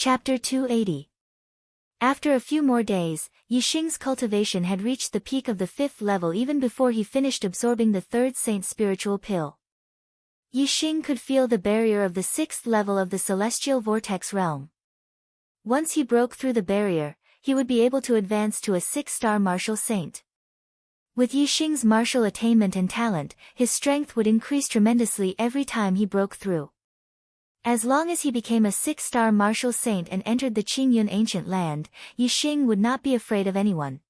Chapter 280. After a few more days, Yixing's cultivation had reached the peak of the 5th level even before he finished absorbing the 3rd Saint spiritual pill. Yixing could feel the barrier of the 6th level of the celestial vortex realm. Once he broke through the barrier, he would be able to advance to a 6-star martial saint. With Yixing's martial attainment and talent, his strength would increase tremendously every time he broke through. As long as he became a 6-star martial saint and entered the Qingyun ancient land, Yixing would not be afraid of anyone.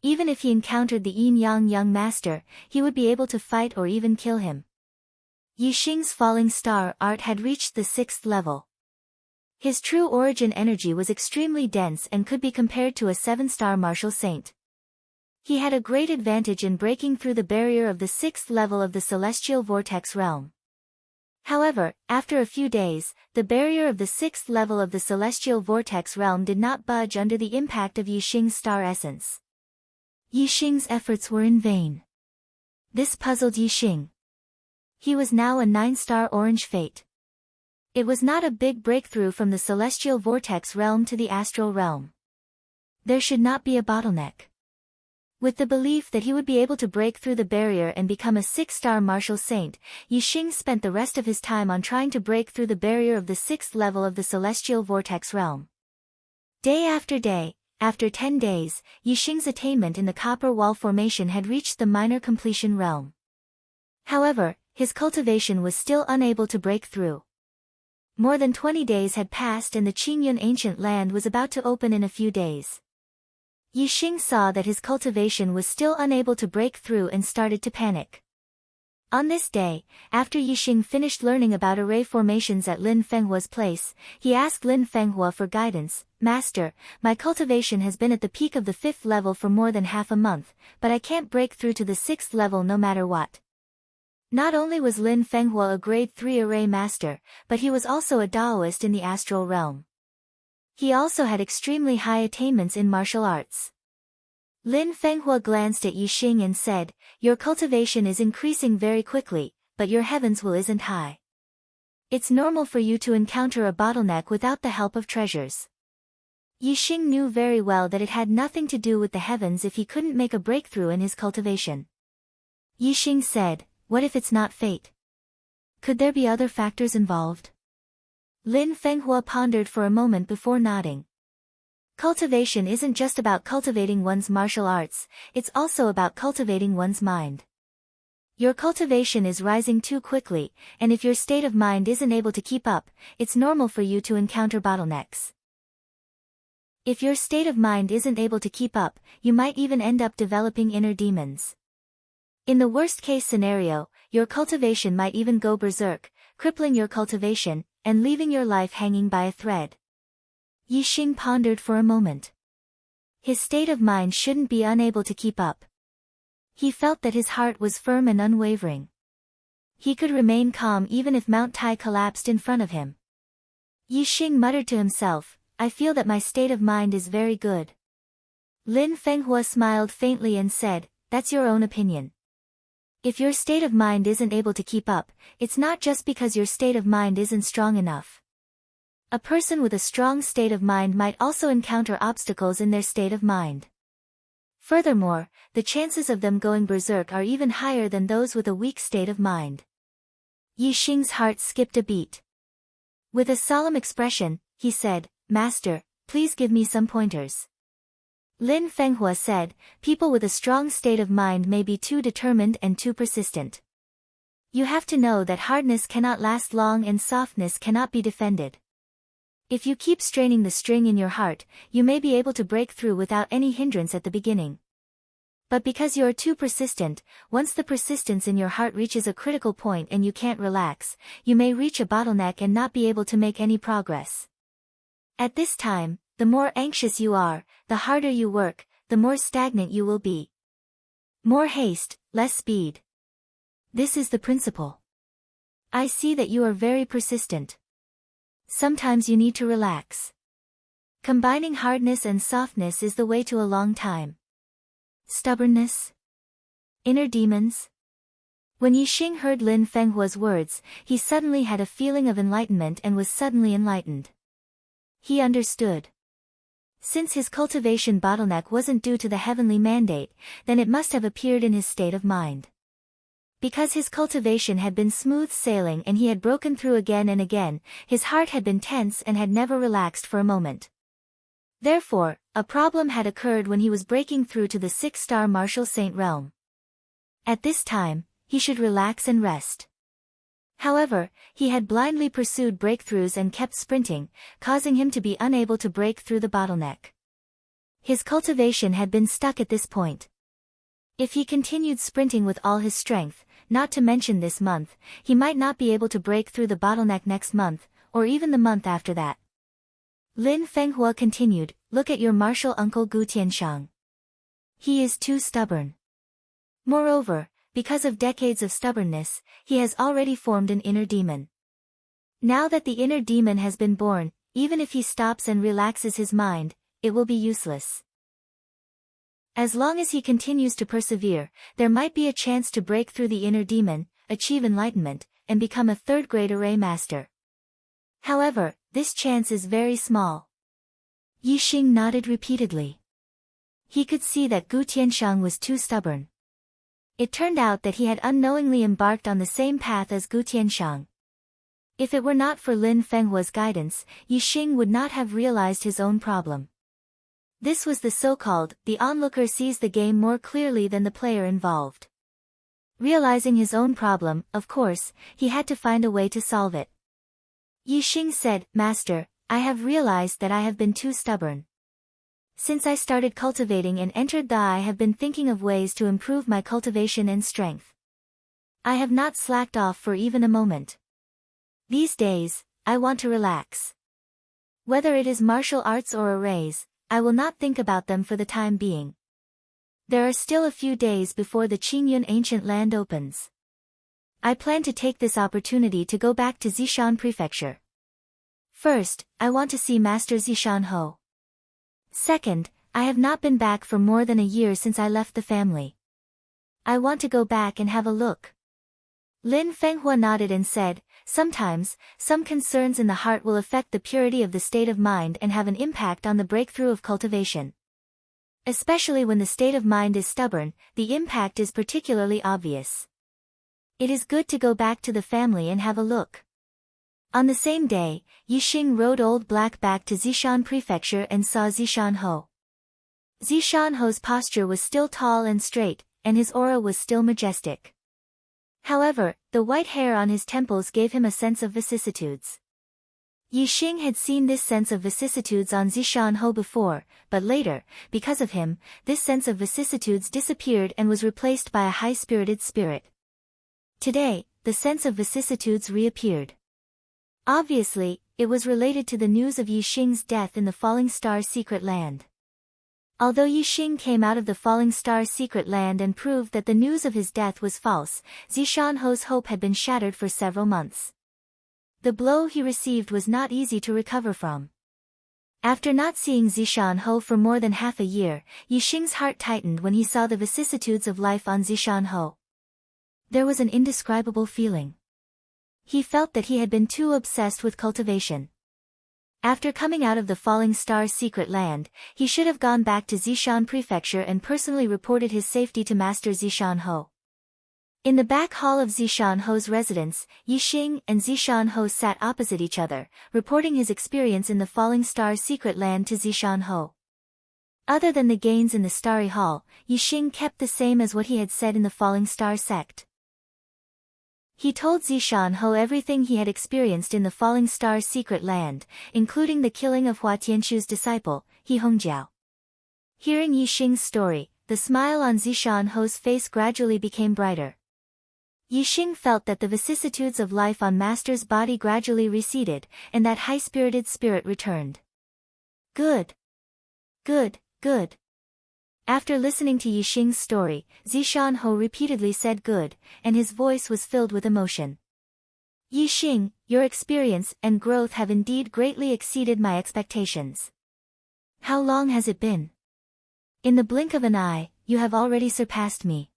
Even if he encountered the yin-yang young master, he would be able to fight or even kill him. Yixing's falling star art had reached the 6th level. His true origin energy was extremely dense and could be compared to a 7-star martial saint. He had a great advantage in breaking through the barrier of the 6th level of the celestial vortex realm. However, after a few days, the barrier of the 6th level of the celestial vortex realm did not budge under the impact of Yixing's star essence. Yixing's efforts were in vain. This puzzled Yixing. He was now a 9-star orange fate. It was not a big breakthrough from the celestial vortex realm to the astral realm. There should not be a bottleneck. With the belief that he would be able to break through the barrier and become a 6-star martial saint, Yixing spent the rest of his time on trying to break through the barrier of the 6th level of the celestial vortex realm. Day after day, after 10 days, Yixing's attainment in the copper wall formation had reached the minor completion realm. However, his cultivation was still unable to break through. More than 20 days had passed and the Qingyun ancient land was about to open in a few days. Yixing saw that his cultivation was still unable to break through and started to panic. On this day, after Yixing finished learning about array formations at Lin Fenghua's place, he asked Lin Fenghua for guidance. "Master, my cultivation has been at the peak of the 5th level for more than half a month, but I can't break through to the 6th level no matter what." Not only was Lin Fenghua a grade 3 array master, but he was also a Daoist in the astral realm. He also had extremely high attainments in martial arts. Lin Fenghua glanced at Yixing and said, "Your cultivation is increasing very quickly, but your heavens will isn't high. It's normal for you to encounter a bottleneck without the help of treasures." Yixing knew very well that it had nothing to do with the heavens if he couldn't make a breakthrough in his cultivation. Yixing said, "What if it's not fate? Could there be other factors involved?" Lin Fenghua pondered for a moment before nodding. Cultivation isn't just about cultivating one's martial arts, it's also about cultivating one's mind. Your cultivation is rising too quickly, and if your state of mind isn't able to keep up, it's normal for you to encounter bottlenecks. If your state of mind isn't able to keep up, you might even end up developing inner demons. In the worst-case scenario, your cultivation might even go berserk, crippling your cultivation, and leaving your life hanging by a thread. Yixing pondered for a moment. His state of mind shouldn't be unable to keep up. He felt that his heart was firm and unwavering. He could remain calm even if Mount Tai collapsed in front of him. Yixing muttered to himself, "I feel that my state of mind is very good." Lin Fenghua smiled faintly and said, "That's your own opinion. If your state of mind isn't able to keep up, it's not just because your state of mind isn't strong enough. A person with a strong state of mind might also encounter obstacles in their state of mind. Furthermore, the chances of them going berserk are even higher than those with a weak state of mind." Yixing's heart skipped a beat. With a solemn expression, he said, "Master, please give me some pointers." Lin Fenghua said, "People with a strong state of mind may be too determined and too persistent. You have to know that hardness cannot last long and softness cannot be defended. If you keep straining the string in your heart, you may be able to break through without any hindrance at the beginning. But because you are too persistent, once the persistence in your heart reaches a critical point and you can't relax, you may reach a bottleneck and not be able to make any progress. At this time, the more anxious you are, the harder you work, the more stagnant you will be. More haste, less speed. This is the principle. I see that you are very persistent. Sometimes you need to relax. Combining hardness and softness is the way to a long time. Stubbornness? Inner demons? When Yixing heard Lin Fenghua's words, he suddenly had a feeling of enlightenment and was suddenly enlightened. He understood. Since his cultivation bottleneck wasn't due to the heavenly mandate, then it must have appeared in his state of mind. Because his cultivation had been smooth sailing and he had broken through again and again, his heart had been tense and had never relaxed for a moment. Therefore, a problem had occurred when he was breaking through to the 6-star martial saint realm. At this time, he should relax and rest. However, he had blindly pursued breakthroughs and kept sprinting, causing him to be unable to break through the bottleneck. His cultivation had been stuck at this point. If he continued sprinting with all his strength, not to mention this month, he might not be able to break through the bottleneck next month, or even the month after that. Lin Fenghua continued, "Look at your martial uncle Gu Tianshang. He is too stubborn. Moreover, because of decades of stubbornness, he has already formed an inner demon. Now that the inner demon has been born, even if he stops and relaxes his mind, it will be useless. As long as he continues to persevere, there might be a chance to break through the inner demon, achieve enlightenment, and become a third-grade array master. However, this chance is very small." Yi Xing nodded repeatedly. He could see that Gu Tianshang was too stubborn. It turned out that he had unknowingly embarked on the same path as Gu Tianshang. If it were not for Lin Fenghua's guidance, Yi Xing would not have realized his own problem. This was the so-called, the onlooker sees the game more clearly than the player involved. Realizing his own problem, of course, he had to find a way to solve it. Yi Xing said, "Master, I have realized that I have been too stubborn. Since I started cultivating and entered the I have been thinking of ways to improve my cultivation and strength. I have not slacked off for even a moment. These days, I want to relax. Whether it is martial arts or arrays, I will not think about them for the time being. There are still a few days before the Qingyun ancient land opens. I plan to take this opportunity to go back to Zishan Prefecture. First, I want to see Master Zishan Ho. Second, I have not been back for more than a year since I left the family. I want to go back and have a look." Lin Fenghua nodded and said, "Sometimes, some concerns in the heart will affect the purity of the state of mind and have an impact on the breakthrough of cultivation. Especially when the state of mind is stubborn, the impact is particularly obvious. It is good to go back to the family and have a look." On the same day, Yi Xing rode Old Black back to Zishan Prefecture and saw Zishan Ho. Zishan Ho's posture was still tall and straight, and his aura was still majestic. However, the white hair on his temples gave him a sense of vicissitudes. Yi Xing had seen this sense of vicissitudes on Zishan Ho before, but later, because of him, this sense of vicissitudes disappeared and was replaced by a high-spirited spirit. Today, the sense of vicissitudes reappeared. Obviously, it was related to the news of Yi Xing's death in the Falling Star Secret Land. Although Yi Xing came out of the Falling Star Secret Land and proved that the news of his death was false, Zishan Ho's hope had been shattered for several months. The blow he received was not easy to recover from. After not seeing Zishan Ho for more than half a year, Yi Xing's heart tightened when he saw the vicissitudes of life on Zishan Ho. There was an indescribable feeling. He felt that he had been too obsessed with cultivation. After coming out of the Falling Star Secret Land, he should have gone back to Zishan Prefecture and personally reported his safety to Master Zishan Ho. In the back hall of Zishan Ho's residence, Yi Xing and Zishan Ho sat opposite each other, reporting his experience in the Falling Star Secret Land to Zishan Ho. Other than the gains in the Starry Hall, Yi Xing kept the same as what he had said in the Falling Star sect. He told Zishan Ho everything he had experienced in the Falling Star Secret Land, including the killing of Hua Tianchu's disciple, He Hongjiao. Hearing Yi Xing's story, the smile on Zishan Ho's face gradually became brighter. Yi Xing felt that the vicissitudes of life on Master's body gradually receded, and that high-spirited spirit returned. Good. Good, good. After listening to Yi Xing's story, Zishan Ho repeatedly said good, and his voice was filled with emotion. Yi Xing, your experience and growth have indeed greatly exceeded my expectations. How long has it been? In the blink of an eye, you have already surpassed me.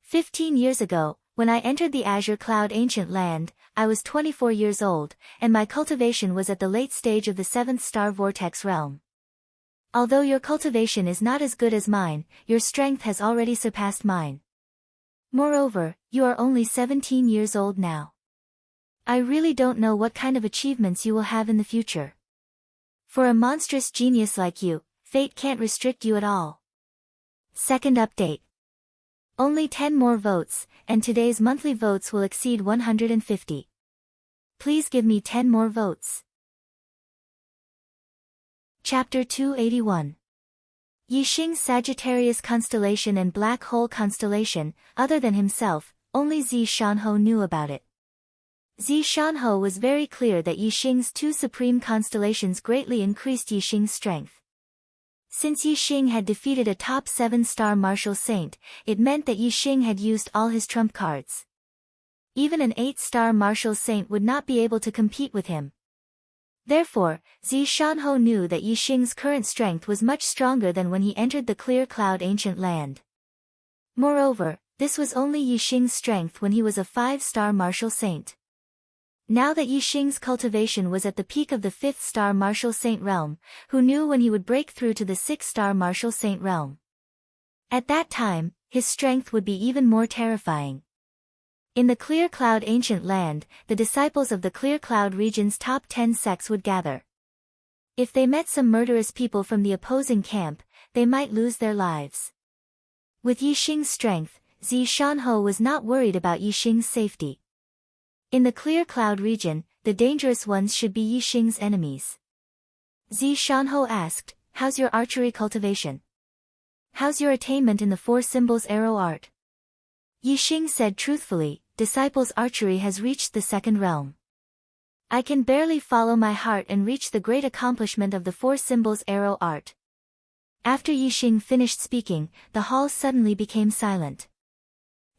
15 years ago, When I entered the azure cloud ancient land, I was 24 years old, and my cultivation was at the late stage of the 7th star vortex realm. Although your cultivation is not as good as mine, your strength has already surpassed mine. Moreover, you are only 17 years old now. I really don't know what kind of achievements you will have in the future. For a monstrous genius like you, fate can't restrict you at all. Second update. Only 10 more votes, and today's monthly votes will exceed 150. Please give me 10 more votes. Chapter 281. Yixing's Sagittarius constellation and Black Hole constellation. Other than himself, only Zi Shanhou knew about it. Zi Shanhou was very clear that Yixing's two supreme constellations greatly increased Yixing's strength. Since Yixing had defeated a top 7-star martial saint, it meant that Yixing had used all his trump cards. Even an 8-star martial saint would not be able to compete with him. Therefore, Zi Shanhou knew that Yixing's current strength was much stronger than when he entered the clear cloud ancient land. Moreover, this was only Yixing's strength when he was a 5-star martial saint. Now that Yixing's cultivation was at the peak of the 5th-star martial saint realm, who knew when he would break through to the 6th-star martial saint realm? At that time, his strength would be even more terrifying. In the Clear Cloud ancient land, the disciples of the Clear Cloud region's top 10 sects would gather. If they met some murderous people from the opposing camp, they might lose their lives. With Yixing's strength, Zi Shanhou was not worried about Yixing's safety. In the Clear Cloud region, the dangerous ones should be Yixing's enemies. Zi Shanhou asked, "How's your archery cultivation? How's your attainment in the 4 symbols arrow art?" Yixing said truthfully, "Disciples' archery has reached the 2nd realm. I can barely follow my heart and reach the great accomplishment of the 4 symbols arrow art." After Yixing finished speaking, the hall suddenly became silent.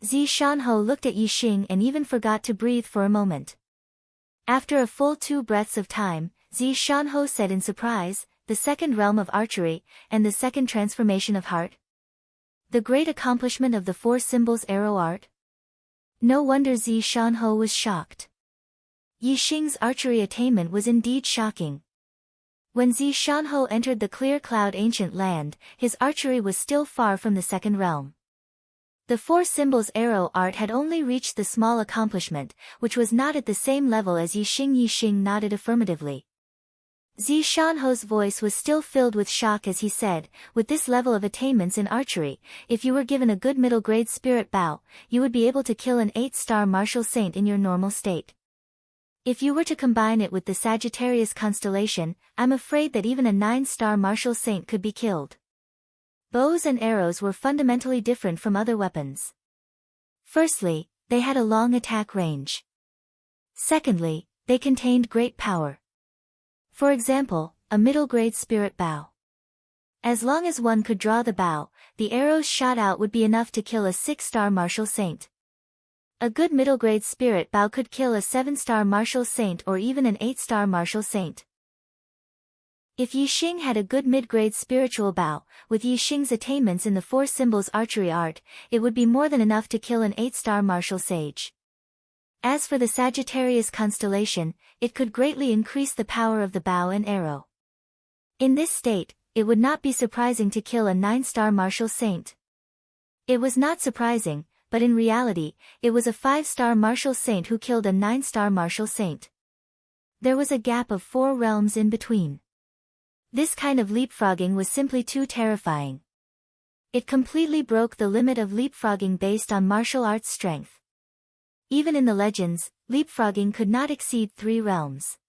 Zi Shanhou looked at Yixing and even forgot to breathe for a moment. After a full 2 breaths of time, Zi Shanhou said in surprise, "The 2nd realm of archery, and the 2nd transformation of heart? The great accomplishment of the 4 symbols arrow art?" No wonder Zi Shanhou was shocked. Yixing's archery attainment was indeed shocking. When Zi Shanhou entered the Clear Cloud ancient land, his archery was still far from the 2nd realm. The 4 symbols arrow art had only reached the small accomplishment, which was not at the same level as Yixing. Yixing nodded affirmatively. Zi Shanhou's voice was still filled with shock as he said, "With this level of attainments in archery, if you were given a good middle-grade spirit bow, you would be able to kill an 8-star martial saint in your normal state. If you were to combine it with the Sagittarius constellation, I'm afraid that even a 9-star martial saint could be killed." Bows and arrows were fundamentally different from other weapons. Firstly, they had a long attack range. Secondly, they contained great power. For example, a middle-grade spirit bow. As long as one could draw the bow, the arrows shot out would be enough to kill a 6-star martial saint. A good middle-grade spirit bow could kill a 7-star martial saint or even an 8-star martial saint. If Yixing had a good mid-grade spiritual bow, with Yixing's attainments in the 4 symbols archery art, it would be more than enough to kill an 8-star martial sage. As for the Sagittarius constellation, it could greatly increase the power of the bow and arrow. In this state, it would not be surprising to kill a 9-star martial saint. It was not surprising, but in reality, it was a 5-star martial saint who killed a 9-star martial saint. There was a gap of 4 realms in between. This kind of leapfrogging was simply too terrifying. It completely broke the limit of leapfrogging based on martial arts strength. Even in the legends, leapfrogging could not exceed 3 realms.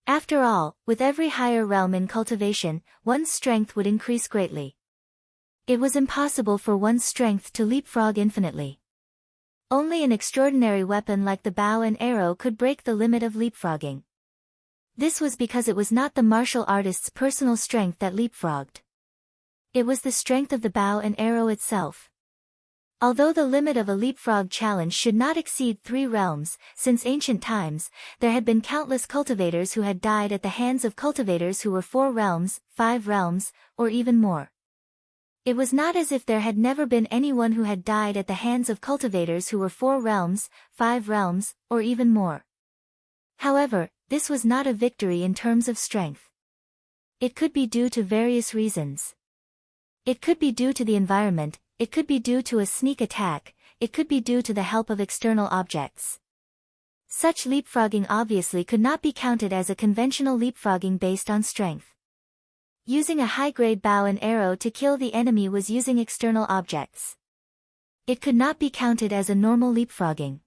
After all, with every higher realm in cultivation, one's strength would increase greatly. It was impossible for one's strength to leapfrog infinitely. Only an extraordinary weapon like the bow and arrow could break the limit of leapfrogging. This was because it was not the martial artist's personal strength that leapfrogged. It was the strength of the bow and arrow itself. Although the limit of a leapfrog challenge should not exceed 3 realms, since ancient times, there had been countless cultivators who had died at the hands of cultivators who were 4 realms, 5 realms, or even more. It was not as if there had never been anyone who had died at the hands of cultivators who were 4 realms, 5 realms, or even more. However, this was not a victory in terms of strength. It could be due to various reasons. It could be due to the environment, it could be due to a sneak attack, it could be due to the help of external objects. Such leapfrogging obviously could not be counted as a conventional leapfrogging based on strength. Using a high-grade bow and arrow to kill the enemy was using external objects. It could not be counted as a normal leapfrogging.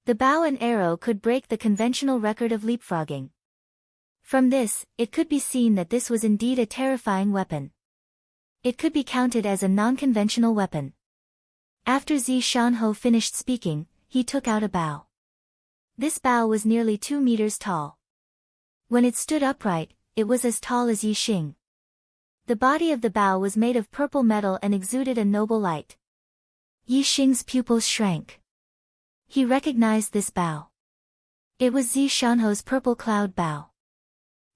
The bow and arrow could break the conventional record of leapfrogging. From this, it could be seen that this was indeed a terrifying weapon. It could be counted as a non-conventional weapon. After Zi Shanho finished speaking, he took out a bow. This bow was nearly 2 meters tall. When it stood upright, it was as tall as Yi Xing. The body of the bow was made of purple metal and exuded a noble light. Yi Xing's pupils shrank. He recognized this bow. It was Zi Shanho's purple cloud bow.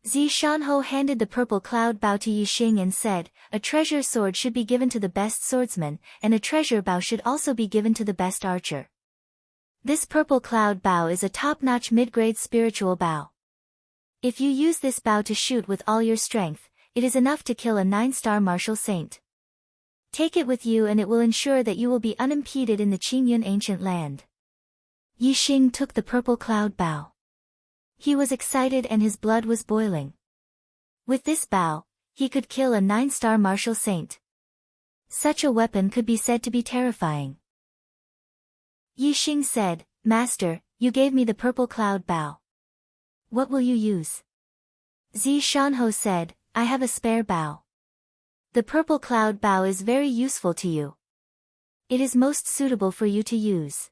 Zi Shanho handed the purple cloud bow to Yi Xing and said, "A treasure sword should be given to the best swordsman, and a treasure bow should also be given to the best archer. This purple cloud bow is a top-notch mid-grade spiritual bow. If you use this bow to shoot with all your strength, it is enough to kill a 9-star martial saint. Take it with you and it will ensure that you will be unimpeded in the Qingyun ancient land." Yi Xing took the purple cloud bow. He was excited and his blood was boiling. With this bow, he could kill a 9-star martial saint. Such a weapon could be said to be terrifying. Yi Xing said, "Master, you gave me the purple cloud bow. What will you use?" Zi Shanho said, "I have a spare bow. The purple cloud bow is very useful to you. It is most suitable for you to use.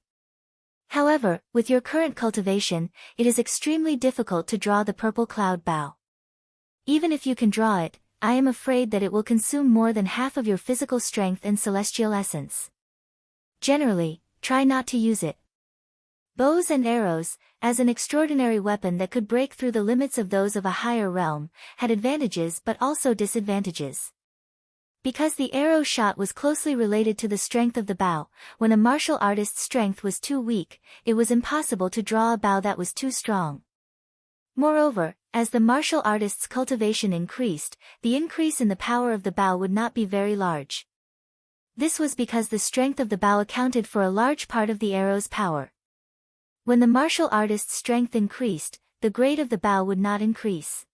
However, with your current cultivation, it is extremely difficult to draw the purple cloud bow. Even if you can draw it, I am afraid that it will consume more than half of your physical strength and celestial essence. Generally, try not to use it." Bows and arrows, as an extraordinary weapon that could break through the limits of those of a higher realm, had advantages but also disadvantages. Because the arrow shot was closely related to the strength of the bow, when a martial artist's strength was too weak, it was impossible to draw a bow that was too strong. Moreover, as the martial artist's cultivation increased, the increase in the power of the bow would not be very large. This was because the strength of the bow accounted for a large part of the arrow's power. When the martial artist's strength increased, the grade of the bow would not increase.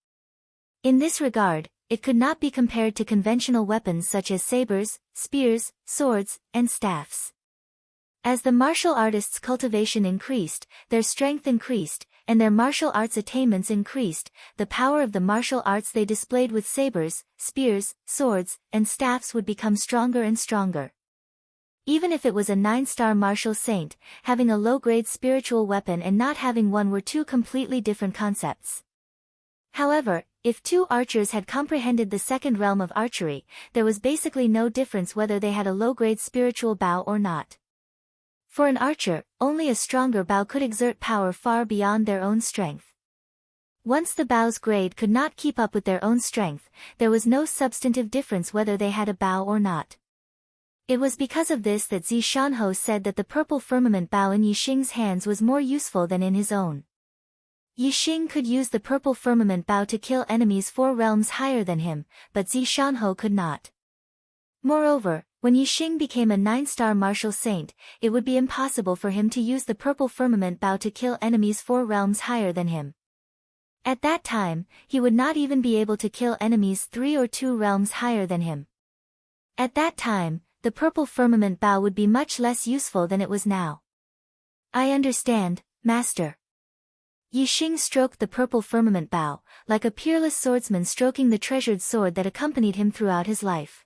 In this regard, it could not be compared to conventional weapons such as sabers, spears, swords, and staffs. As the martial artists' cultivation increased, their strength increased, and their martial arts attainments increased, the power of the martial arts they displayed with sabers, spears, swords, and staffs would become stronger and stronger. Even if it was a 9-star martial saint, having a low-grade spiritual weapon and not having one were two completely different concepts. However, if 2 archers had comprehended the second realm of archery, there was basically no difference whether they had a low-grade spiritual bow or not. For an archer, only a stronger bow could exert power far beyond their own strength. Once the bow's grade could not keep up with their own strength, there was no substantive difference whether they had a bow or not. It was because of this that Zi Shanho said that the purple firmament bow in Yi Xing's hands was more useful than in his own. Yi Xing could use the purple firmament bow to kill enemies 4 realms higher than him, but Zi Shanho could not. Moreover, when Yi Xing became a 9-star martial saint, it would be impossible for him to use the purple firmament bow to kill enemies 4 realms higher than him. At that time, he would not even be able to kill enemies 3 or 2 realms higher than him. At that time, the purple firmament bow would be much less useful than it was now. "I understand, Master." Yi Xing stroked the purple firmament bow, like a peerless swordsman stroking the treasured sword that accompanied him throughout his life.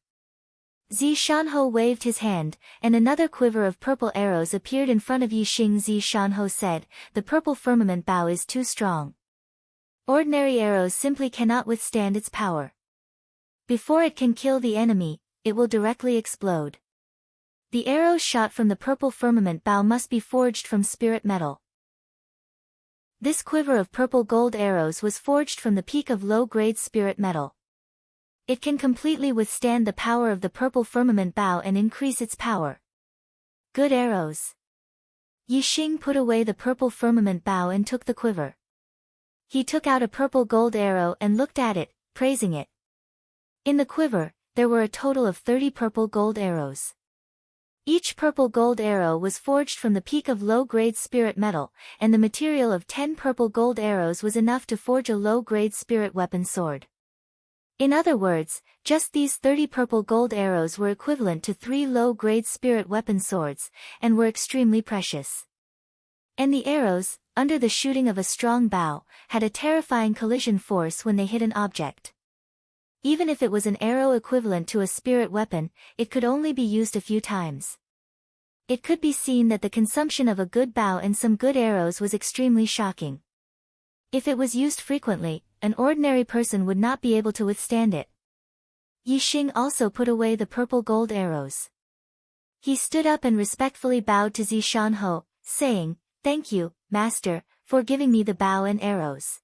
Zi Shanho waved his hand, and another quiver of purple arrows appeared in front of Yi Xing. Zi Shanho said, "The purple firmament bow is too strong. Ordinary arrows simply cannot withstand its power. Before it can kill the enemy, it will directly explode. The arrows shot from the purple firmament bow must be forged from spirit metal. This quiver of purple gold arrows was forged from the peak of low-grade spirit metal. It can completely withstand the power of the purple firmament bow and increase its power. Good arrows. Yixing put away the purple firmament bow and took the quiver. He took out a purple gold arrow and looked at it, praising it. In the quiver, there were a total of 30 purple gold arrows. Each purple gold arrow was forged from the peak of low-grade spirit metal, and the material of 10 purple gold arrows was enough to forge a low-grade spirit weapon sword. In other words, just these 30 purple gold arrows were equivalent to 3 low-grade spirit weapon swords, and were extremely precious. And the arrows, under the shooting of a strong bow, had a terrifying collision force when they hit an object. Even if it was an arrow equivalent to a spirit weapon, it could only be used a few times. It could be seen that the consumption of a good bow and some good arrows was extremely shocking. If it was used frequently, an ordinary person would not be able to withstand it. Yixing also put away the purple gold arrows. He stood up and respectfully bowed to Zishanho, saying, "Thank you, Master, for giving me the bow and arrows."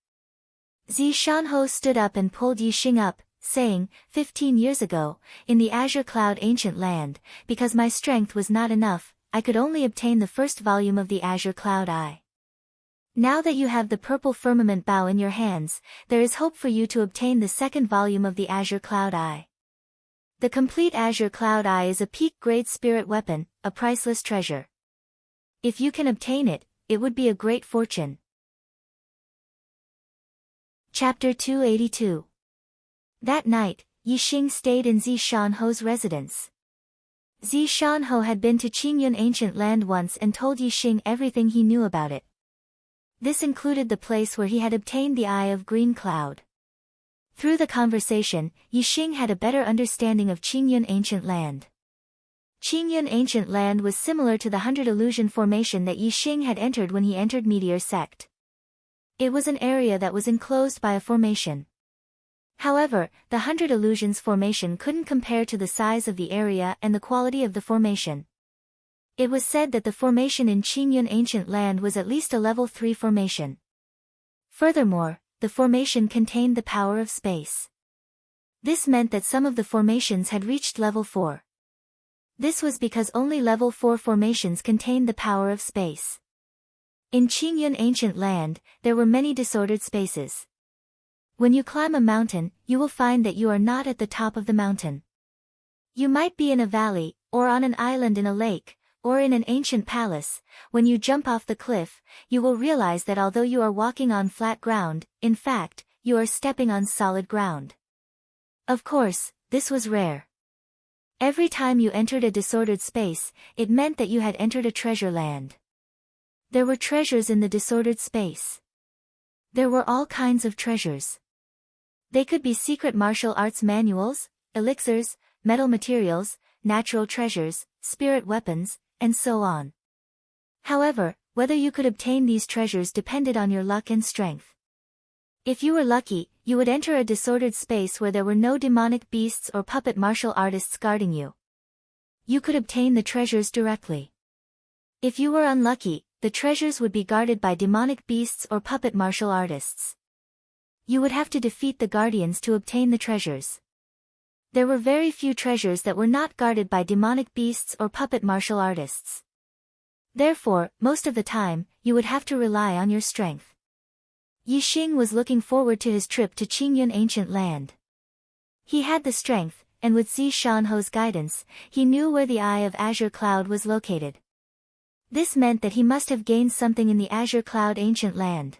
Zishanho stood up and pulled Yixing up, saying, 15 years ago, in the Azure Cloud ancient land, because my strength was not enough, I could only obtain the first volume of the Azure Cloud Eye. Now that you have the purple firmament bow in your hands, there is hope for you to obtain the second volume of the Azure Cloud Eye. The complete Azure Cloud Eye is a peak-grade spirit weapon, a priceless treasure. If you can obtain it, it would be a great fortune. Chapter 282. That night, Yixing stayed in Zishanho's residence. Zishanho had been to Qingyun ancient land once and told Yixing everything he knew about it. This included the place where he had obtained the Eye of Green Cloud. Through the conversation, Yixing had a better understanding of Qingyun ancient land. Qingyun ancient land was similar to the 100 illusion formation that Yixing had entered when he entered Meteor Sect. It was an area that was enclosed by a formation. However, the 100 illusions formation couldn't compare to the size of the area and the quality of the formation. It was said that the formation in Qingyun ancient land was at least a level 3 formation. Furthermore, the formation contained the power of space. This meant that some of the formations had reached level 4. This was because only level 4 formations contained the power of space. In Qingyun ancient land, there were many disordered spaces. When you climb a mountain, you will find that you are not at the top of the mountain. You might be in a valley, or on an island in a lake, or in an ancient palace. When you jump off the cliff, you will realize that although you are walking on flat ground, in fact, you are stepping on solid ground. Of course, this was rare. Every time you entered a disordered space, it meant that you had entered a treasure land. There were treasures in the disordered space. There were all kinds of treasures. They could be secret martial arts manuals, elixirs, metal materials, natural treasures, spirit weapons, and so on. However, whether you could obtain these treasures depended on your luck and strength. If you were lucky, you would enter a disordered space where there were no demonic beasts or puppet martial artists guarding you. You could obtain the treasures directly. If you were unlucky, the treasures would be guarded by demonic beasts or puppet martial artists. You would have to defeat the guardians to obtain the treasures. There were very few treasures that were not guarded by demonic beasts or puppet martial artists. Therefore, most of the time, you would have to rely on your strength. Yixing was looking forward to his trip to Qingyun ancient land. He had the strength, and with Zishanho's guidance, he knew where the Eye of Azure Cloud was located. This meant that he must have gained something in the Azure Cloud ancient land.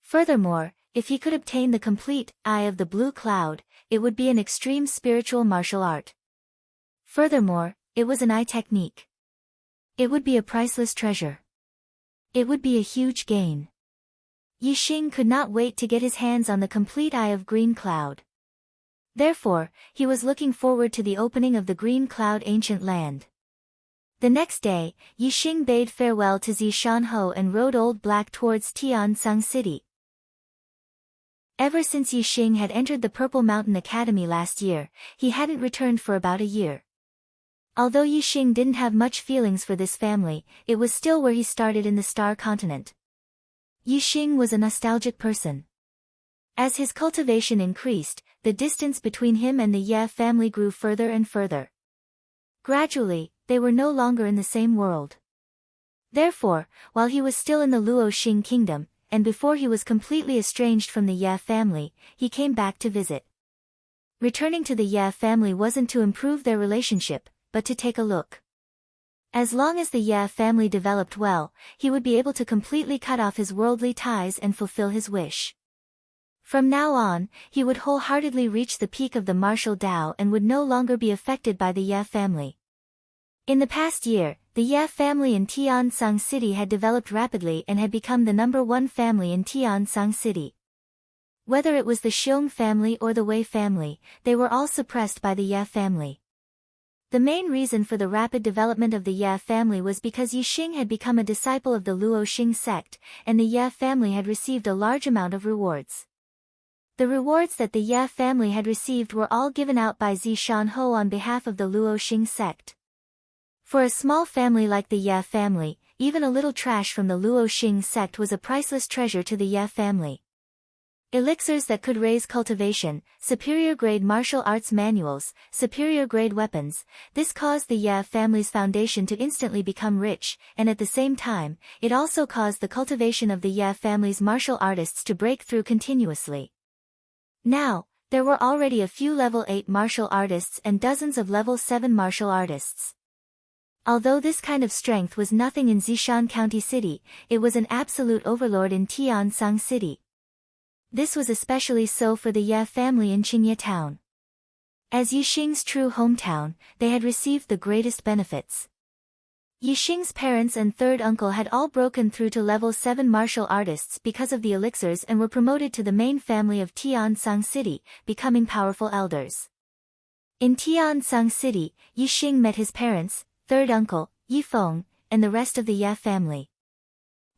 Furthermore, if he could obtain the complete Eye of the Blue Cloud, it would be an extreme spiritual martial art. Furthermore, it was an eye technique. It would be a priceless treasure. It would be a huge gain. Yixing could not wait to get his hands on the complete Eye of Green Cloud. Therefore, he was looking forward to the opening of the Green Cloud ancient land. The next day, Yixing bade farewell to Zishanho and rode Old Black towards Tiansang City. Ever since Yixing had entered the Purple Mountain Academy last year, he hadn't returned for about a year. Although Yixing didn't have much feelings for this family, it was still where he started in the Star Continent. Yixing was a nostalgic person. As his cultivation increased, the distance between him and the Ye family grew further and further. Gradually, they were no longer in the same world. Therefore, while he was still in the Luo Xing kingdom, and before he was completely estranged from the Ye family, he came back to visit. Returning to the Ye family wasn't to improve their relationship, but to take a look. As long as the Ye family developed well, he would be able to completely cut off his worldly ties and fulfill his wish. From now on, he would wholeheartedly reach the peak of the martial Tao and would no longer be affected by the Ye family. In the past year, the Ye family in Tiansang City had developed rapidly and had become the #1 family in Tiansang City. Whether it was the Xiong family or the Wei family, they were all suppressed by the Ye family. The main reason for the rapid development of the Ye family was because Yixing had become a disciple of the Luo Xing sect, and the Ye family had received a large amount of rewards. The rewards that the Ye family had received were all given out by Zishan Ho on behalf of the Luo Xing sect. For a small family like the Ye family, even a little trash from the Luo Xing sect was a priceless treasure to the Ye family. Elixirs that could raise cultivation, superior-grade martial arts manuals, superior-grade weapons, this caused the Ye family's foundation to instantly become rich, and at the same time, it also caused the cultivation of the Ye family's martial artists to break through continuously. Now, there were already a few level 8 martial artists and dozens of level 7 martial artists. Although this kind of strength was nothing in Zishan County City, it was an absolute overlord in Tiansang City. This was especially so for the Ye family in Qingye Town. As Yixing's true hometown, they had received the greatest benefits. Yixing's parents and third uncle had all broken through to level 7 martial artists because of the elixirs and were promoted to the main family of Tiansang City, becoming powerful elders. In Tiansang City, Yixing met his parents, third uncle, Yifeng, and the rest of the Ye family.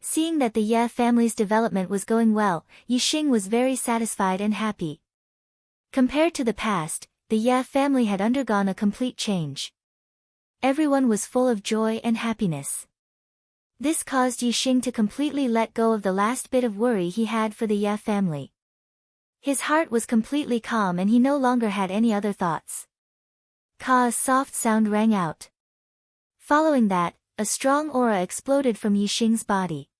Seeing that the Ye family's development was going well, Yixing was very satisfied and happy. Compared to the past, the Ye family had undergone a complete change. Everyone was full of joy and happiness. This caused Yixing to completely let go of the last bit of worry he had for the Ye family. His heart was completely calm and he no longer had any other thoughts. Ka's soft sound rang out. Following that, a strong aura exploded from Yixing's body.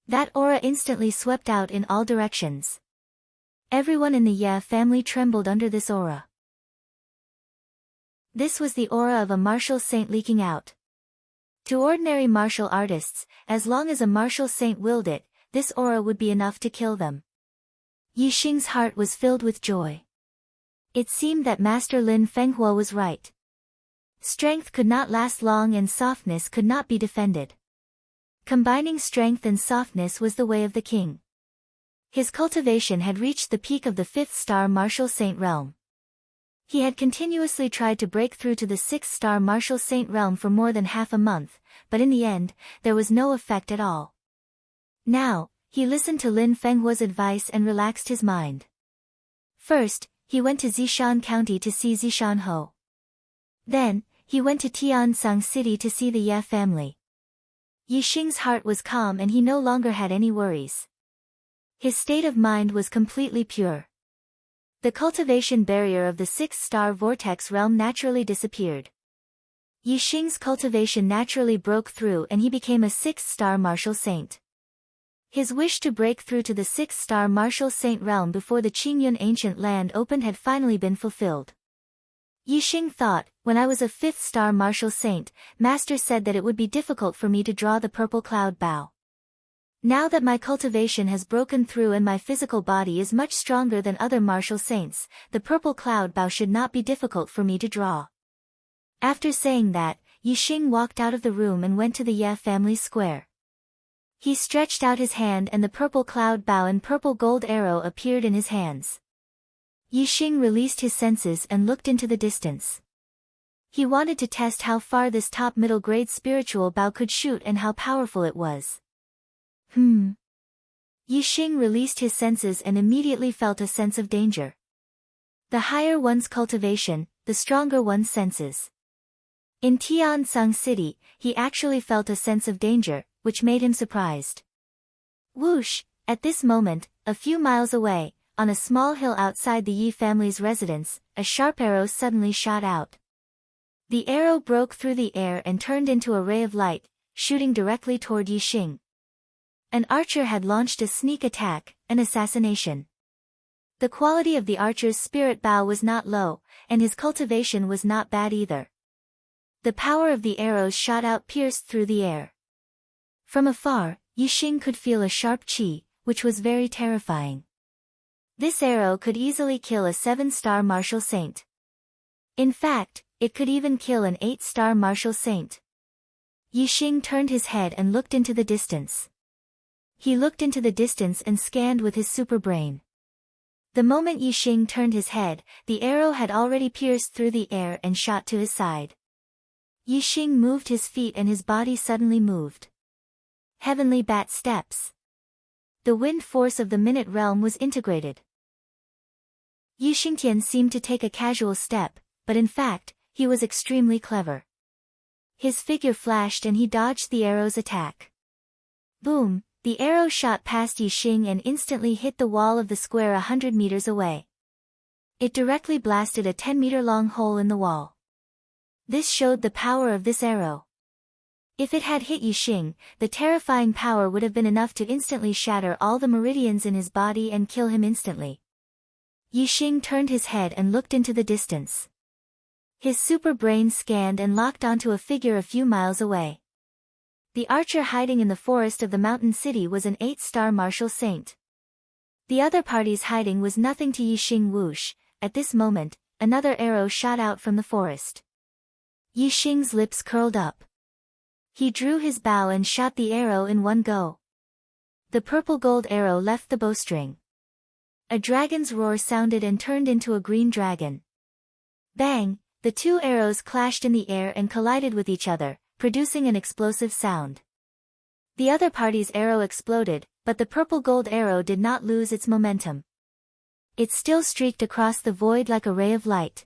That aura instantly swept out in all directions. Everyone in the Ye family trembled under this aura. This was the aura of a martial saint leaking out. To ordinary martial artists, as long as a martial saint willed it, this aura would be enough to kill them. Yixing's heart was filled with joy. It seemed that Master Lin Fenghua was right. Strength could not last long and softness could not be defended. Combining strength and softness was the way of the king. His cultivation had reached the peak of the 5th star martial saint realm. He had continuously tried to break through to the 6th star martial saint realm for more than half a month, but in the end, there was no effect at all. Now, he listened to Lin Fenghua's advice and relaxed his mind. First, he went to Zishan County to see Zishan Ho. Then, he went to Tiansang City to see the Ye family. Yixing's heart was calm and he no longer had any worries. His state of mind was completely pure. The cultivation barrier of the 6th star vortex realm naturally disappeared. Yixing's cultivation naturally broke through and he became a 6th star martial saint. His wish to break through to the 6th star martial saint realm before the Qingyun ancient land opened had finally been fulfilled. Yixing thought, when I was a 5th star martial saint, Master said that it would be difficult for me to draw the purple cloud bow. Now that my cultivation has broken through and my physical body is much stronger than other martial saints, the purple cloud bow should not be difficult for me to draw. After saying that, Yixing walked out of the room and went to the Ye family square. He stretched out his hand and the purple cloud bow and purple gold arrow appeared in his hands. Yixing released his senses and looked into the distance. He wanted to test how far this top middle grade spiritual bow could shoot and how powerful it was. Yixing released his senses and immediately felt a sense of danger. The higher one's cultivation, the stronger one's senses. In Tiansang City, he actually felt a sense of danger, which made him surprised. Whoosh! At this moment, a few miles away, on a small hill outside the Yi family's residence, a sharp arrow suddenly shot out. The arrow broke through the air and turned into a ray of light, shooting directly toward Yi Xing. An archer had launched a sneak attack, an assassination. The quality of the archer's spirit bow was not low, and his cultivation was not bad either. The power of the arrows shot out pierced through the air. From afar, Yi Xing could feel a sharp qi, which was very terrifying. This arrow could easily kill a 7-star martial saint. In fact, it could even kill an 8-star martial saint. Yi Xing turned his head and looked into the distance. He looked into the distance and scanned with his super brain. The moment Yi Xing turned his head, the arrow had already pierced through the air and shot to his side. Yi Xing moved his feet and his body suddenly moved. Heavenly bat steps. The wind force of the minute realm was integrated. Yi Xingtian seemed to take a casual step, but in fact, he was extremely clever. His figure flashed and he dodged the arrow's attack. Boom, the arrow shot past Yi Xing and instantly hit the wall of the square 100 meters away. It directly blasted a 10-meter-long hole in the wall. This showed the power of this arrow. If it had hit Yi Xing, the terrifying power would have been enough to instantly shatter all the meridians in his body and kill him instantly. Yi Xing turned his head and looked into the distance. His super brain scanned and locked onto a figure a few miles away. The archer hiding in the forest of the mountain city was an 8-star martial saint. The other party's hiding was nothing to Yi Xing. Whoosh, at this moment, another arrow shot out from the forest. Yi Xing's lips curled up. He drew his bow and shot the arrow in one go. The purple gold arrow left the bowstring. A dragon's roar sounded and turned into a green dragon. Bang! The two arrows clashed in the air and collided with each other, producing an explosive sound. The other party's arrow exploded, but the purple gold arrow did not lose its momentum. It still streaked across the void like a ray of light.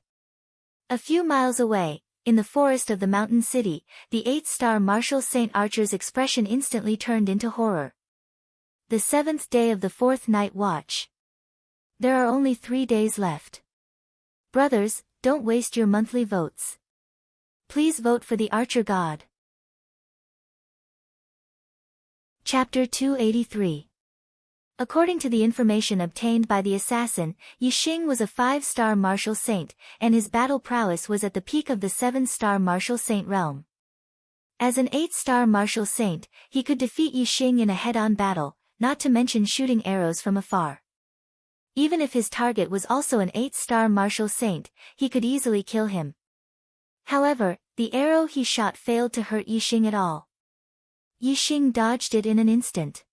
A few miles away, in the forest of the mountain city, the 8-star martial saint archer's expression instantly turned into horror. The 7th day of the 4th night watch. There are only 3 days left. Brothers, don't waste your monthly votes. Please vote for the archer god. Chapter 283. According to the information obtained by the assassin, Yi Xing was a 5-star martial saint, and his battle prowess was at the peak of the 7-star martial saint realm. As an 8-star martial saint, he could defeat Yi Xing in a head-on battle, not to mention shooting arrows from afar. Even if his target was also an 8-star martial saint, he could easily kill him. However, the arrow he shot failed to hurt Yi Xing at all. Yi Xing dodged it in an instant.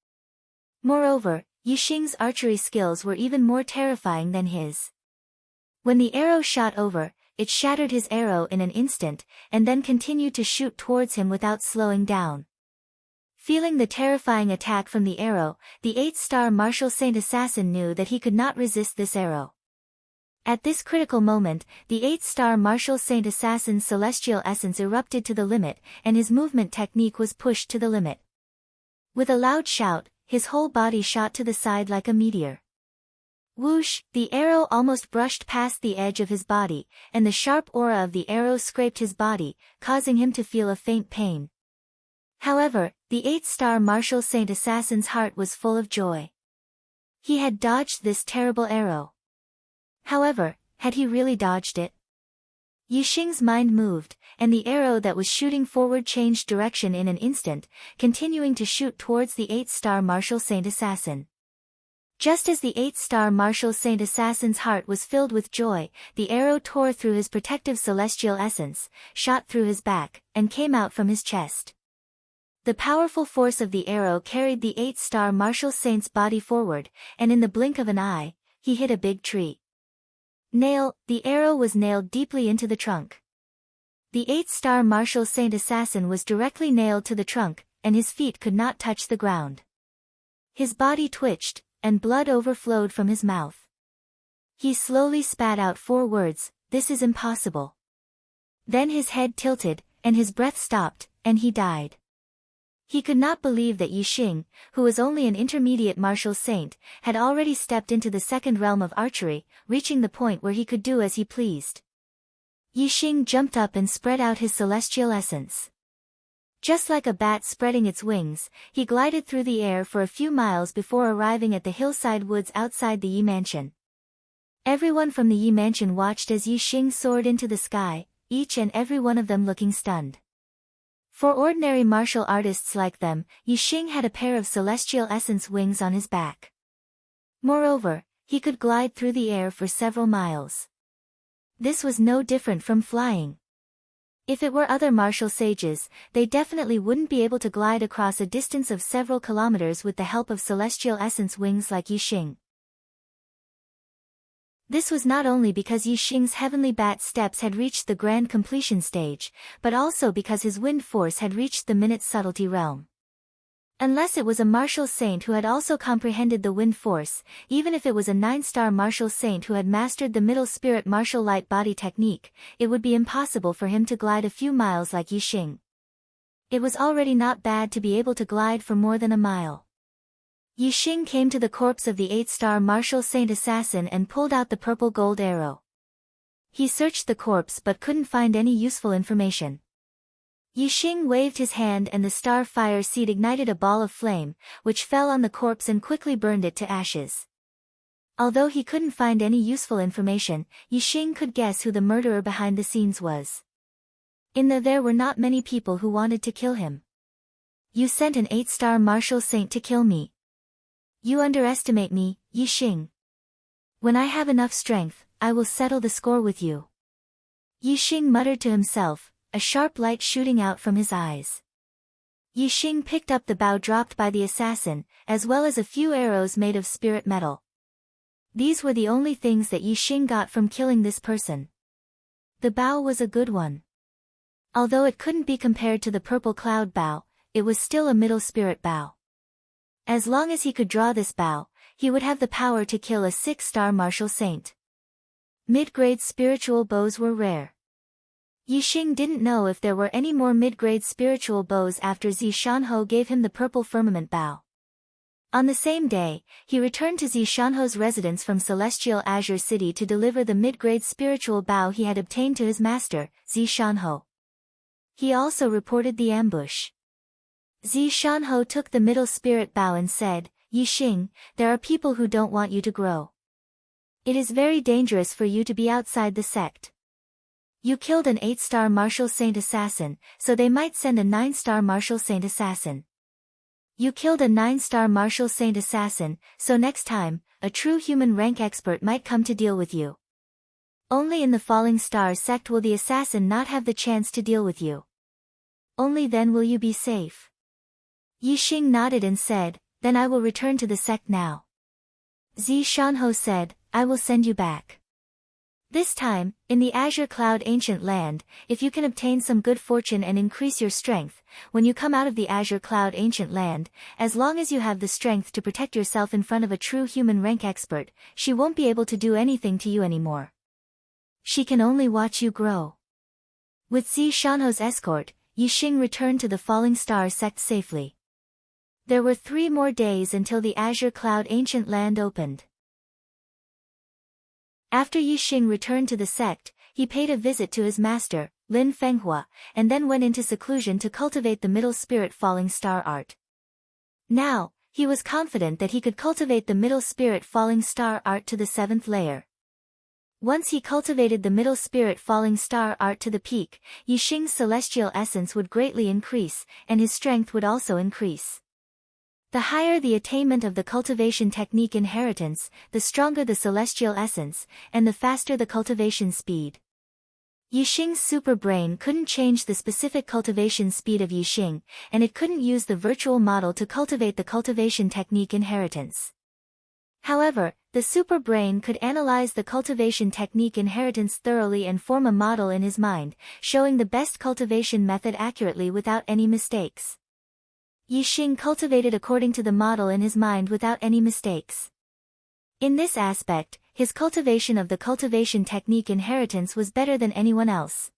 Moreover, Yi Xing's archery skills were even more terrifying than his. When the arrow shot over, it shattered his arrow in an instant, and then continued to shoot towards him without slowing down. Feeling the terrifying attack from the arrow, the 8-star martial saint assassin knew that he could not resist this arrow. At this critical moment, the 8-star martial saint assassin's celestial essence erupted to the limit, and his movement technique was pushed to the limit. With a loud shout, his whole body shot to the side like a meteor. Whoosh! The arrow almost brushed past the edge of his body, and the sharp aura of the arrow scraped his body, causing him to feel a faint pain. However, the 8-star martial saint assassin's heart was full of joy. He had dodged this terrible arrow. However, had he really dodged it? Yi Xing's mind moved, and the arrow that was shooting forward changed direction in an instant, continuing to shoot towards the 8-star martial saint assassin. Just as the 8-star martial saint assassin's heart was filled with joy, the arrow tore through his protective celestial essence, shot through his back, and came out from his chest. The powerful force of the arrow carried the 8-star martial saint's body forward, and in the blink of an eye, he hit a big tree. The arrow was nailed deeply into the trunk. The 8-star martial saint assassin was directly nailed to the trunk, and his feet could not touch the ground. His body twitched, and blood overflowed from his mouth. He slowly spat out 4 words, "This is impossible." Then his head tilted, and his breath stopped, and he died. He could not believe that Yixing, who was only an intermediate martial saint, had already stepped into the second realm of archery, reaching the point where he could do as he pleased. Yixing jumped up and spread out his celestial essence. Just like a bat spreading its wings, he glided through the air for a few miles before arriving at the hillside woods outside the Yi mansion. Everyone from the Yi mansion watched as Yixing soared into the sky, each and every one of them looking stunned. For ordinary martial artists like them, Yixing had a pair of celestial essence wings on his back. Moreover, he could glide through the air for several miles. This was no different from flying. If it were other martial sages, they definitely wouldn't be able to glide across a distance of several kilometers with the help of celestial essence wings like Yixing. This was not only because Yixing's heavenly bat steps had reached the grand completion stage, but also because his wind force had reached the minute subtlety realm. Unless it was a martial saint who had also comprehended the wind force, even if it was a 9-star martial saint who had mastered the middle spirit martial light body technique, it would be impossible for him to glide a few miles like Yixing. It was already not bad to be able to glide for more than a mile. Yixing came to the corpse of the 8-star martial saint assassin and pulled out the purple gold arrow. He searched the corpse but couldn't find any useful information. Yixing waved his hand and the star fire seed ignited a ball of flame, which fell on the corpse and quickly burned it to ashes. Although he couldn't find any useful information, Yixing could guess who the murderer behind the scenes was. There were not many people who wanted to kill him. You sent an 8-star martial saint to kill me. You underestimate me, Yixing. When I have enough strength, I will settle the score with you. Yixing muttered to himself, a sharp light shooting out from his eyes. Yixing picked up the bow dropped by the assassin, as well as a few arrows made of spirit metal. These were the only things that Yixing got from killing this person. The bow was a good one. Although it couldn't be compared to the purple cloud bow, it was still a middle spirit bow. As long as he could draw this bow, he would have the power to kill a 6-star martial saint. Mid-grade spiritual bows were rare. Yixing didn't know if there were any more mid-grade spiritual bows after Zishanho gave him the purple firmament bow. On the same day, he returned to Zishanho's residence from Celestial Azure City to deliver the mid-grade spiritual bow he had obtained to his master, Zishanho. He also reported the ambush. Zishanho took the middle spirit bow and said, Yixing, there are people who don't want you to grow. It is very dangerous for you to be outside the sect. You killed an 8-star martial saint assassin, so they might send a 9-star martial saint assassin. You killed a 9-star martial saint assassin, so next time, a true human rank expert might come to deal with you. Only in the Falling Star sect will the assassin not have the chance to deal with you. Only then will you be safe. Yixing nodded and said, then I will return to the sect now. Zishanho said, I will send you back. This time, in the Azure Cloud Ancient Land, if you can obtain some good fortune and increase your strength, when you come out of the Azure Cloud Ancient Land, as long as you have the strength to protect yourself in front of a true human rank expert, she won't be able to do anything to you anymore. She can only watch you grow. With Zishanho's escort, Yixing returned to the Falling Star sect safely. There were 3 more days until the Azure Cloud Ancient Land opened. After Yixing returned to the sect, he paid a visit to his master, Lin Fenghua, and then went into seclusion to cultivate the middle spirit falling star art. Now, he was confident that he could cultivate the middle spirit falling star art to the 7th layer. Once he cultivated the middle spirit falling star art to the peak, Yixing's celestial essence would greatly increase, and his strength would also increase. The higher the attainment of the cultivation technique inheritance, the stronger the celestial essence, and the faster the cultivation speed. Yixing's super brain couldn't change the specific cultivation speed of Yixing, and it couldn't use the virtual model to cultivate the cultivation technique inheritance. However, the super brain could analyze the cultivation technique inheritance thoroughly and form a model in his mind, showing the best cultivation method accurately without any mistakes. Yixing cultivated according to the model in his mind without any mistakes. In this aspect, his cultivation of the cultivation technique inheritance was better than anyone else.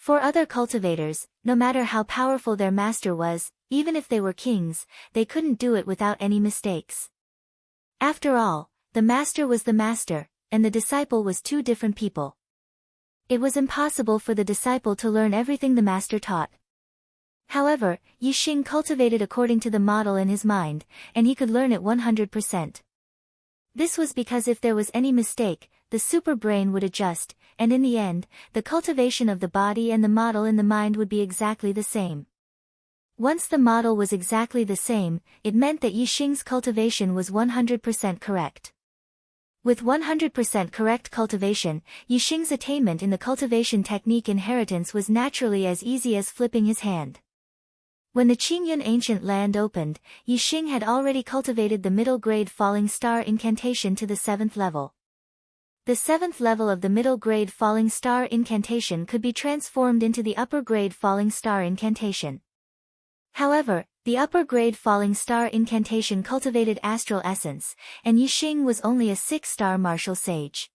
For other cultivators, no matter how powerful their master was, even if they were kings, they couldn't do it without any mistakes. After all, the master was the master, and the disciple was two different people. It was impossible for the disciple to learn everything the master taught. However, Yixing cultivated according to the model in his mind, and he could learn it 100%. This was because if there was any mistake, the super brain would adjust, and in the end, the cultivation of the body and the model in the mind would be exactly the same. Once the model was exactly the same, it meant that Yixing's cultivation was 100% correct. With 100% correct cultivation, Yixing's attainment in the cultivation technique inheritance was naturally as easy as flipping his hand. When the Qingyun ancient land opened, Yixing had already cultivated the middle-grade falling star incantation to the 7th level. The 7th level of the middle-grade falling star incantation could be transformed into the upper-grade falling star incantation. However, the upper-grade falling star incantation cultivated astral essence, and Yixing was only a 6-star martial sage.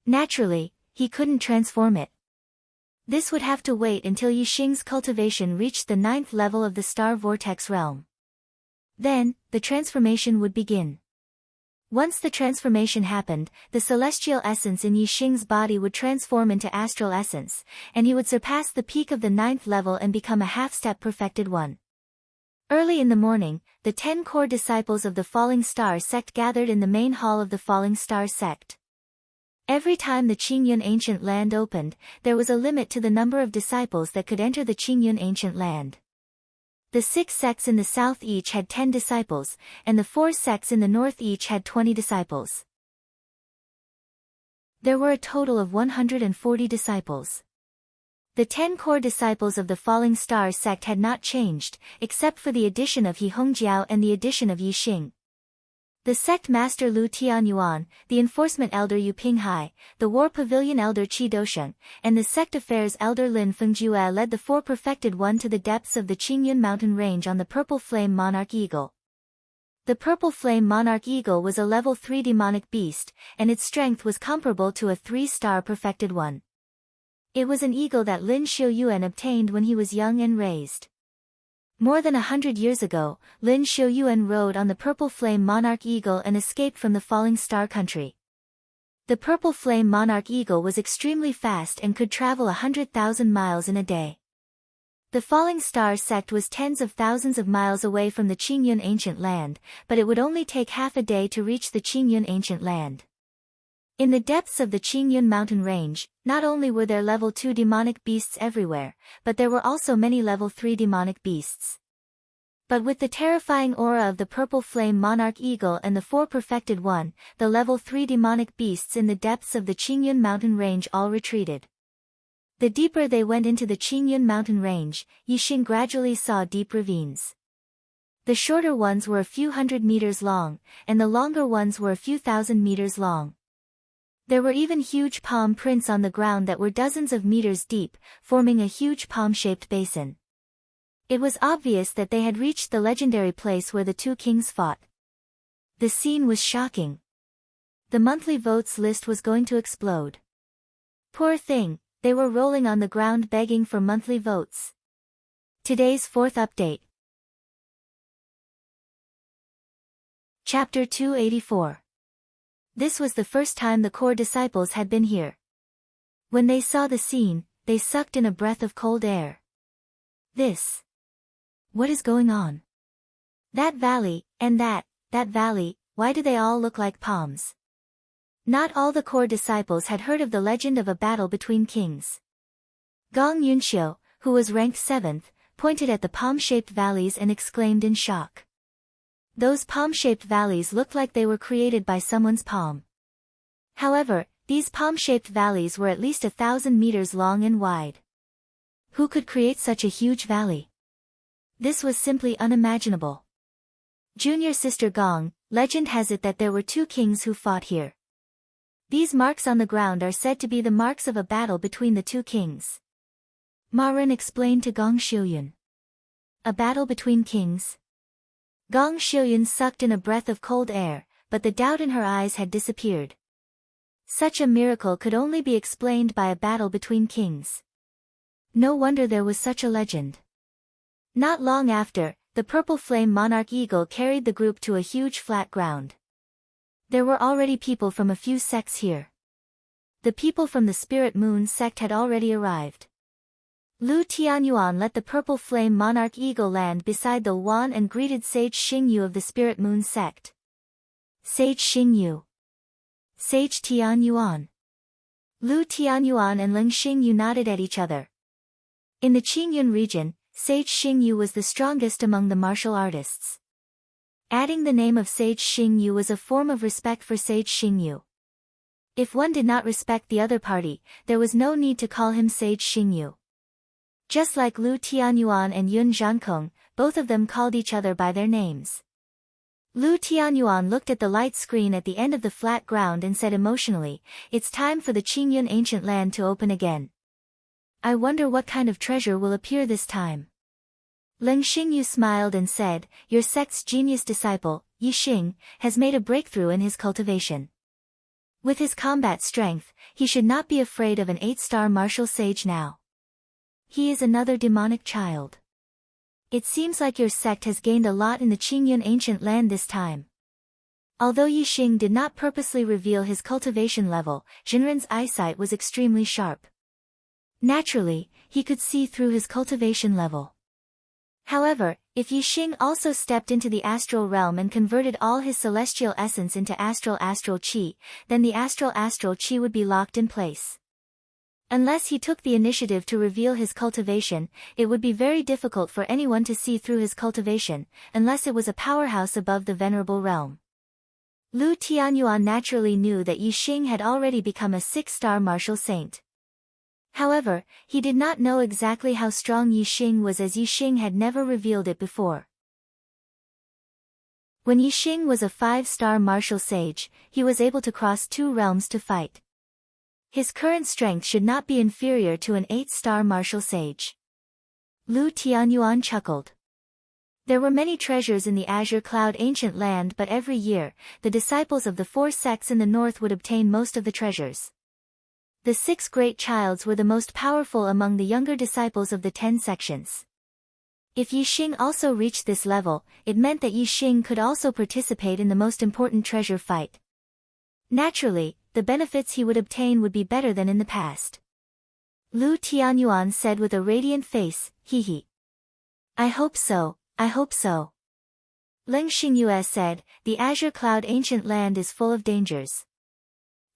Naturally, he couldn't transform it. This would have to wait until Yixing's cultivation reached the 9th level of the star vortex realm. Then, the transformation would begin. Once the transformation happened, the celestial essence in Yixing's body would transform into astral essence, and he would surpass the peak of the 9th level and become a half-step perfected one. Early in the morning, the 10 core disciples of the Falling Star sect gathered in the main hall of the Falling Star sect. Every time the Qingyun ancient land opened, there was a limit to the number of disciples that could enter the Qingyun ancient land. The 6 sects in the south each had 10 disciples, and the 4 sects in the north each had 20 disciples. There were a total of 140 disciples. The 10 core disciples of the Falling Star sect had not changed, except for the addition of He Hongjiao and the addition of Yixing. The sect master Lu Tianyuan, the enforcement elder Yu Pinghai, the war pavilion elder Qi Dosheng, and the sect affairs elder Lin Fengjue led the 4 perfected one to the depths of the Qingyun mountain range on the purple flame monarch eagle. The purple flame monarch eagle was a level 3 demonic beast, and its strength was comparable to a 3-star perfected one. It was an eagle that Lin Xiuyuan obtained when he was young and raised. More than 100 years ago, Lin Xiuyuan rode on the purple flame monarch eagle and escaped from the Falling Star country. The purple flame monarch eagle was extremely fast and could travel 100,000 miles in a day. The Falling Star sect was tens of thousands of miles away from the Qingyun ancient land, but it would only take half a day to reach the Qingyun ancient land. In the depths of the Qingyun mountain range, not only were there level 2 demonic beasts everywhere, but there were also many level 3 demonic beasts. But with the terrifying aura of the purple flame monarch eagle and the 4 perfected one, the level 3 demonic beasts in the depths of the Qingyun mountain range all retreated. The deeper they went into the Qingyun mountain range, Yixing gradually saw deep ravines. The shorter ones were a few hundred meters long, and the longer ones were a few thousand meters long. There were even huge palm prints on the ground that were dozens of meters deep, forming a huge palm-shaped basin. It was obvious that they had reached the legendary place where the 2 kings fought. The scene was shocking. The monthly votes list was going to explode. Poor thing, they were rolling on the ground begging for monthly votes. Today's 4th update. Chapter 284. This was the first time the core disciples had been here. When they saw the scene, they sucked in a breath of cold air. What is going on? That valley, and that valley, why do they all look like palms? Not all the core disciples had heard of the legend of a battle between kings. Gong Yunxiu, who was ranked 7th, pointed at the palm-shaped valleys and exclaimed in shock. Those palm-shaped valleys looked like they were created by someone's palm. However, these palm-shaped valleys were at least 1,000 meters long and wide. Who could create such a huge valley? This was simply unimaginable. Junior sister Gong, legend has it that there were 2 kings who fought here. These marks on the ground are said to be the marks of a battle between the 2 kings. Ma Ren explained to Gong Xiuyun. A battle between kings? Gong Xiuyun sucked in a breath of cold air, but the doubt in her eyes had disappeared. Such a miracle could only be explained by a battle between kings. No wonder there was such a legend. Not long after, the purple flame monarch eagle carried the group to a huge flat ground. There were already people from a few sects here. The people from the Spirit Moon sect had already arrived. Lu Tianyuan let the purple flame monarch eagle land beside the Wan and greeted Sage Xingyu of the Spirit Moon sect. Sage Xingyu. Sage Tianyuan. Lu Tianyuan and Ling Xingyu nodded at each other. In the Qingyun region, Sage Xingyu was the strongest among the martial artists. Adding the name of Sage Xingyu was a form of respect for Sage Xingyu. If one did not respect the other party, there was no need to call him Sage Xingyu. Just like Lu Tianyuan and Yun Zhankong, both of them called each other by their names. Lu Tianyuan looked at the light screen at the end of the flat ground and said emotionally, "It's time for the Qingyun ancient land to open again. I wonder what kind of treasure will appear this time." Ling Xingyu smiled and said, "Your sect's genius disciple, Yi Xing, has made a breakthrough in his cultivation. With his combat strength, he should not be afraid of an 8-star martial sage now. He is another demonic child. It seems like your sect has gained a lot in the Qingyun ancient land this time." Although Yi Xing did not purposely reveal his cultivation level, Jinren's eyesight was extremely sharp. Naturally, he could see through his cultivation level. However, if Yi Xing also stepped into the astral realm and converted all his celestial essence into astral qi, then the astral qi would be locked in place. Unless he took the initiative to reveal his cultivation, it would be very difficult for anyone to see through his cultivation, unless it was a powerhouse above the venerable realm. Lu Tianyuan naturally knew that Yi Xing had already become a 6-star martial saint. However, he did not know exactly how strong Yi Xing was, as Yi Xing had never revealed it before. When Yi Xing was a 5-star martial sage, he was able to cross 2 realms to fight. His current strength should not be inferior to an 8-star martial sage. Lu Tianyuan chuckled. There were many treasures in the Azure Cloud ancient land, but every year, the disciples of the 4 sects in the north would obtain most of the treasures. The 6 great childs were the most powerful among the younger disciples of the 10 sections. If Yi Xing also reached this level, it meant that Yi Xing could also participate in the most important treasure fight. Naturally, the benefits he would obtain would be better than in the past. Lu Tianyuan said with a radiant face, "Hee. I hope so, I hope so." Ling Xingyue said, "The Azure Cloud ancient land is full of dangers.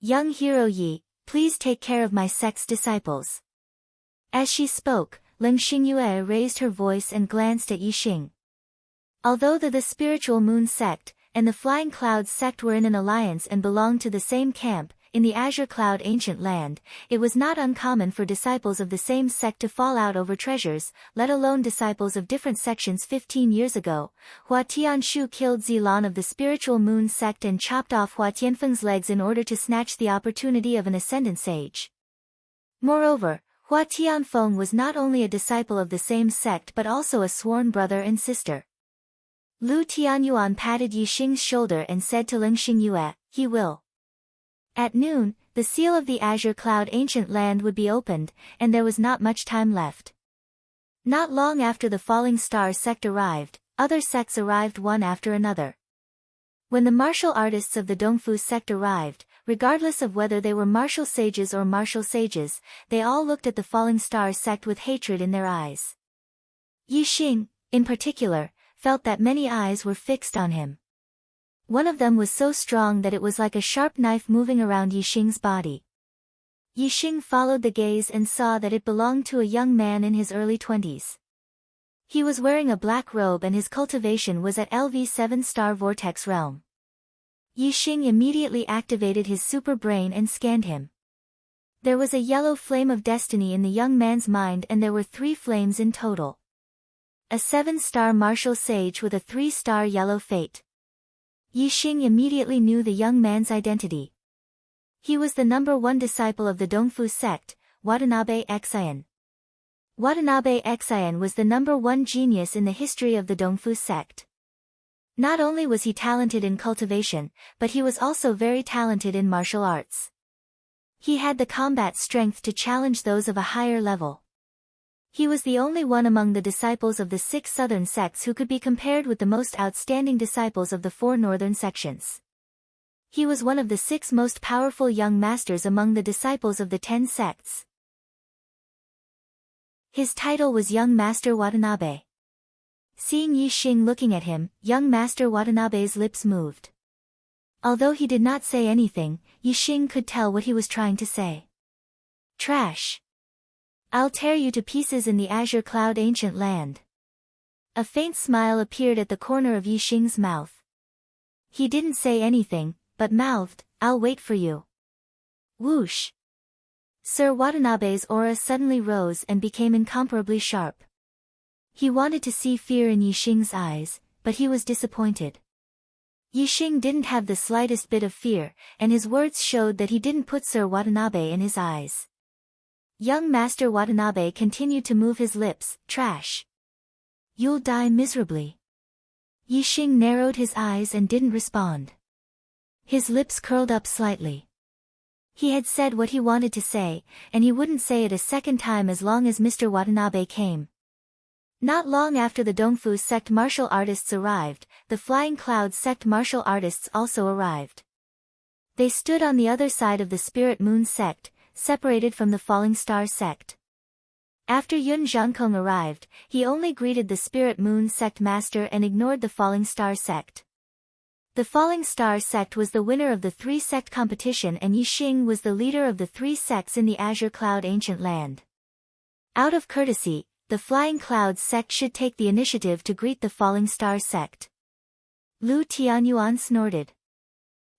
Young hero Yi, please take care of my sect's disciples." As she spoke, Ling Xingyue raised her voice and glanced at Yi Xing. Although the Spiritual Moon sect and the Flying Clouds sect were in an alliance and belonged to the same camp, in the Azure Cloud ancient land, it was not uncommon for disciples of the same sect to fall out over treasures, let alone disciples of different sections. 15 years ago, Hua Tianshu killed Zilan of the Spiritual Moon sect and chopped off Hua Tianfeng's legs in order to snatch the opportunity of an ascendant sage. Moreover, Hua Tianfeng was not only a disciple of the same sect but also a sworn brother and sister. Lu Tianyuan patted Yi Xing's shoulder and said to Ling Xingyue, "He will." At noon, the seal of the Azure Cloud ancient land would be opened, and there was not much time left. Not long after the Falling Star sect arrived, other sects arrived one after another. When the martial artists of the Dongfu sect arrived, regardless of whether they were martial sages or martial sages, they all looked at the Falling Star sect with hatred in their eyes. Yi Xing, in particular, felt that many eyes were fixed on him. One of them was so strong that it was like a sharp knife moving around Yi Xing's body. Yi Xing followed the gaze and saw that it belonged to a young man in his early 20s. He was wearing a black robe and his cultivation was at LV 7-star vortex realm. Yi Xing immediately activated his super brain and scanned him. There was a yellow flame of destiny in the young man's mind, and there were 3 flames in total. A 7-star martial sage with a 3-star yellow fate. Yi Xing immediately knew the young man's identity. He was the number 1 disciple of the Dongfu sect, Watanabe Xian. Watanabe Xian was the number 1 genius in the history of the Dongfu sect. Not only was he talented in cultivation, but he was also very talented in martial arts. He had the combat strength to challenge those of a higher level. He was the only one among the disciples of the 6 southern sects who could be compared with the most outstanding disciples of the 4 northern sections. He was one of the 6 most powerful young masters among the disciples of the 10 sects. His title was Young Master Watanabe. Seeing Yi Xing looking at him, young Master Watanabe's lips moved. Although he did not say anything, Yi Xing could tell what he was trying to say. Trash. I'll tear you to pieces in the azure cloud ancient land. A faint smile appeared at the corner of Yi Xing's mouth. He didn't say anything, but mouthed, I'll wait for you. Whoosh. Sir Watanabe's aura suddenly rose and became incomparably sharp. He wanted to see fear in Yi Xing's eyes, but he was disappointed. Yi Xing didn't have the slightest bit of fear, and his words showed that he didn't put Sir Watanabe in his eyes. Young Master Watanabe continued to move his lips, trash. You'll die miserably. Yi Xing narrowed his eyes and didn't respond. His lips curled up slightly. He had said what he wanted to say, and he wouldn't say it a second time as long as Mr. Watanabe came. Not long after the Dongfu sect martial artists arrived, the Flying Cloud sect martial artists also arrived. They stood on the other side of the Spirit Moon sect, separated from the Falling Star sect. After Yun Zhankong arrived, he only greeted the Spirit Moon sect master and ignored the Falling Star sect. The Falling Star sect was the winner of the 3-sect competition and Yi Xing was the leader of the 3 sects in the Azure Cloud ancient land. Out of courtesy, the Flying Cloud sect should take the initiative to greet the Falling Star sect. Lu Tianyuan snorted.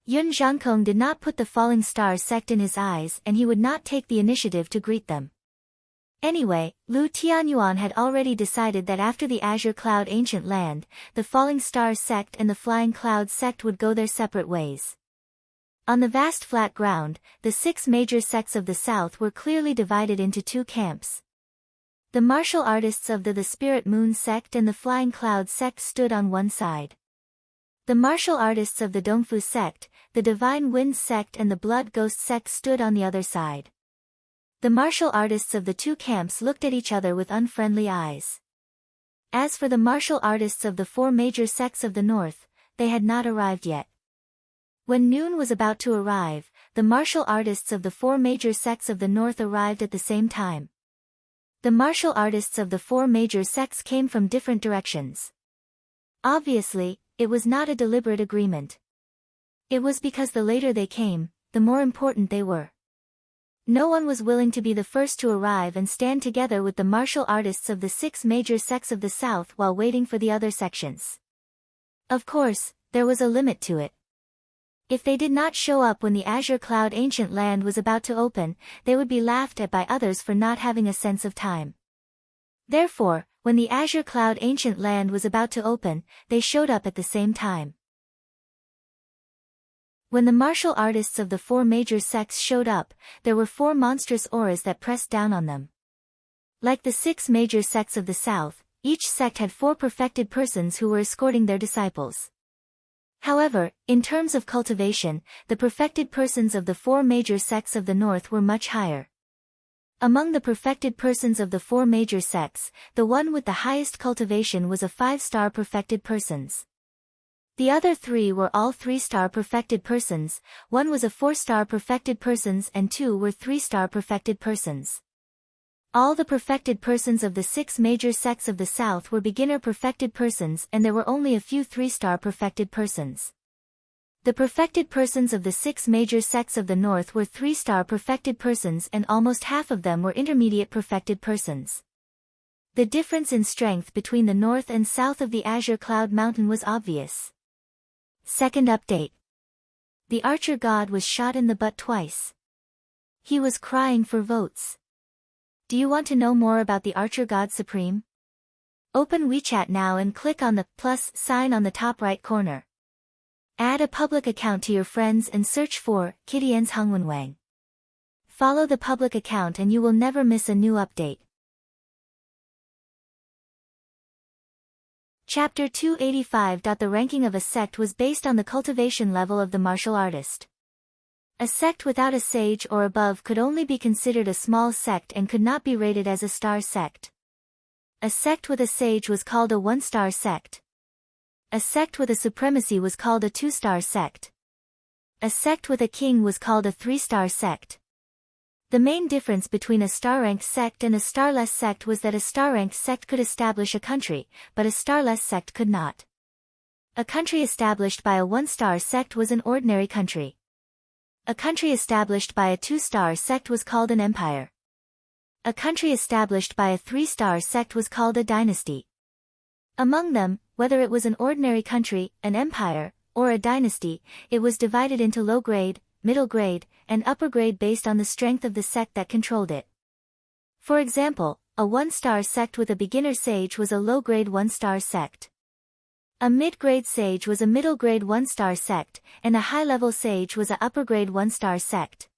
Yun Zhankong did not put the Falling Star sect in his eyes and he would not take the initiative to greet them. Anyway, Lu Tianyuan had already decided that after the Azure Cloud ancient land, the Falling Star sect and the Flying Cloud sect would go their separate ways. On the vast flat ground, the 6 major sects of the south were clearly divided into 2 camps. The martial artists of the Spirit Moon sect and the Flying Cloud sect stood on one side. The martial artists of the Dongfu sect, the Divine Wind sect and the Blood Ghost sect stood on the other side. The martial artists of the 2 camps looked at each other with unfriendly eyes. As for the martial artists of the 4 major sects of the north, they had not arrived yet. When noon was about to arrive, the martial artists of the 4 major sects of the north arrived at the same time. The martial artists of the 4 major sects came from different directions. Obviously, it was not a deliberate agreement. It was because the later they came, the more important they were. No one was willing to be the first to arrive and stand together with the martial artists of the 6 major sects of the south while waiting for the other sections. Of course, there was a limit to it. If they did not show up when the Azure Cloud ancient land was about to open, they would be laughed at by others for not having a sense of time. Therefore, when the Azure Cloud ancient land was about to open, they showed up at the same time. When the martial artists of the 4 major sects showed up, there were 4 monstrous auras that pressed down on them. Like the 6 major sects of the south, each sect had 4 perfected persons who were escorting their disciples. However, in terms of cultivation, the perfected persons of the 4 major sects of the north were much higher. Among the perfected persons of the 4 major sects, the one with the highest cultivation was a 5-star perfected persons. The other 3 were all 3-star perfected persons, 1 was a 4-star perfected persons and 2 were 3-star perfected persons. All the perfected persons of the 6 major sects of the south were beginner perfected persons and there were only a few 3-star perfected persons. The perfected persons of the 6 major sects of the north were 3-star perfected persons and almost half of them were intermediate perfected persons. The difference in strength between the north and south of the Azure Cloud Mountain was obvious. Second update. The archer god was shot in the butt twice. He was crying for votes. Do you want to know more about the Archer God Supreme? Open WeChat now and click on the plus sign on the top right corner. Add a public account to your friends and search for Kittian's Hongwenwang. Follow the public account and you will never miss a new update. Chapter 285. The ranking of a sect was based on the cultivation level of the martial artist. A sect without a sage or above could only be considered a small sect and could not be rated as a star sect. A sect with a sage was called a one-star sect. A sect with a supremacy was called a two-star sect. A sect with a king was called a three-star sect. The main difference between a star-ranked sect and a starless sect was that a star-ranked sect could establish a country, but a starless sect could not. A country established by a one-star sect was an ordinary country. A country established by a two-star sect was called an empire. A country established by a three-star sect was called a dynasty. Among them, whether it was an ordinary country, an empire, or a dynasty, it was divided into low grade, middle grade, and upper grade based on the strength of the sect that controlled it. For example, a one-star sect with a beginner sage was a low-grade one-star sect. A mid-grade sage was a middle-grade one-star sect, and a high-level sage was a upper-grade one-star sect.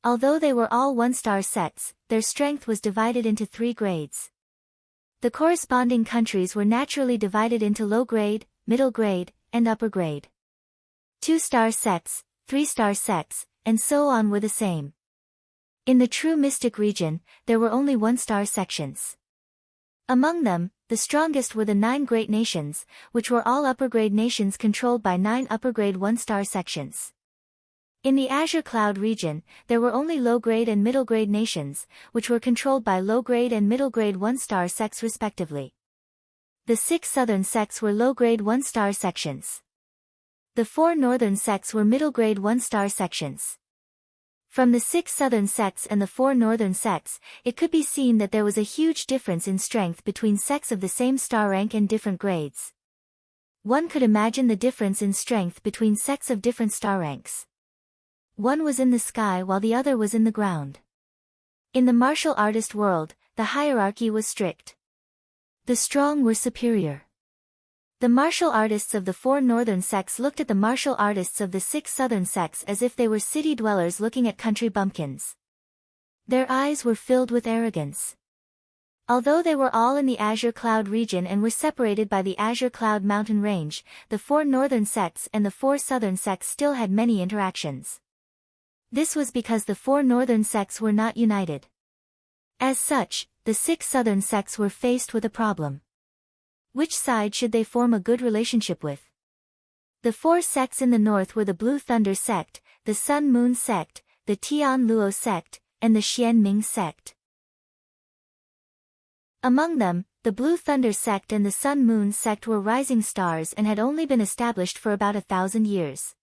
Although they were all one-star sects, their strength was divided into 3 grades. The corresponding countries were naturally divided into low-grade, middle-grade, and upper-grade. 2-star sects, 3-star sects, and so on were the same. In the true mystic region, there were only 1-star sections. Among them, the strongest were the 9 great nations, which were all upper-grade nations controlled by 9 upper-grade 1-star sections. In the Azure Cloud region, there were only low-grade and middle-grade nations, which were controlled by low-grade and middle-grade 1-star sects respectively. The 6 southern sects were low-grade 1-star sections. The 4 northern sects were middle-grade 1-star sections. From the 6 southern sects and the 4 northern sects, it could be seen that there was a huge difference in strength between sects of the same star rank and different grades. One could imagine the difference in strength between sects of different star ranks. One was in the sky while the other was in the ground. In the martial artist world, the hierarchy was strict. The strong were superior. The martial artists of the 4 northern sects looked at the martial artists of the 6 southern sects as if they were city dwellers looking at country bumpkins. Their eyes were filled with arrogance. Although they were all in the Azure Cloud region and were separated by the Azure Cloud mountain range, the 4 northern sects and the 4 southern sects still had many interactions. This was because the 4 northern sects were not united. As such, the 6 southern sects were faced with a problem. Which side should they form a good relationship with? The 4 sects in the north were the Blue Thunder sect, the Sun Moon sect, the Tian Luo sect, and the Xian Ming sect. Among them, the Blue Thunder sect and the Sun Moon sect were rising stars and had only been established for about 1,000 years.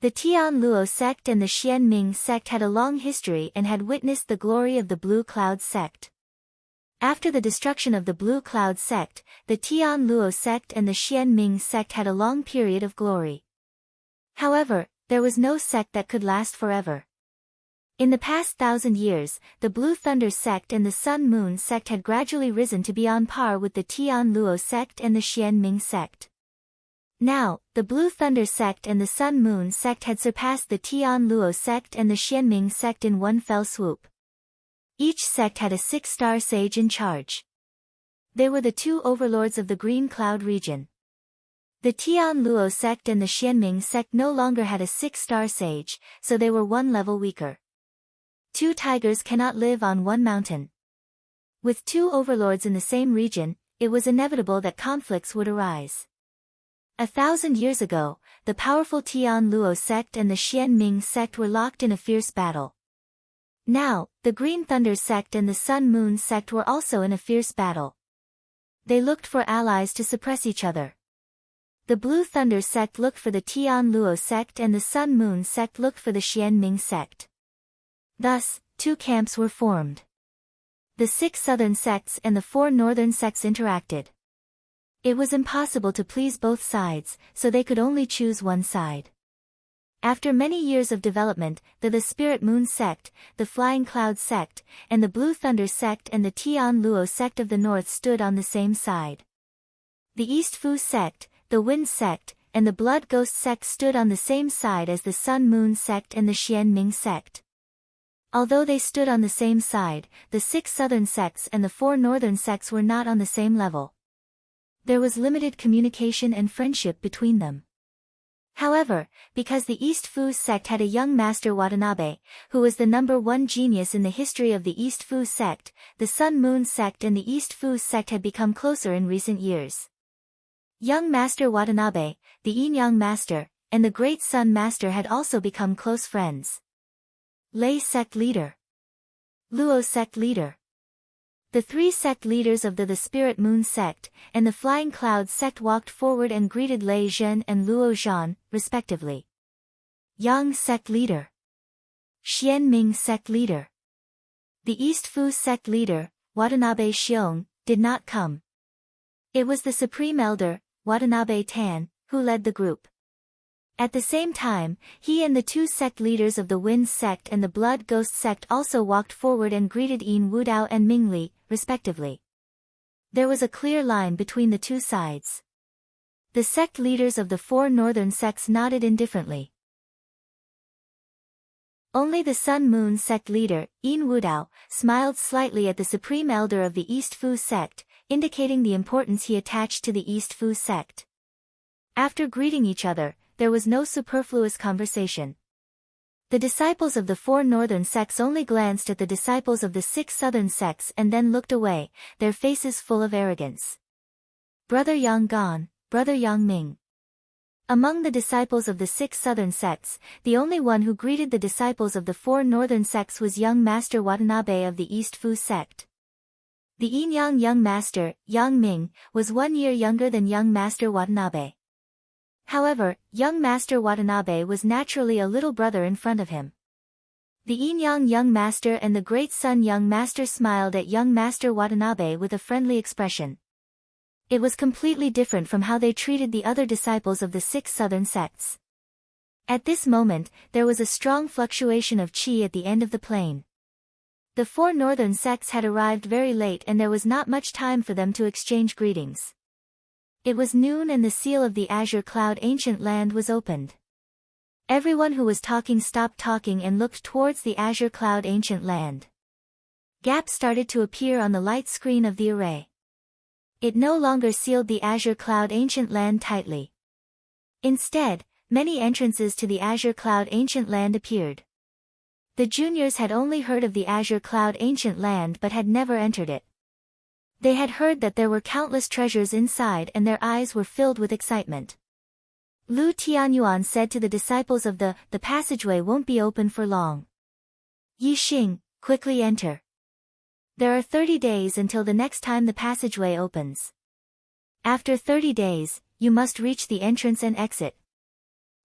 The Tian Luo sect and the Xian Ming sect had a long history and had witnessed the glory of the Blue Cloud sect. After the destruction of the Blue Cloud sect, the Tian Luo sect and the Xian Ming sect had a long period of glory. However, there was no sect that could last forever. In the past 1,000 years, the Blue Thunder sect and the Sun Moon sect had gradually risen to be on par with the Tian Luo sect and the Xian Ming sect. Now, the Blue Thunder sect and the Sun Moon sect had surpassed the Tian Luo sect and the Xian Ming sect in one fell swoop. Each sect had a 6-star sage in charge. They were the 2 overlords of the Green Cloud region. The Tian Luo sect and the Xianming sect no longer had a 6-star sage, so they were 1 level weaker. 2 tigers cannot live on one mountain. With 2 overlords in the same region, it was inevitable that conflicts would arise. 1,000 years ago, the powerful Tian Luo sect and the Xianming sect were locked in a fierce battle. Now, the Green Thunder sect and the Sun Moon sect were also in a fierce battle. They looked for allies to suppress each other. The Blue Thunder sect looked for the Tian Luo sect and the Sun Moon sect looked for the Xian Ming sect. Thus, 2 camps were formed. The 6 southern sects and the 4 northern sects interacted. It was impossible to please both sides, so they could only choose one side. After many years of development, the Spirit Moon sect, the Flying Cloud sect, and the Blue Thunder sect and the Tian Luo sect of the north stood on the same side. The East Fu sect, the Wind sect, and the Blood Ghost sect stood on the same side as the Sun Moon sect and the Xian Ming sect. Although they stood on the same side, the 6 southern sects and the 4 northern sects were not on the same level. There was limited communication and friendship between them. However, because the East Fu sect had a young master Watanabe, who was the #1 genius in the history of the East Fu sect, the Sun Moon sect and the East Fu sect had become closer in recent years. Young Master Watanabe, the Yin-Yang Master, and the Great Sun Master had also become close friends. Lei sect leader. Luo sect leader. The three sect leaders of the Spirit Moon sect and the Flying Cloud sect walked forward and greeted Lei Zhen and Luo Zhan, respectively. Yang sect leader. Xian Ming sect leader. The East Fu sect leader, Watanabe Xiong, did not come. It was the Supreme Elder, Watanabe Tan, who led the group. At the same time, he and the two sect leaders of the Wind sect and the Blood Ghost sect also walked forward and greeted Yin Wudao and Ming Li, respectively. There was a clear line between the two sides. The sect leaders of the four northern sects nodded indifferently. Only the Sun Moon sect leader, Yin Wudao, smiled slightly at the Supreme Elder of the East Fu sect, indicating the importance he attached to the East Fu sect. After greeting each other, there was no superfluous conversation. The disciples of the four northern sects only glanced at the disciples of the 6 southern sects and then looked away, their faces full of arrogance. Brother Yang gone, Brother Yang Ming. Among the disciples of the 6 southern sects, the only one who greeted the disciples of the 4 northern sects was young Master Watanabe of the East Fu sect. The Yin-Yang young master, Yang Ming, was 1 year younger than young Master Watanabe. However, young Master Watanabe was naturally a little brother in front of him. The Yin-Yang young master and the Great Sun young master smiled at young Master Watanabe with a friendly expression. It was completely different from how they treated the other disciples of the 6 southern sects. At this moment, there was a strong fluctuation of qi at the end of the plane. The 4 northern sects had arrived very late and there was not much time for them to exchange greetings. It was noon and the seal of the Azure Cloud Ancient Land was opened. Everyone who was talking stopped talking and looked towards the Azure Cloud Ancient Land. Gaps started to appear on the light screen of the array. It no longer sealed the Azure Cloud Ancient Land tightly. Instead, many entrances to the Azure Cloud Ancient Land appeared. The juniors had only heard of the Azure Cloud Ancient Land but had never entered it. They had heard that there were countless treasures inside and their eyes were filled with excitement. Lu Tianyuan said to the disciples of the passageway won't be open for long. Yi Xing, quickly enter. There are 30 days until the next time the passageway opens. After 30 days, you must reach the entrance and exit.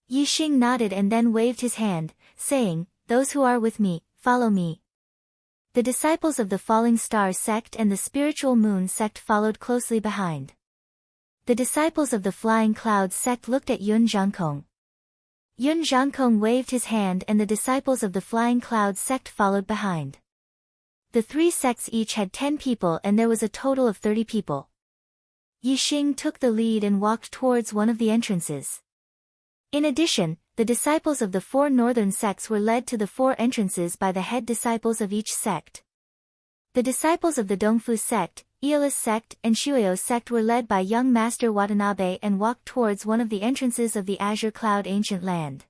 Yi Xing nodded and then waved his hand, saying, those who are with me, follow me. The disciples of the Falling Star sect and the Spiritual Moon sect followed closely behind. The disciples of the Flying Cloud sect looked at Yun Zhangkong. Yun Zhangkong waved his hand and the disciples of the Flying Cloud sect followed behind. The 3 sects each had 10 people and there was a total of 30 people. Yi Xing took the lead and walked towards one of the entrances. In addition, the disciples of the 4 northern sects were led to the 4 entrances by the head disciples of each sect. The disciples of the Dongfu sect, Aeolus sect and Shuyo sect were led by young Master Watanabe and walked towards one of the entrances of the Azure Cloud Ancient Land.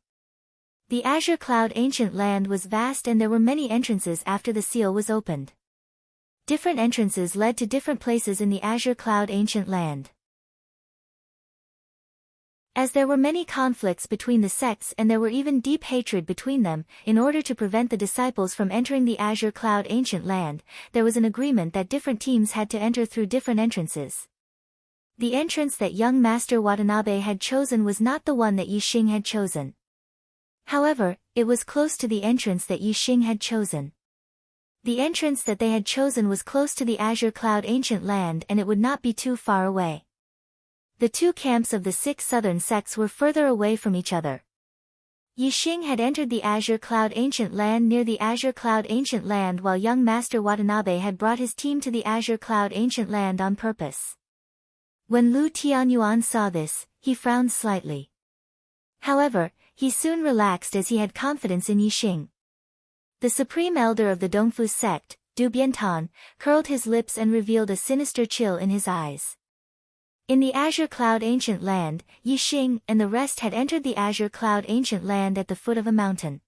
The Azure Cloud Ancient Land was vast and there were many entrances after the seal was opened. Different entrances led to different places in the Azure Cloud Ancient Land. As there were many conflicts between the sects and there were even deep hatred between them, in order to prevent the disciples from entering the Azure Cloud Ancient Land, there was an agreement that different teams had to enter through different entrances. The entrance that young Master Watanabe had chosen was not the one that Yi Xing had chosen. However, it was close to the entrance that Yi Xing had chosen. The entrance that they had chosen was close to the Azure Cloud Ancient Land and it would not be too far away. The 2 camps of the 6 southern sects were further away from each other. Yi Xing had entered the Azure Cloud Ancient Land near the Azure Cloud Ancient Land while young Master Watanabe had brought his team to the Azure Cloud Ancient Land on purpose. When Lu Tianyuan saw this, he frowned slightly. However, he soon relaxed as he had confidence in Yi Xing. The Supreme Elder of the Dongfu sect, Du Biantan, curled his lips and revealed a sinister chill in his eyes. In the Azure Cloud Ancient Land, Yixing and the rest had entered the Azure Cloud Ancient Land at the foot of a mountain.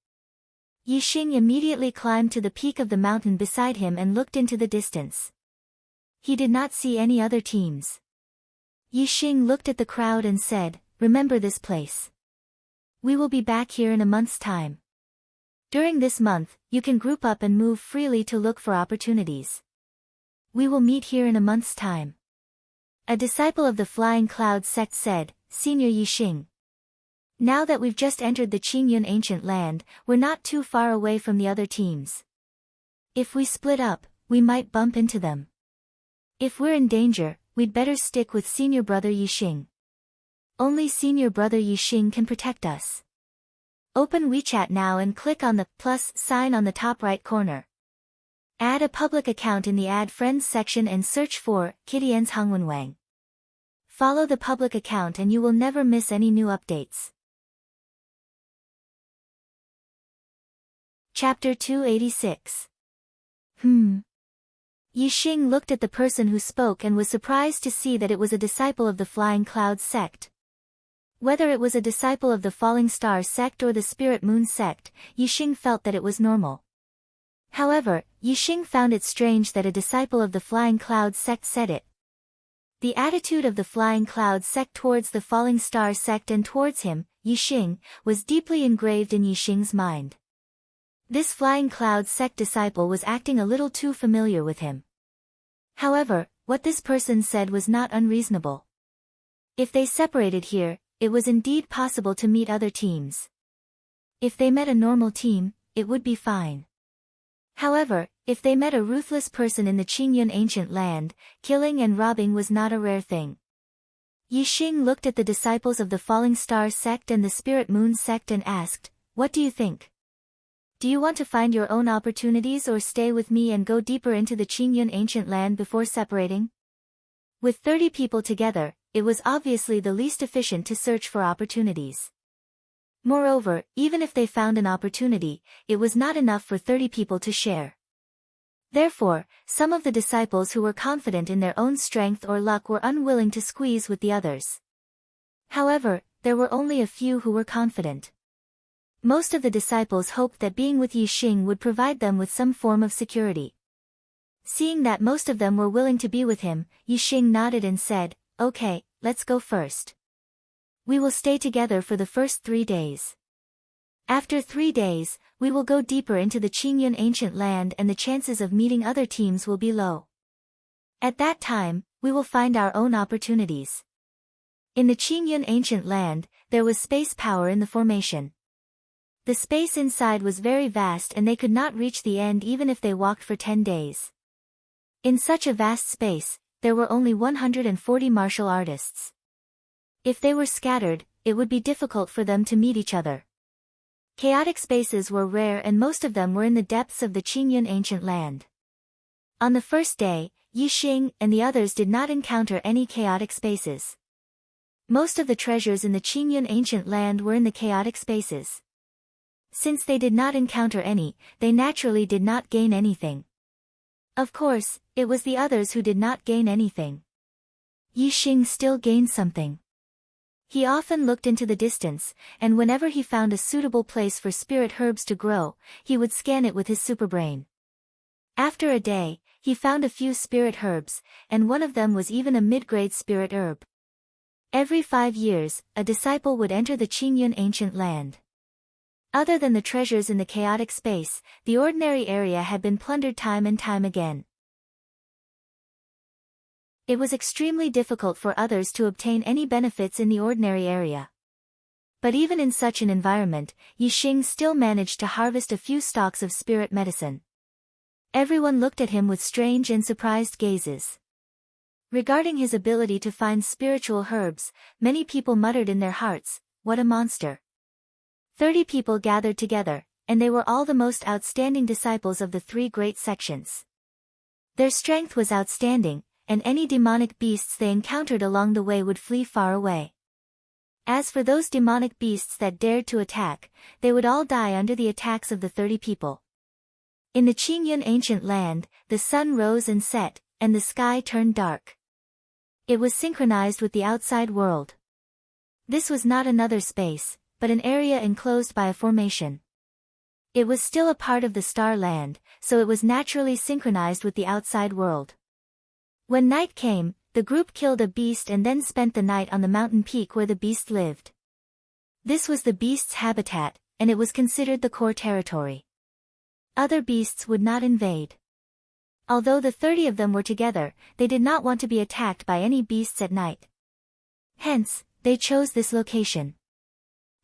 Yixing immediately climbed to the peak of the mountain beside him and looked into the distance. He did not see any other teams. Yixing looked at the crowd and said, "Remember this place. We will be back here in a month's time. During this month, you can group up and move freely to look for opportunities. We will meet here in a month's time." A disciple of the Flying Cloud sect said, "Senior Yixing. Now that we've just entered the Qingyun Ancient Land, we're not too far away from the other teams. If we split up, we might bump into them. If we're in danger, we'd better stick with Senior Brother Yixing. Only Senior Brother Yixing can protect us." Open WeChat now and click on the plus sign on the top right corner. Add a public account in the Add Friends section and search for Kittian's Hangwenwang. Follow the public account and you will never miss any new updates. Chapter 286. Yixing looked at the person who spoke and was surprised to see that it was a disciple of the Flying Cloud sect. Whether it was a disciple of the Falling Star sect or the Spirit Moon sect, Yixing felt that it was normal. However, Yixing found it strange that a disciple of the Flying Cloud sect said it. The attitude of the Flying Cloud sect towards the Falling Star sect and towards him, Yixing, was deeply engraved in Yixing's mind. This Flying Cloud sect disciple was acting a little too familiar with him. However, what this person said was not unreasonable. If they separated here, it was indeed possible to meet other teams. If they met a normal team, it would be fine. However, if they met a ruthless person in the Qingyun Ancient Land, killing and robbing was not a rare thing. Yixing looked at the disciples of the Falling Star sect and the Spirit Moon sect and asked, "What do you think? Do you want to find your own opportunities or stay with me and go deeper into the Qingyun Ancient Land before separating?" With 30 people together, it was obviously the least efficient to search for opportunities. Moreover, even if they found an opportunity, it was not enough for 30 people to share. Therefore, some of the disciples who were confident in their own strength or luck were unwilling to squeeze with the others. However, there were only a few who were confident. Most of the disciples hoped that being with Yixing would provide them with some form of security. Seeing that most of them were willing to be with him, Yixing nodded and said, "Okay, let's go first. We will stay together for the first 3 days. After 3 days, we will go deeper into the Qingyun Ancient Land and the chances of meeting other teams will be low. At that time, we will find our own opportunities." In the Qingyun Ancient Land, there was space power in the formation. The space inside was very vast and they could not reach the end even if they walked for 10 days. In such a vast space, there were only 140 martial artists. If they were scattered, it would be difficult for them to meet each other. Chaotic spaces were rare and most of them were in the depths of the Qingyun Ancient Land. On the first day, Yixing and the others did not encounter any chaotic spaces. Most of the treasures in the Qingyun Ancient Land were in the chaotic spaces. Since they did not encounter any, they naturally did not gain anything. Of course, it was the others who did not gain anything. Yixing still gained something. He often looked into the distance, and whenever he found a suitable place for spirit herbs to grow, he would scan it with his superbrain. After a day, he found a few spirit herbs, and one of them was even a mid-grade spirit herb. Every 5 years, a disciple would enter the Qingyun Ancient Land. Other than the treasures in the chaotic space, the ordinary area had been plundered time and time again. It was extremely difficult for others to obtain any benefits in the ordinary area. But even in such an environment, Yixing still managed to harvest a few stalks of spirit medicine. Everyone looked at him with strange and surprised gazes. Regarding his ability to find spiritual herbs, many people muttered in their hearts, "What a monster." 30 people gathered together, and they were all the most outstanding disciples of the 3 great sections. Their strength was outstanding, and any demonic beasts they encountered along the way would flee far away. As for those demonic beasts that dared to attack, they would all die under the attacks of the 30 people. In the Qingyun Ancient Land, the sun rose and set, and the sky turned dark. It was synchronized with the outside world. This was not another space, but an area enclosed by a formation. It was still a part of the star land, so it was naturally synchronized with the outside world. When night came, the group killed a beast and then spent the night on the mountain peak where the beast lived. This was the beast's habitat, and it was considered the core territory. Other beasts would not invade. Although the 30 of them were together, they did not want to be attacked by any beasts at night. Hence, they chose this location.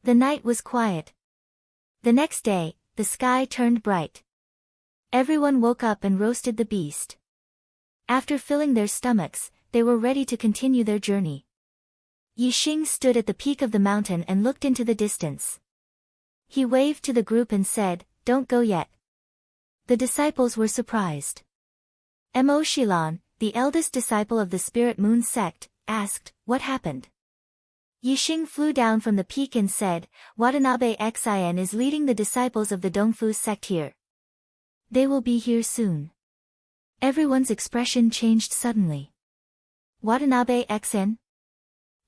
The night was quiet. The next day, the sky turned bright. Everyone woke up and roasted the beast. After filling their stomachs, they were ready to continue their journey. Yixing stood at the peak of the mountain and looked into the distance. He waved to the group and said, "Don't go yet." The disciples were surprised. Mo Shilan, the eldest disciple of the Spirit Moon sect, asked, "What happened?" Yixing flew down from the peak and said, "Watanabe Xin is leading the disciples of the Dongfu sect here. They will be here soon." Everyone's expression changed suddenly. Watanabe Xin?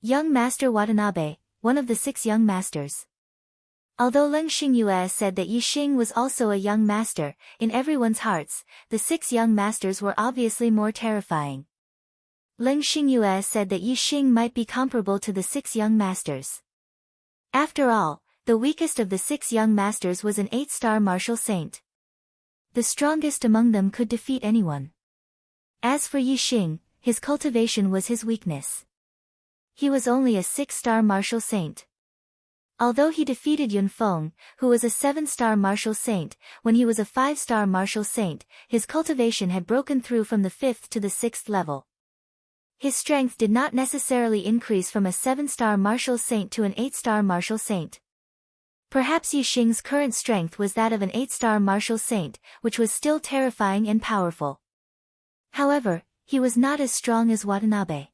Young Master Watanabe, one of the 6 young masters. Although Leng Xingyue said that Yixing was also a young master, in everyone's hearts, the 6 young masters were obviously more terrifying. Leng Xingyue said that Yixing might be comparable to the 6 young masters. After all, the weakest of the 6 young masters was an 8-star martial saint. The strongest among them could defeat anyone. As for Yixing, his cultivation was his weakness. He was only a 6-star martial saint. Although he defeated Yunfeng, who was a 7-star martial saint, when he was a 5-star martial saint, his cultivation had broken through from the 5th to the 6th level. His strength did not necessarily increase from a 7-star martial saint to an 8-star martial saint. Perhaps Yixing's current strength was that of an 8-star martial saint, which was still terrifying and powerful. However, he was not as strong as Watanabe.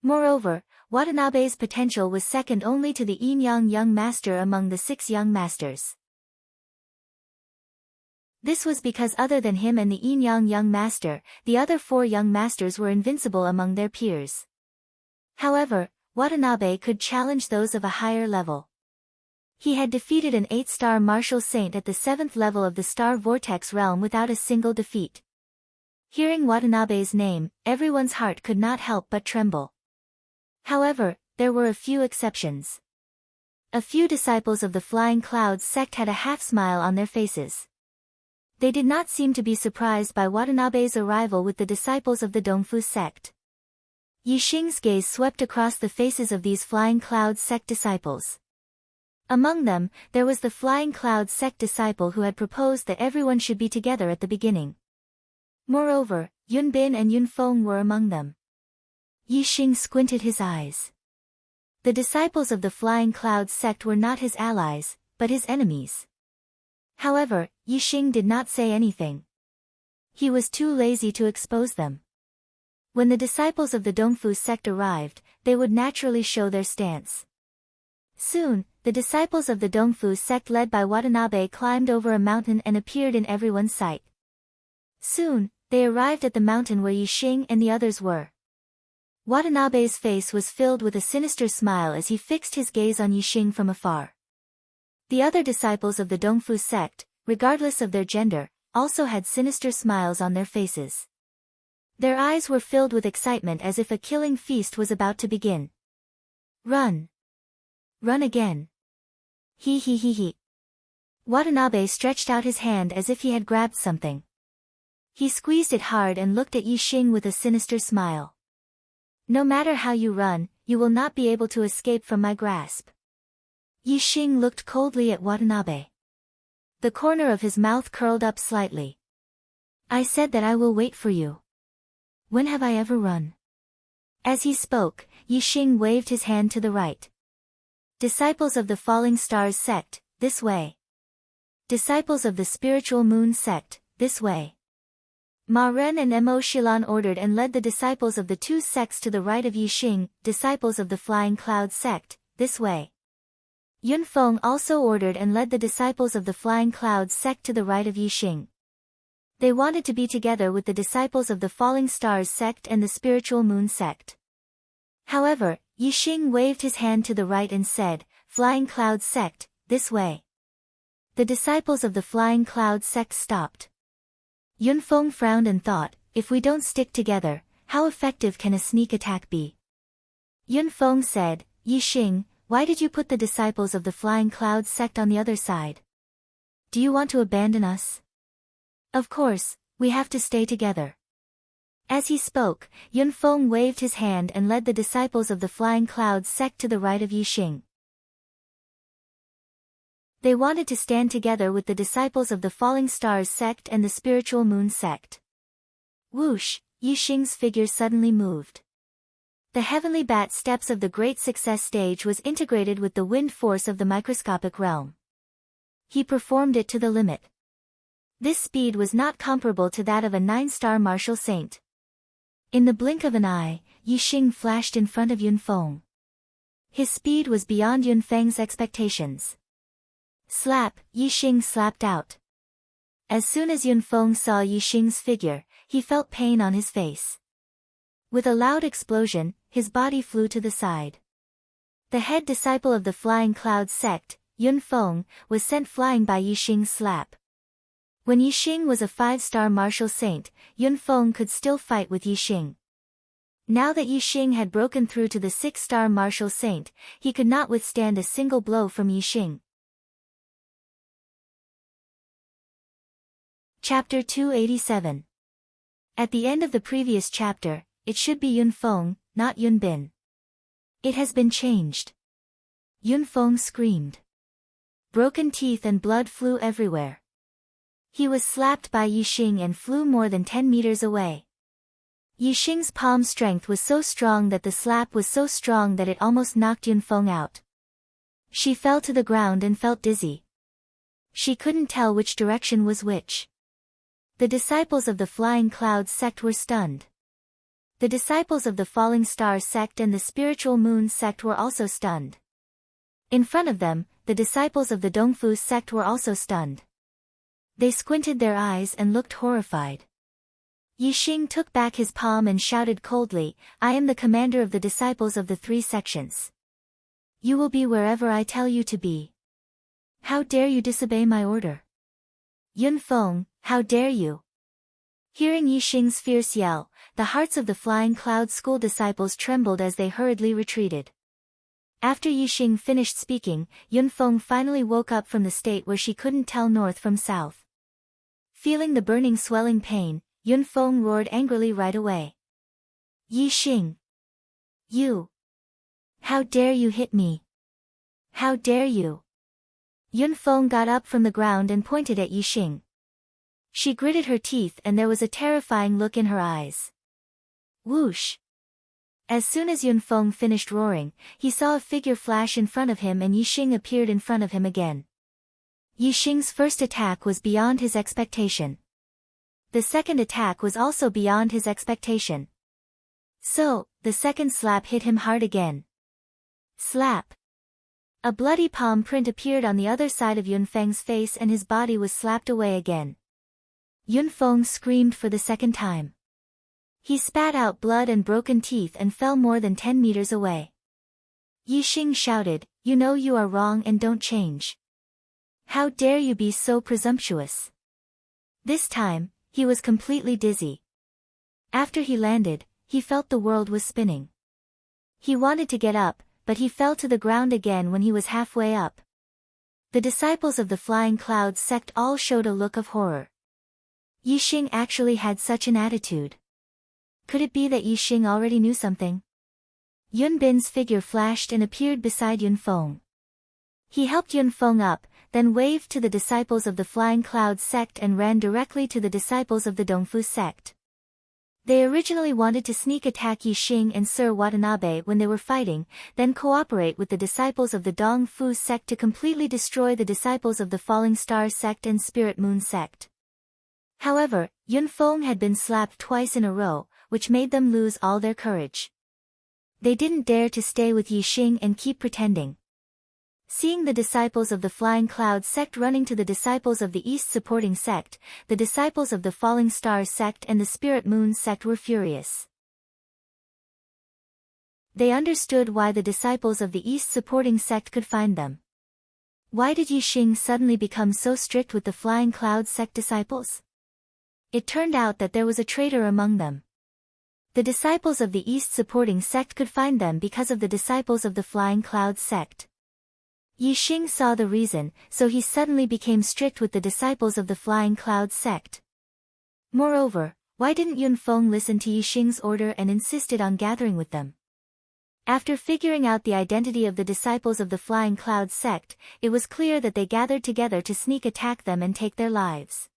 Moreover, Watanabe's potential was second only to the Yin-Yang young master among the 6 young masters. This was because other than him and the Yin-Yang young master, the other 4 young masters were invincible among their peers. However, Watanabe could challenge those of a higher level. He had defeated an 8-star martial saint at the 7th level of the Star Vortex realm without a single defeat. Hearing Watanabe's name, everyone's heart could not help but tremble. However, there were a few exceptions. A few disciples of the Flying Clouds sect had a half-smile on their faces. They did not seem to be surprised by Watanabe's arrival with the disciples of the Dongfu sect. Yixing's gaze swept across the faces of these Flying Clouds sect disciples. Among them, there was the Flying Clouds sect disciple who had proposed that everyone should be together at the beginning. Moreover, Yunbin and Yunfeng were among them. Yixing squinted his eyes. The disciples of the Flying Clouds sect were not his allies, but his enemies. However, Yixing did not say anything. He was too lazy to expose them. When the disciples of the Dongfu sect arrived, they would naturally show their stance. Soon, the disciples of the Dongfu sect led by Watanabe climbed over a mountain and appeared in everyone's sight. Soon, they arrived at the mountain where Yixing and the others were. Watanabe's face was filled with a sinister smile as he fixed his gaze on Yixing from afar. The other disciples of the Dongfu sect, regardless of their gender, also had sinister smiles on their faces. Their eyes were filled with excitement as if a killing feast was about to begin. Run! Run again! He he he he. Watanabe stretched out his hand as if he had grabbed something. He squeezed it hard and looked at Yixing with a sinister smile. No matter how you run, you will not be able to escape from my grasp. Yixing looked coldly at Watanabe. The corner of his mouth curled up slightly. I said that I will wait for you. When have I ever run? As he spoke, Yixing waved his hand to the right. Disciples of the Falling Stars sect, this way. Disciples of the Spiritual Moon sect, this way. Ma Ren and Mo Shilan ordered and led the disciples of the 2 sects to the right of Yixing, disciples of the Flying Cloud sect, this way. Yunfeng also ordered and led the disciples of the Flying Clouds sect to the right of Yixing. They wanted to be together with the disciples of the Falling Stars sect and the Spiritual Moon sect. However, Yixing waved his hand to the right and said, "Flying Cloud Sect, this way." The disciples of the Flying Cloud Sect stopped. Yunfeng frowned and thought, if we don't stick together, how effective can a sneak attack be? Yunfeng said, "Yixing, why did you put the disciples of the Flying Cloud Sect on the other side? Do you want to abandon us?" "Of course, we have to stay together." As he spoke, Yunfeng waved his hand and led the disciples of the Flying Cloud Sect to the right of Yixing. They wanted to stand together with the disciples of the Falling Stars Sect and the Spiritual Moon Sect. Whoosh, Yixing's figure suddenly moved. The heavenly bat steps of the Great Success stage was integrated with the wind force of the microscopic realm. He performed it to the limit. This speed was not comparable to that of a 9-star martial saint. In the blink of an eye, Yixing flashed in front of Yunfeng. His speed was beyond Yunfeng's expectations. Slap, Yixing slapped out. As soon as Yunfeng saw Yixing's figure, he felt pain on his face. With a loud explosion, his body flew to the side. The head disciple of the Flying Cloud Sect, Yunfeng, was sent flying by Yixing's slap. When Yixing was a 5-star martial saint, Yunfeng could still fight with Yixing. Now that Yixing had broken through to the 6-star martial saint, he could not withstand a single blow from Yixing. Chapter 287. At the end of the previous chapter, it should be Yunfeng, not Yunbin. It has been changed. Yunfeng screamed. Broken teeth and blood flew everywhere. He was slapped by Yixing and flew more than 10 meters away. Yixing's palm strength was so strong that the slap was so strong that it almost knocked Yunfeng out. She fell to the ground and felt dizzy. She couldn't tell which direction was which. The disciples of the Flying Cloud Sect were stunned. The disciples of the Falling Star Sect and the Spiritual Moon Sect were also stunned. In front of them, the disciples of the Dongfu Sect were also stunned. They squinted their eyes and looked horrified. Yixing took back his palm and shouted coldly, "I am the commander of the disciples of the 3 sections. You will be wherever I tell you to be. How dare you disobey my order? Yunfeng, how dare you?" Hearing Yixing's fierce yell, the hearts of the Flying Cloud School disciples trembled as they hurriedly retreated. After Yixing finished speaking, Yunfeng finally woke up from the state where she couldn't tell north from south. Feeling the burning swelling pain, Yunfeng roared angrily right away. "Yixing! You! How dare you hit me? How dare you?" Yunfeng got up from the ground and pointed at Yixing. She gritted her teeth and there was a terrifying look in her eyes. Whoosh! As soon as Yunfeng finished roaring, he saw a figure flash in front of him and Yixing appeared in front of him again. Yixing's first attack was beyond his expectation. The second attack was also beyond his expectation. So, the second slap hit him hard again. Slap! A bloody palm print appeared on the other side of Yunfeng's face and his body was slapped away again. Yunfeng screamed for the second time. He spat out blood and broken teeth and fell more than 10 meters away. Yixing shouted, "You know you are wrong and don't change. How dare you be so presumptuous?" This time, he was completely dizzy. After he landed, he felt the world was spinning. He wanted to get up, but he fell to the ground again when he was halfway up. The disciples of the Flying Cloud Sect all showed a look of horror. Yixing actually had such an attitude. Could it be that Yixing already knew something? Yunbin's figure flashed and appeared beside Yunfeng. He helped Yunfeng up, then waved to the disciples of the Flying Cloud Sect and ran directly to the disciples of the Dongfu Sect. They originally wanted to sneak attack Yixing and Sir Watanabe when they were fighting, then cooperate with the disciples of the Dongfu Sect to completely destroy the disciples of the Falling Star Sect and Spirit Moon Sect. However, Yunfeng had been slapped twice in a row, which made them lose all their courage. They didn't dare to stay with Yixing and keep pretending. Seeing the disciples of the Flying Cloud Sect running to the disciples of the East Supporting Sect, the disciples of the Falling Star Sect and the Spirit Moon Sect were furious. They understood why the disciples of the East supporting sect could find them. Why did Yixing suddenly become so strict with the Flying Cloud sect disciples? It turned out that there was a traitor among them. The disciples of the East supporting sect could find them because of the disciples of the Flying Cloud sect. Yixing saw the reason, so he suddenly became strict with the disciples of the Flying Cloud sect. Moreover, why didn't Yunfeng listen to Yixing's order and insisted on gathering with them? After figuring out the identity of the disciples of the Flying Cloud sect, it was clear that they gathered together to sneak attack them and take their lives.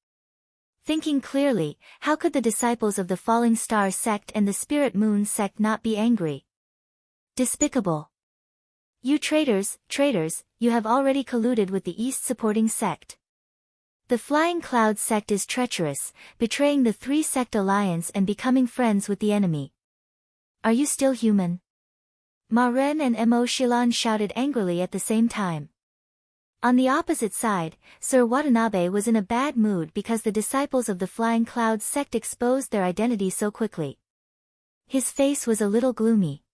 Thinking clearly, how could the disciples of the Falling Star sect and the Spirit Moon sect not be angry? Despicable! You traitors, you have already colluded with the East supporting sect. The Flying Cloud sect is treacherous, betraying the three-sect alliance and becoming friends with the enemy. Are you still human? Ma Ren and Mo Shilan shouted angrily at the same time. On the opposite side, Sir Watanabe was in a bad mood because the disciples of the Flying Cloud sect exposed their identity so quickly. His face was a little gloomy.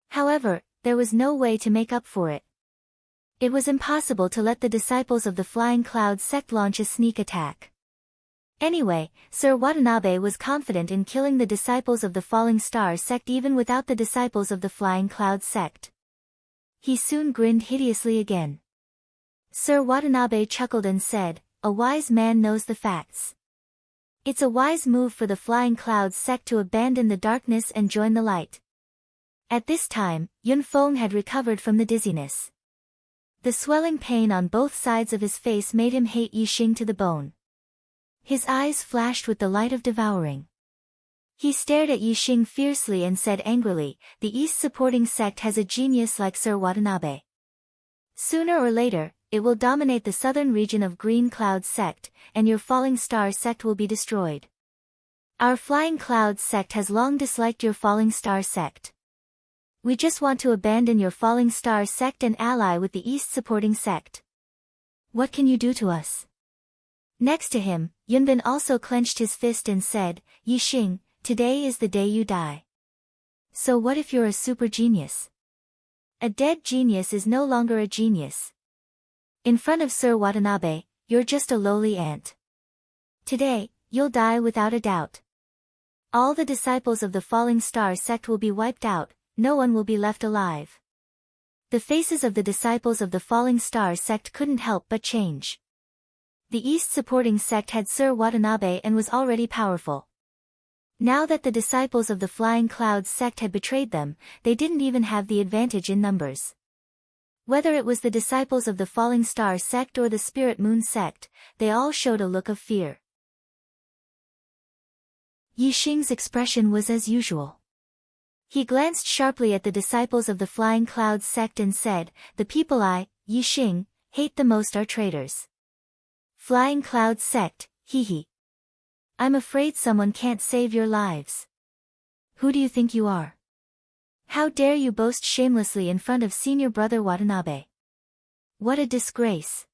However, there was no way to make up for it. It was impossible to let the disciples of the Flying Cloud sect launch a sneak attack. Anyway, Sir Watanabe was confident in killing the disciples of the Falling Star sect even without the disciples of the Flying Cloud sect. He soon grinned hideously again. Sir Watanabe chuckled and said, "A wise man knows the facts. It's a wise move for the Flying Cloud sect to abandon the darkness and join the light." At this time, Yunfeng had recovered from the dizziness. The swelling pain on both sides of his face made him hate Yixing to the bone. His eyes flashed with the light of devouring. He stared at Yixing fiercely and said angrily, "The East supporting sect has a genius like Sir Watanabe. Sooner or later, it will dominate the southern region of Green Cloud sect, and your Falling Star sect will be destroyed. Our Flying Cloud sect has long disliked your Falling Star sect. We just want to abandon your Falling Star sect and ally with the East supporting sect. What can you do to us?" Next to him, Yunbin also clenched his fist and said, "Yixing, today is the day you die. So what if you're a super genius? A dead genius is no longer a genius. In front of Sir Watanabe, you're just a lowly ant. Today, you'll die without a doubt. All the disciples of the Falling Star sect will be wiped out, no one will be left alive." The faces of the disciples of the Falling Star sect couldn't help but change. The East supporting sect had Sir Watanabe and was already powerful. Now that the disciples of the Flying Cloud sect had betrayed them, they didn't even have the advantage in numbers. Whether it was the disciples of the Falling Star sect or the Spirit Moon sect, they all showed a look of fear. Yixing's expression was as usual. He glanced sharply at the disciples of the Flying Cloud sect and said, "The people I, Yixing, hate the most are traitors. Flying Cloud sect, hee. I'm afraid someone can't save your lives. Who do you think you are? How dare you boast shamelessly in front of senior brother Watanabe? What a disgrace."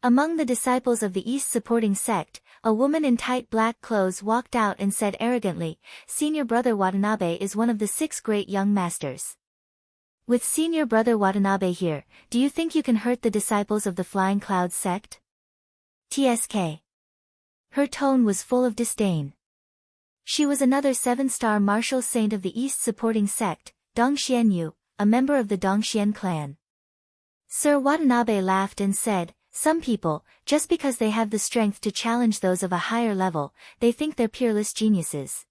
Among the disciples of the East supporting sect, a woman in tight black clothes walked out and said arrogantly, "Senior brother Watanabe is one of the 6 great young masters. With senior brother Watanabe here, do you think you can hurt the disciples of the Flying Cloud sect? TSK. Her tone was full of disdain. She was another 7-star martial saint of the East supporting sect, Dong Xianyu, a member of the Dongxian clan. Sir Watanabe laughed and said, "Some people, just because they have the strength to challenge those of a higher level, they think they're peerless geniuses.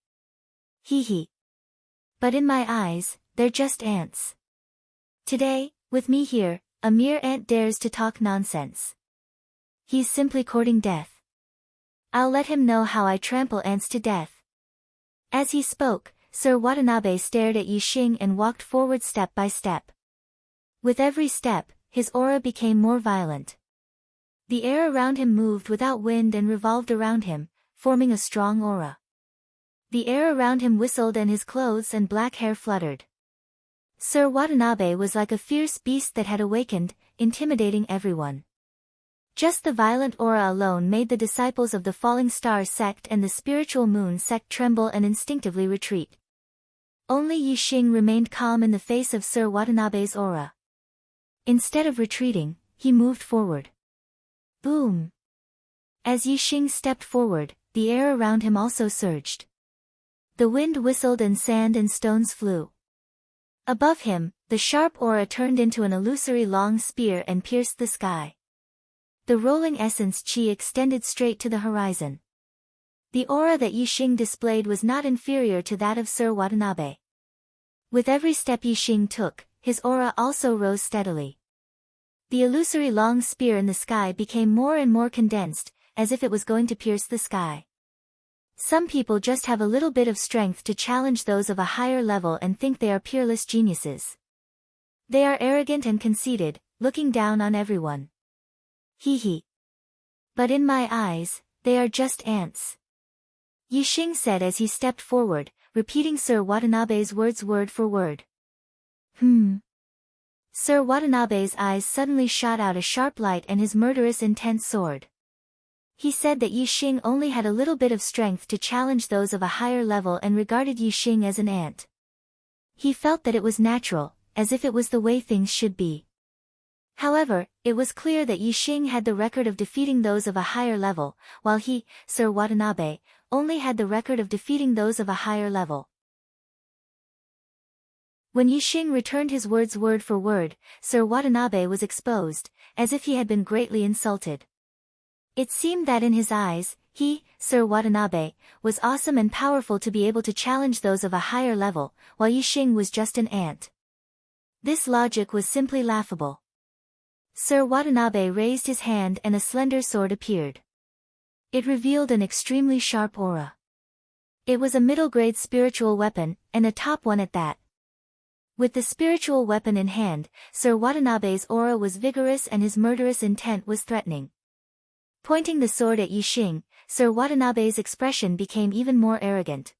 Hee. But in my eyes, they're just ants. Today, with me here, a mere ant dares to talk nonsense. He's simply courting death. I'll let him know how I trample ants to death." As he spoke, Sir Watanabe stared at Yixing and walked forward step by step. With every step, his aura became more violent. The air around him moved without wind and revolved around him, forming a strong aura. The air around him whistled and his clothes and black hair fluttered. Sir Watanabe was like a fierce beast that had awakened, intimidating everyone. Just the violent aura alone made the disciples of the Falling Star sect and the Spiritual Moon sect tremble and instinctively retreat. Only Yixing remained calm in the face of Sir Watanabe's aura. Instead of retreating, he moved forward. Boom! As Yixing stepped forward, the air around him also surged. The wind whistled and sand and stones flew. Above him, the sharp aura turned into an illusory long spear and pierced the sky. The rolling essence chi extended straight to the horizon. The aura that Yixing displayed was not inferior to that of Sir Watanabe. With every step Yixing took, his aura also rose steadily. The illusory long spear in the sky became more and more condensed, as if it was going to pierce the sky. Some people just have a little bit of strength to challenge those of a higher level and think they are peerless geniuses. They are arrogant and conceited, looking down on everyone. Hee. But in my eyes, they are just ants. Yixing said as he stepped forward, repeating Sir Watanabe's words word for word. Sir Watanabe's eyes suddenly shot out a sharp light and his murderous intent soared. He said that Yixing only had a little bit of strength to challenge those of a higher level and regarded Yixing as an ant. He felt that it was natural, as if it was the way things should be. However, it was clear that Yixing had the record of defeating those of a higher level, while he, Sir Watanabe, only had the record of defeating those of a higher level. When Yixing returned his words word for word, Sir Watanabe was exposed, as if he had been greatly insulted. It seemed that in his eyes, he, Sir Watanabe, was awesome and powerful to be able to challenge those of a higher level, while Yixing was just an ant. This logic was simply laughable. Sir Watanabe raised his hand and a slender sword appeared. It revealed an extremely sharp aura. It was a middle-grade spiritual weapon, and a top one at that. With the spiritual weapon in hand, Sir Watanabe's aura was vigorous and his murderous intent was threatening. Pointing the sword at Yixing, Sir Watanabe's expression became even more arrogant.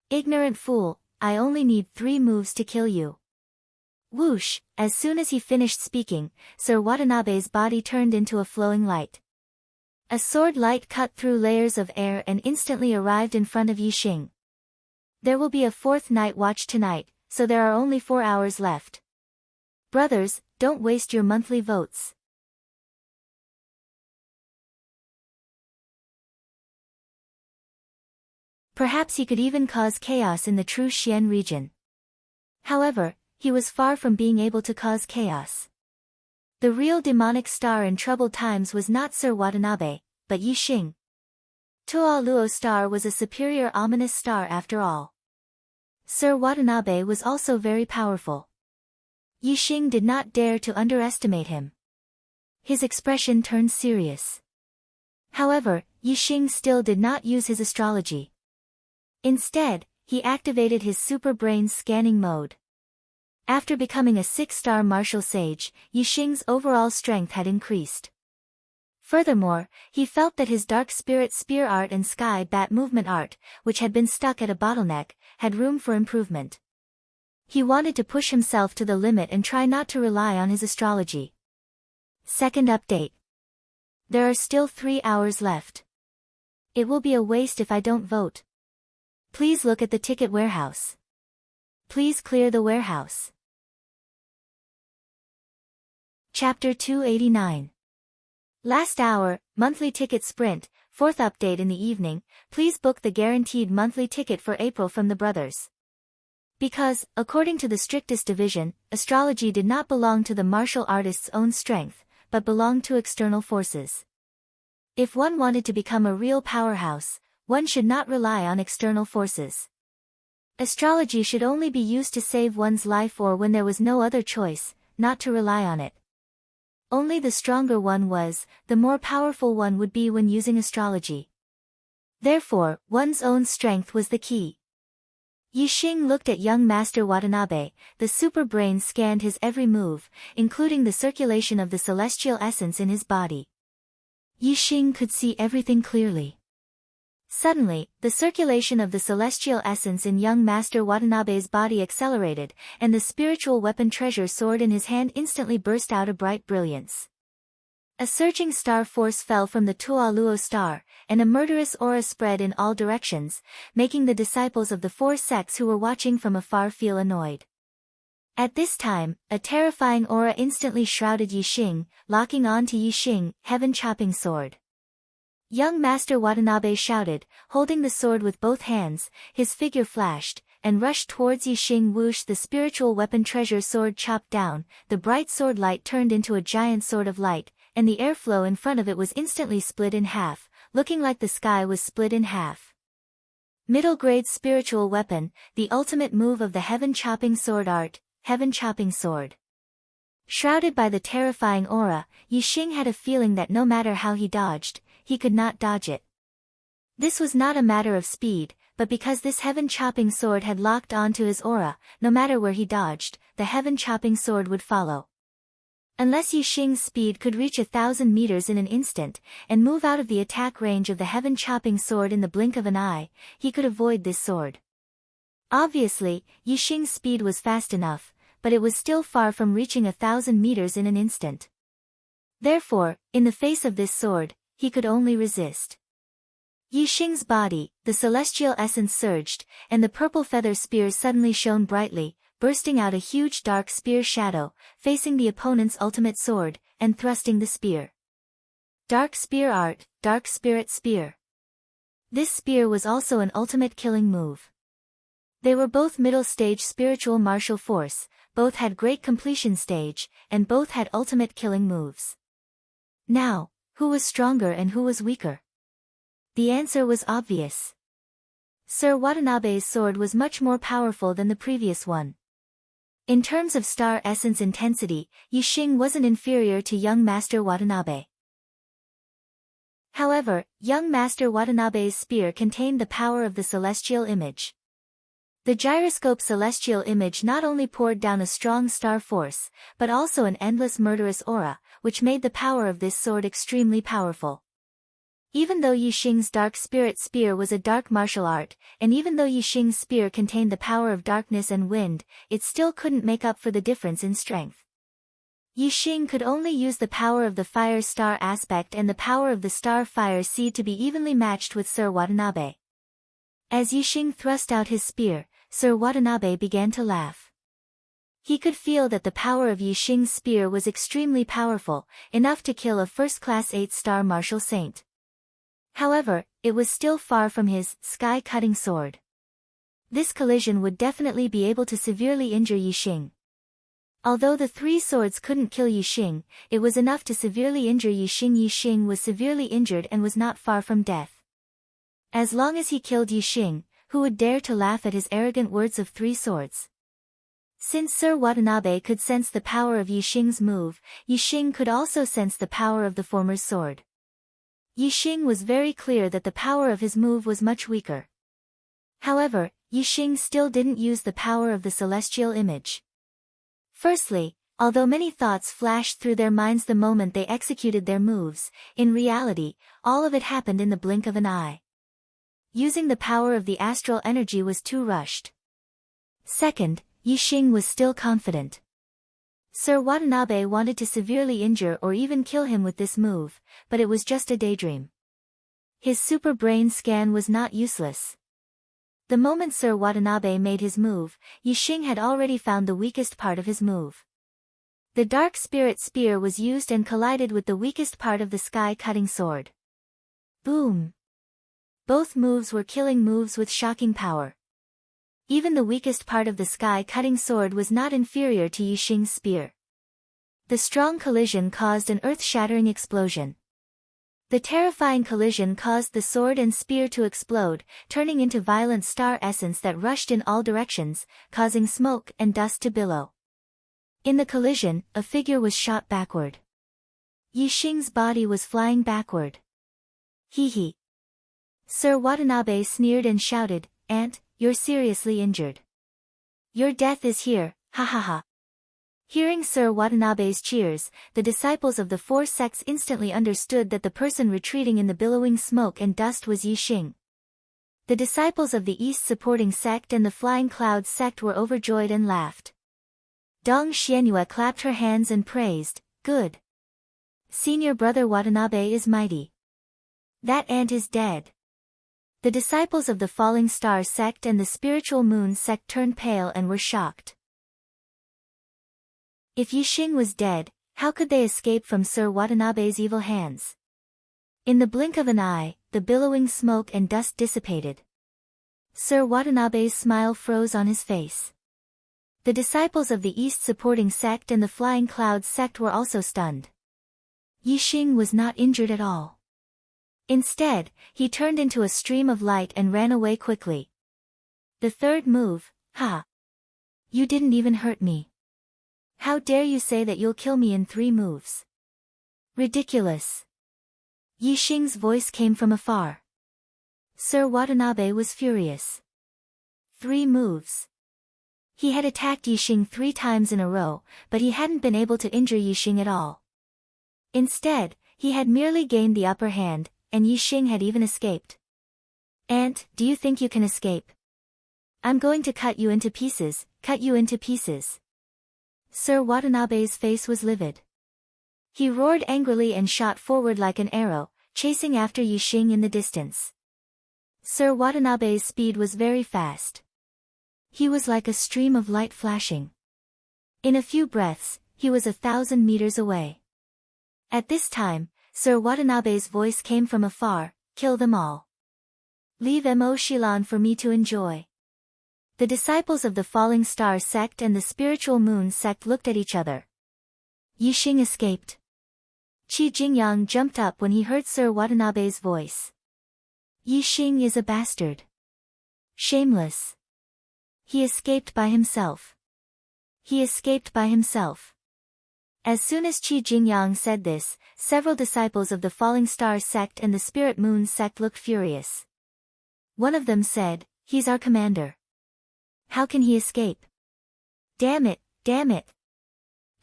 Ignorant fool, I only need 3 moves to kill you. Whoosh! As soon as he finished speaking, Sir Watanabe's body turned into a flowing light. A sword light cut through layers of air and instantly arrived in front of Yixing. There will be a 4th night watch tonight, so there are only 4 hours left. Brothers, don't waste your monthly votes. Perhaps he could even cause chaos in the true Xian region. However, he was far from being able to cause chaos. The real demonic star in troubled times was not Sir Watanabe, but Yixing. Toa Luo star was a superior ominous star after all. Sir Watanabe was also very powerful. Yixing did not dare to underestimate him. His expression turned serious. However, Yixing still did not use his astrology. Instead, he activated his super brain scanning mode. After becoming a 6-star martial sage, Yixing's overall strength had increased. Furthermore, he felt that his dark spirit spear art and sky bat movement art, which had been stuck at a bottleneck, had room for improvement. He wanted to push himself to the limit and try not to rely on his astrology. Second update. There are still 3 hours left. It will be a waste if I don't vote. Please look at the ticket warehouse. Please clear the warehouse. Chapter 289. Last hour, monthly ticket sprint, 4th update in the evening, please book the guaranteed monthly ticket for April from the brothers. Because, according to the strictest division, astrology did not belong to the martial artist's own strength, but belonged to external forces. If one wanted to become a real powerhouse, one should not rely on external forces. Astrology should only be used to save one's life or when there was no other choice, not to rely on it. Only the stronger one was, the more powerful one would be when using astrology. Therefore, one's own strength was the key. Yixing looked at young Master Watanabe, the super brain scanned his every move, including the circulation of the celestial essence in his body. Yixing could see everything clearly. Suddenly, the circulation of the celestial essence in young Master Watanabe's body accelerated, and the spiritual weapon treasure sword in his hand instantly burst out a bright brilliance. A surging star force fell from the Tualuo star, and a murderous aura spread in all directions, making the disciples of the four sects who were watching from afar feel annoyed. At this time, a terrifying aura instantly shrouded Yixing, locking on to Yixing, heaven-chopping sword. Young Master Watanabe shouted, holding the sword with both hands, his figure flashed, and rushed towards Yixing. Whoosh! The spiritual weapon treasure sword chopped down, the bright sword light turned into a giant sword of light, and the airflow in front of it was instantly split in half, looking like the sky was split in half. Middle-grade spiritual weapon, the ultimate move of the heaven-chopping sword art, heaven-chopping sword. Shrouded by the terrifying aura, Yixing had a feeling that no matter how he dodged, he could not dodge it. This was not a matter of speed, but because this heaven-chopping sword had locked onto his aura, no matter where he dodged, the heaven-chopping sword would follow. Unless Yixing's speed could reach 1,000 meters in an instant, and move out of the attack range of the heaven-chopping sword in the blink of an eye, he could avoid this sword. Obviously, Yixing's speed was fast enough, but it was still far from reaching 1,000 meters in an instant. Therefore, in the face of this sword, he could only resist. Yixing's body, the celestial essence surged, and the purple feather spear suddenly shone brightly, bursting out a huge dark spear shadow, facing the opponent's ultimate sword, and thrusting the spear. Dark spear art, dark spirit spear. This spear was also an ultimate killing move. They were both middle-stage spiritual martial force, both had great completion stage, and both had ultimate killing moves. Now, who was stronger and who was weaker? The answer was obvious. Sir Watanabe's sword was much more powerful than the previous one. In terms of star essence intensity, Yixing wasn't inferior to young Master Watanabe. However, young Master Watanabe's spear contained the power of the celestial image. The gyroscope celestial image not only poured down a strong star force, but also an endless murderous aura, which made the power of this sword extremely powerful. Even though Yixing's dark spirit spear was a dark martial art, and even though Yixing's spear contained the power of darkness and wind, it still couldn't make up for the difference in strength. Yixing could only use the power of the fire star aspect and the power of the star fire seed to be evenly matched with Sir Watanabe. As Yixing thrust out his spear, Sir Watanabe began to laugh. He could feel that the power of Yixing's spear was extremely powerful, enough to kill a first-class 8-star martial saint. However, it was still far from his sky-cutting sword. This collision would definitely be able to severely injure Yixing. Although the three swords couldn't kill Yixing, it was enough to severely injure Yixing. Yixing was severely injured and was not far from death. As long as he killed Yixing, who would dare to laugh at his arrogant words of three swords? Since Sir Watanabe could sense the power of Yixing's move, Yixing could also sense the power of the former's sword. Yixing was very clear that the power of his move was much weaker. However, Yixing still didn't use the power of the celestial image. Firstly, although many thoughts flashed through their minds the moment they executed their moves, in reality, all of it happened in the blink of an eye. Using the power of the astral energy was too rushed. Second, Yixing was still confident. Sir Watanabe wanted to severely injure or even kill him with this move, but it was just a daydream. His super brain scan was not useless. The moment Sir Watanabe made his move, Yixing had already found the weakest part of his move. The dark spirit spear was used and collided with the weakest part of the sky-cutting sword. Boom! Both moves were killing moves with shocking power. Even the weakest part of the sky-cutting sword was not inferior to Yixing's spear. The strong collision caused an earth-shattering explosion. The terrifying collision caused the sword and spear to explode, turning into violent star essence that rushed in all directions, causing smoke and dust to billow. In the collision, a figure was shot backward. Yixing's body was flying backward. Hee hee. Sir Watanabe sneered and shouted, "Aunt, you're seriously injured. Your death is here, ha ha ha." Hearing Sir Watanabe's cheers, the disciples of the four sects instantly understood that the person retreating in the billowing smoke and dust was Yixing. The disciples of the East supporting sect and the Flying Clouds sect were overjoyed and laughed. Dong Xianyue clapped her hands and praised, "Good. Senior brother Watanabe is mighty. That ant is dead. The disciples of the Falling Star sect and the Spiritual Moon sect turned pale and were shocked. If Yixing was dead, how could they escape from Sir Watanabe's evil hands? In the blink of an eye, the billowing smoke and dust dissipated. Sir Watanabe's smile froze on his face. The disciples of the East Supporting Sect and the Flying Clouds sect were also stunned. Yixing was not injured at all. Instead, he turned into a stream of light and ran away quickly. The third move, ha! You didn't even hurt me. How dare you say that you'll kill me in 3 moves? Ridiculous. Yixing's voice came from afar. Sir Watanabe was furious. 3 moves. He had attacked Yixing 3 times in a row, but he hadn't been able to injure Yixing at all. Instead, he had merely gained the upper hand, and Yixing had even escaped. Ant, do you think you can escape? I'm going to cut you into pieces, cut you into pieces. Sir Watanabe's face was livid. He roared angrily and shot forward like an arrow, chasing after Yixing in the distance. Sir Watanabe's speed was very fast. He was like a stream of light flashing. In a few breaths, he was 1,000 meters away. At this time, Sir Watanabe's voice came from afar, kill them all. Leave Mo Shilan for me to enjoy. The disciples of the Falling Star sect and the Spiritual Moon sect looked at each other. Yixing escaped. Qi Jingyang jumped up when he heard Sir Watanabe's voice. Yixing is a bastard. Shameless. He escaped by himself. He escaped by himself. As soon as Qi Jingyang said this, several disciples of the Falling Star sect and the Spirit Moon sect looked furious. One of them said, he's our commander. How can he escape? Damn it, damn it.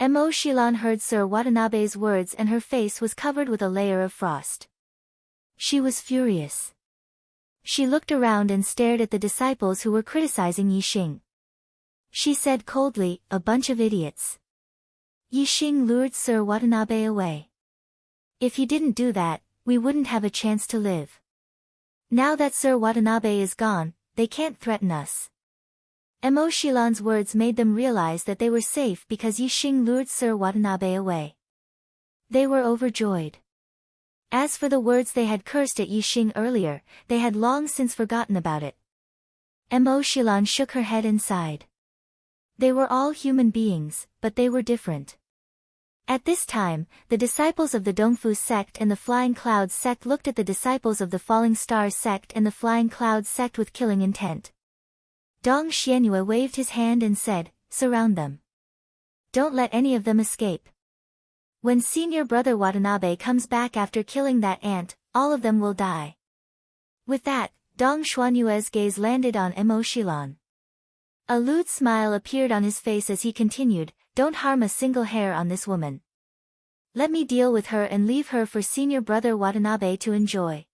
Mo Shilan heard Sir Watanabe's words and her face was covered with a layer of frost. She was furious. She looked around and stared at the disciples who were criticizing Yixing. She said coldly, a bunch of idiots. Yixing lured Sir Watanabe away. If he didn't do that, we wouldn't have a chance to live. Now that Sir Watanabe is gone, they can't threaten us. Mo Shilan's words made them realize that they were safe because Yixing lured Sir Watanabe away. They were overjoyed. As for the words they had cursed at Yixing earlier, they had long since forgotten about it. Mo Shilan shook her head and sighed. They were all human beings, but they were different. At this time, the disciples of the Dongfu sect and the Flying Clouds sect looked at the disciples of the Falling Stars sect and the Flying Clouds sect with killing intent. Dong Xianyue waved his hand and said, surround them. Don't let any of them escape. When senior brother Watanabe comes back after killing that ant, all of them will die. With that, Dong Xuanyue's gaze landed on Mo Shilan. A lewd smile appeared on his face as he continued, don't harm a single hair on this woman. Let me deal with her and leave her for senior brother Watanabe to enjoy.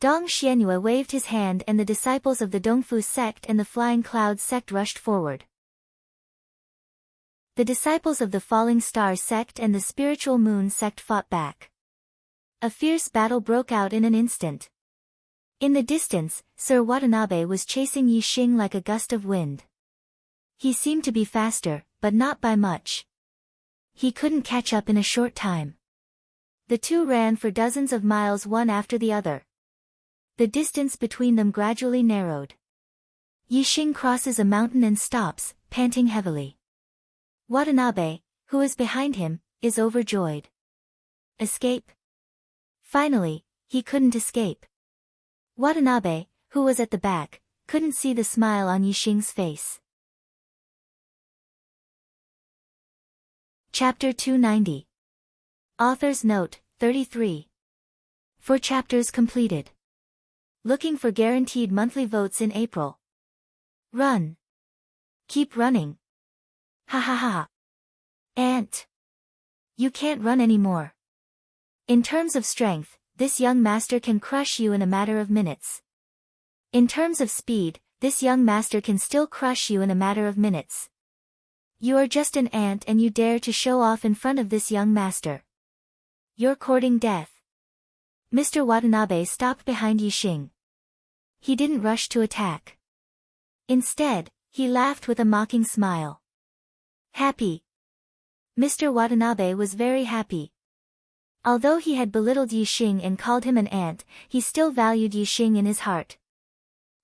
Dong Xianyue waved his hand and the disciples of the Dongfu sect and the Flying Clouds sect rushed forward. The disciples of the Falling Star sect and the Spiritual Moon sect fought back. A fierce battle broke out in an instant. In the distance, Sir Watanabe was chasing Yixing like a gust of wind. He seemed to be faster, but not by much. He couldn't catch up in a short time. The two ran for dozens of miles one after the other. The distance between them gradually narrowed. Yixing crosses a mountain and stops, panting heavily. Watanabe, who is behind him, is overjoyed. Escape? Finally, he couldn't escape. Watanabe, who was at the back, couldn't see the smile on Yixing's face. Chapter 290. Author's Note, 33. 4 chapters completed. Looking for guaranteed monthly votes in April. Run. Keep running. Ha ha ha. Ant. You can't run anymore. In terms of strength, this young master can crush you in a matter of minutes. In terms of speed, this young master can still crush you in a matter of minutes. You are just an ant and you dare to show off in front of this young master. you're courting death. Mr. Watanabe stopped behind Yixing. He didn't rush to attack. Instead, he laughed with a mocking smile. Happy. Mr. Watanabe was very happy. Although he had belittled Yixing and called him an ant, he still valued Yixing in his heart.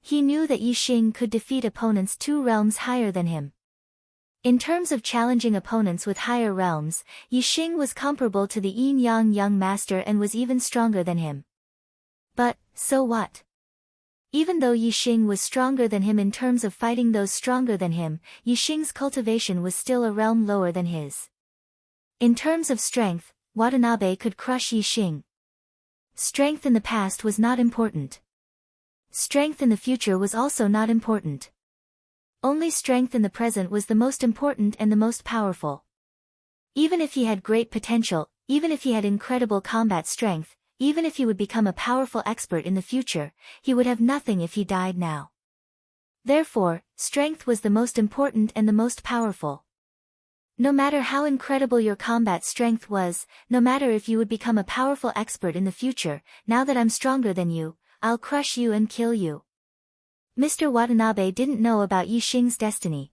He knew that Yixing could defeat opponents 2 realms higher than him. In terms of challenging opponents with higher realms, Yixing was comparable to the yin-yang young master and was even stronger than him. But, so what? Even though Yixing was stronger than him in terms of fighting those stronger than him, Yixing's cultivation was still a realm lower than his. In terms of strength, Watanabe could crush Yixing. Strength in the past was not important. Strength in the future was also not important. Only strength in the present was the most important and the most powerful. Even if he had great potential, even if he had incredible combat strength, even if he would become a powerful expert in the future, he would have nothing if he died now. Therefore, strength was the most important and the most powerful. No matter how incredible your combat strength was, no matter if you would become a powerful expert in the future, now that I'm stronger than you, I'll crush you and kill you. Mr. Watanabe didn't know about Yixing's destiny.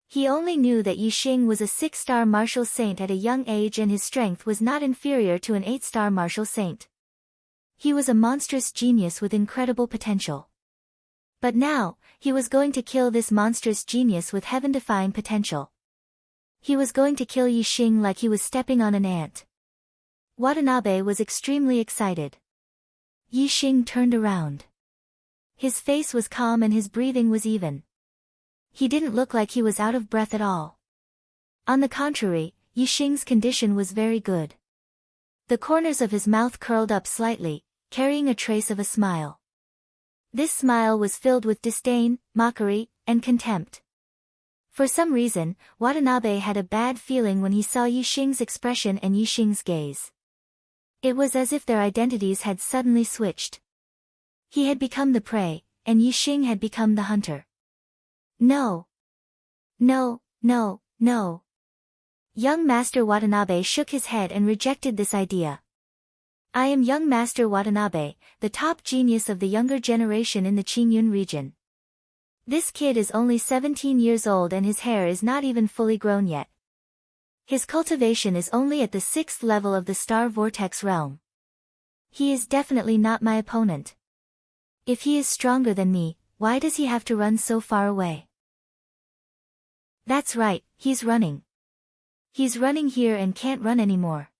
He only knew that Yixing was a 6-star martial saint at a young age and his strength was not inferior to an 8-star martial saint. He was a monstrous genius with incredible potential. But now, he was going to kill this monstrous genius with heaven-defying potential. He was going to kill Yixing like he was stepping on an ant. Watanabe was extremely excited. Yixing turned around. His face was calm and his breathing was even. He didn't look like he was out of breath at all. On the contrary, Yixing's condition was very good. The corners of his mouth curled up slightly, carrying a trace of a smile. This smile was filled with disdain, mockery, and contempt. For some reason, Watanabe had a bad feeling when he saw Yixing's expression and Yixing's gaze. It was as if their identities had suddenly switched. He had become the prey, and Yixing had become the hunter. No. No, no, no. Young Master Watanabe shook his head and rejected this idea. I am young Master Watanabe, the top genius of the younger generation in the Qingyun region. This kid is only 17 years old and his hair is not even fully grown yet. His cultivation is only at the 6th level of the Star Vortex realm. He is definitely not my opponent. If he is stronger than me, why does he have to run so far away? That's right, he's running. He's running here and can't run anymore.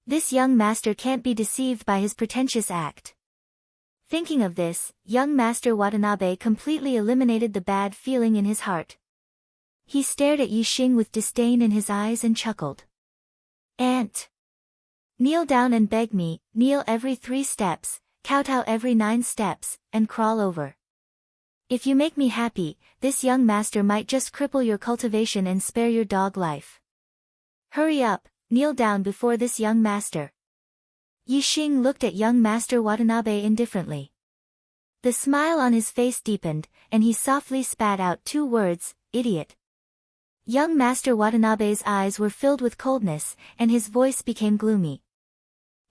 This young master can't be deceived by his pretentious act. Thinking of this, young Master Watanabe completely eliminated the bad feeling in his heart. He stared at Yixing with disdain in his eyes and chuckled. Ant! Kneel down and beg me, kneel every 3 steps, kowtow every 9 steps, and crawl over. If you make me happy, this young master might just cripple your cultivation and spare your dog life. Hurry up, kneel down before this young master. Yixing looked at young Master Watanabe indifferently. The smile on his face deepened, and he softly spat out 2 words, idiot. Young Master Watanabe's eyes were filled with coldness, and his voice became gloomy.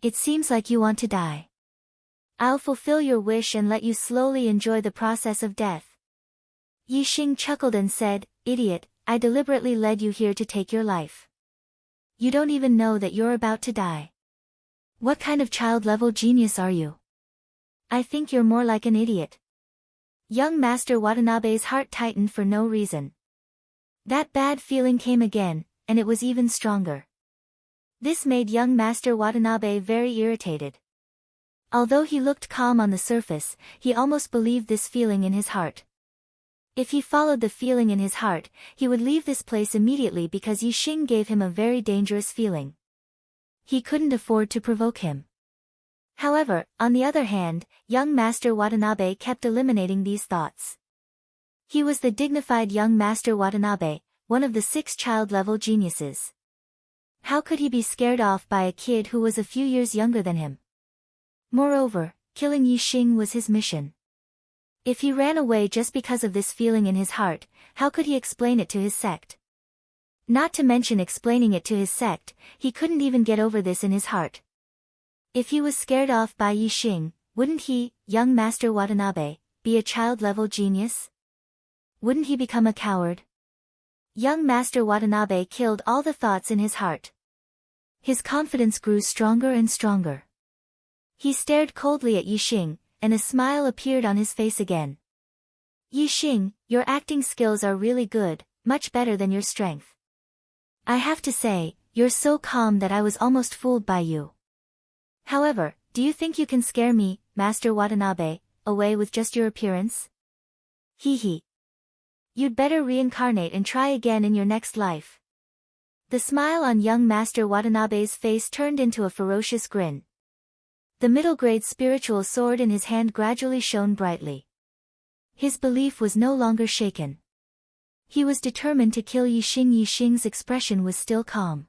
It seems like you want to die. I'll fulfill your wish and let you slowly enjoy the process of death. Yixing chuckled and said, idiot, I deliberately led you here to take your life. You don't even know that you're about to die. What kind of child-level genius are you? I think you're more like an idiot. Young Master Watanabe's heart tightened for no reason. That bad feeling came again, and it was even stronger. This made young Master Watanabe very irritated. Although he looked calm on the surface, he almost believed this feeling in his heart. If he followed the feeling in his heart, he would leave this place immediately because Yixing gave him a very dangerous feeling. He couldn't afford to provoke him. However, on the other hand, young Master Watanabe kept eliminating these thoughts. He was the dignified young Master Watanabe, one of the 6 child-level geniuses. How could he be scared off by a kid who was a few years younger than him? Moreover, killing Yixing was his mission. If he ran away just because of this feeling in his heart, how could he explain it to his sect? Not to mention explaining it to his sect, he couldn't even get over this in his heart. If he was scared off by Yixing, wouldn't he, young Master Watanabe, be a child-level genius? Wouldn't he become a coward? Young Master Watanabe killed all the thoughts in his heart. His confidence grew stronger and stronger. He stared coldly at Yixing, and a smile appeared on his face again. Yixing, your acting skills are really good, much better than your strength. I have to say, you're so calm that I was almost fooled by you. However, do you think you can scare me, Master Watanabe, away with just your appearance? Hee hee. You'd better reincarnate and try again in your next life. The smile on young Master Watanabe's face turned into a ferocious grin. The middle-grade spiritual sword in his hand gradually shone brightly. His belief was no longer shaken. He was determined to kill Yixing. Yixing's expression was still calm.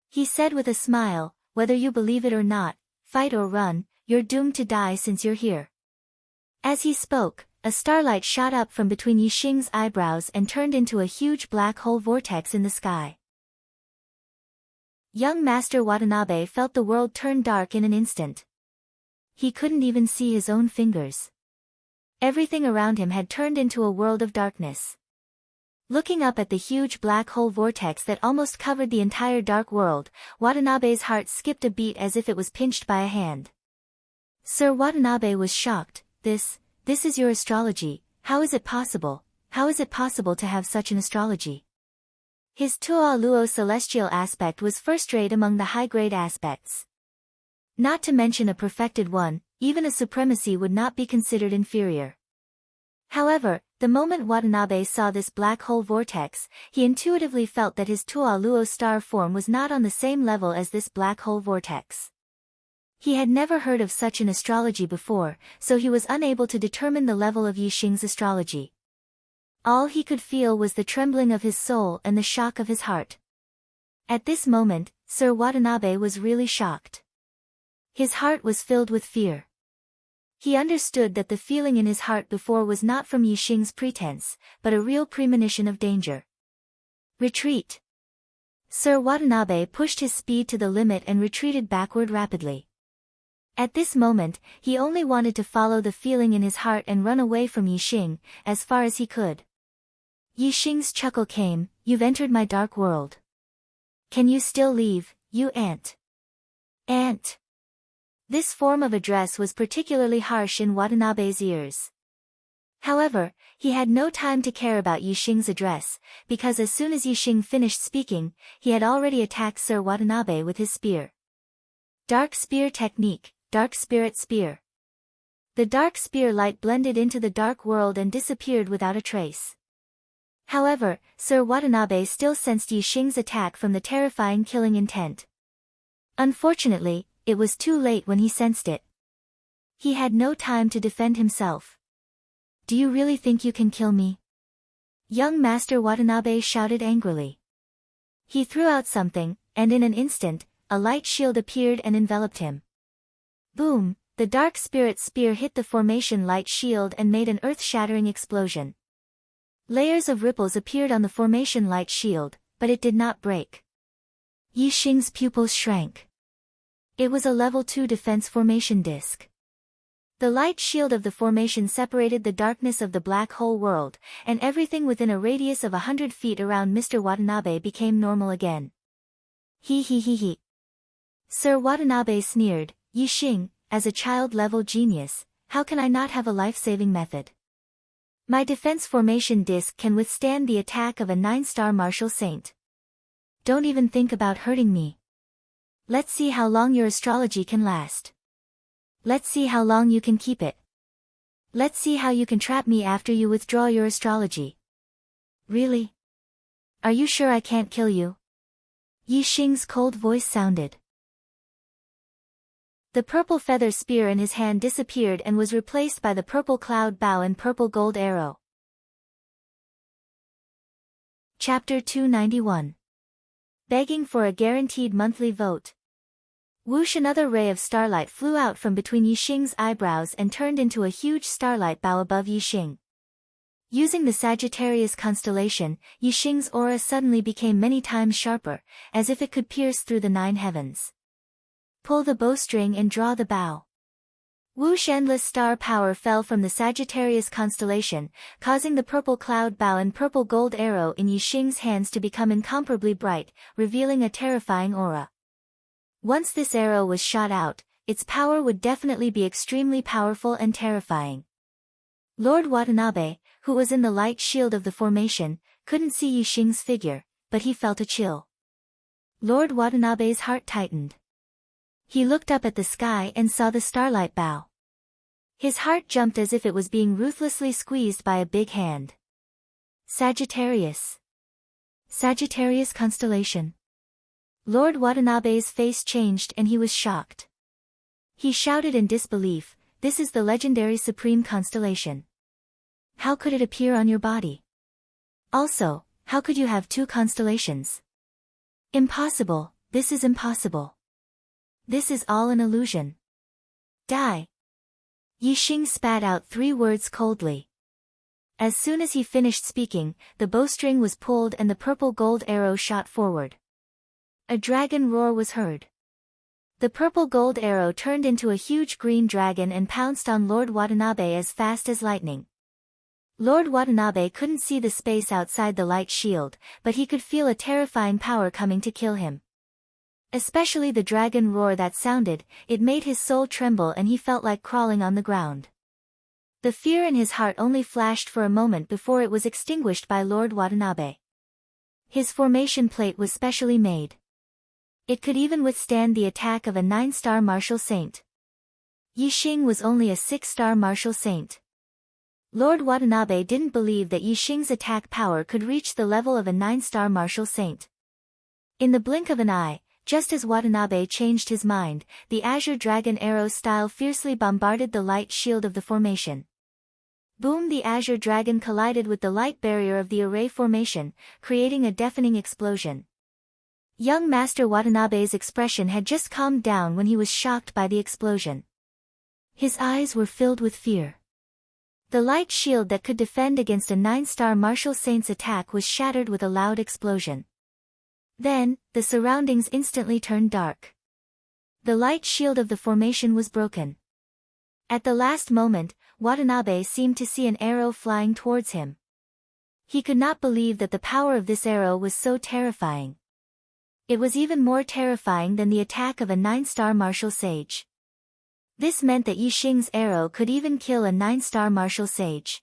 He said with a smile, whether you believe it or not, fight or run, you're doomed to die since you're here. As he spoke, a starlight shot up from between Yixing's eyebrows and turned into a huge black hole vortex in the sky. Young Master Watanabe felt the world turn dark in an instant. He couldn't even see his own fingers. Everything around him had turned into a world of darkness. Looking up at the huge black hole vortex that almost covered the entire dark world, Watanabe's heart skipped a beat as if it was pinched by a hand. Sir Watanabe was shocked. This is your astrology, how is it possible? How is it possible to have such an astrology? His Tuo Luo celestial aspect was first-rate among the high-grade aspects. Not to mention a perfected one, even a supremacy would not be considered inferior. However, the moment Watanabe saw this black hole vortex, he intuitively felt that his Tuo Luo star form was not on the same level as this black hole vortex. He had never heard of such an astrology before, so he was unable to determine the level of Yixing's astrology. All he could feel was the trembling of his soul and the shock of his heart. At this moment, Sir Watanabe was really shocked. His heart was filled with fear. He understood that the feeling in his heart before was not from Yixing's pretense, but a real premonition of danger. Retreat! Sir Watanabe pushed his speed to the limit and retreated backward rapidly. At this moment, he only wanted to follow the feeling in his heart and run away from Yixing, as far as he could. Yixing's chuckle came, "You've entered my dark world. Can you still leave, you ant?" Ant! This form of address was particularly harsh in Watanabe's ears. However, he had no time to care about Yixing's address, because as soon as Yixing finished speaking, he had already attacked Sir Watanabe with his spear. Dark Spear Technique, Dark Spirit Spear. The dark spear light blended into the dark world and disappeared without a trace. However, Sir Watanabe still sensed Yixing's attack from the terrifying killing intent. Unfortunately, it was too late when he sensed it. He had no time to defend himself. "Do you really think you can kill me?" Young Master Watanabe shouted angrily. He threw out something, and in an instant, a light shield appeared and enveloped him. Boom! The dark spirit spear hit the formation light shield and made an earth-shattering explosion. Layers of ripples appeared on the formation light shield, but it did not break. Yixing's pupils shrank. It was a level 2 defense formation disc. The light shield of the formation separated the darkness of the black hole world, and everything within a radius of 100 feet around Mr. Watanabe became normal again. He. Sir Watanabe sneered, "Yixing, as a child-level genius, how can I not have a life-saving method? My defense formation disc can withstand the attack of a 9-star martial saint. Don't even think about hurting me. Let's see how long your astrology can last. Let's see how long you can keep it. Let's see how you can trap me after you withdraw your astrology. Really? Are you sure I can't kill you?" Yixing's cold voice sounded. The purple feather spear in his hand disappeared and was replaced by the purple cloud bow and purple gold arrow. Chapter 291. Begging for a guaranteed monthly vote. Whoosh! Another ray of starlight flew out from between Yixing's eyebrows and turned into a huge starlight bow above Yixing. Using the Sagittarius constellation, Yixing's aura suddenly became many times sharper, as if it could pierce through the 9 heavens. Pull the bowstring and draw the bow. Whoosh! Endless star power fell from the Sagittarius constellation, causing the purple cloud bow and purple gold arrow in Yixing's hands to become incomparably bright, revealing a terrifying aura. Once this arrow was shot out, its power would definitely be extremely powerful and terrifying. Lord Watanabe, who was in the light shield of the formation, couldn't see Yixing's figure, but he felt a chill. Lord Watanabe's heart tightened. He looked up at the sky and saw the starlight bow. His heart jumped as if it was being ruthlessly squeezed by a big hand. Sagittarius. Sagittarius constellation. Lord Watanabe's face changed and he was shocked. He shouted in disbelief, "This is the legendary supreme constellation. How could it appear on your body? Also, how could you have 2 constellations? Impossible, this is impossible. This is all an illusion. Die." Yixing spat out 3 words coldly. As soon as he finished speaking, the bowstring was pulled and the purple gold arrow shot forward. A dragon roar was heard. The purple gold arrow turned into a huge green dragon and pounced on Lord Watanabe as fast as lightning. Lord Watanabe couldn't see the space outside the light shield, but he could feel a terrifying power coming to kill him. Especially the dragon roar that sounded, it made his soul tremble and he felt like crawling on the ground. The fear in his heart only flashed for a moment before it was extinguished by Lord Watanabe. His formation plate was specially made. It could even withstand the attack of a 9-star martial saint. Yixing was only a 6-star martial saint. Lord Watanabe didn't believe that Yixing's attack power could reach the level of a 9-star martial saint. In the blink of an eye, just as Watanabe changed his mind, the azure dragon arrow style fiercely bombarded the light shield of the formation. Boom! The azure dragon collided with the light barrier of the array formation, creating a deafening explosion. Young Master Watanabe's expression had just calmed down when he was shocked by the explosion. His eyes were filled with fear. The light shield that could defend against a 9-star martial saint's attack was shattered with a loud explosion. Then, the surroundings instantly turned dark. The light shield of the formation was broken. At the last moment, Watanabe seemed to see an arrow flying towards him. He could not believe that the power of this arrow was so terrifying. It was even more terrifying than the attack of a 9-star martial sage. This meant that Yixing's arrow could even kill a 9-star martial sage.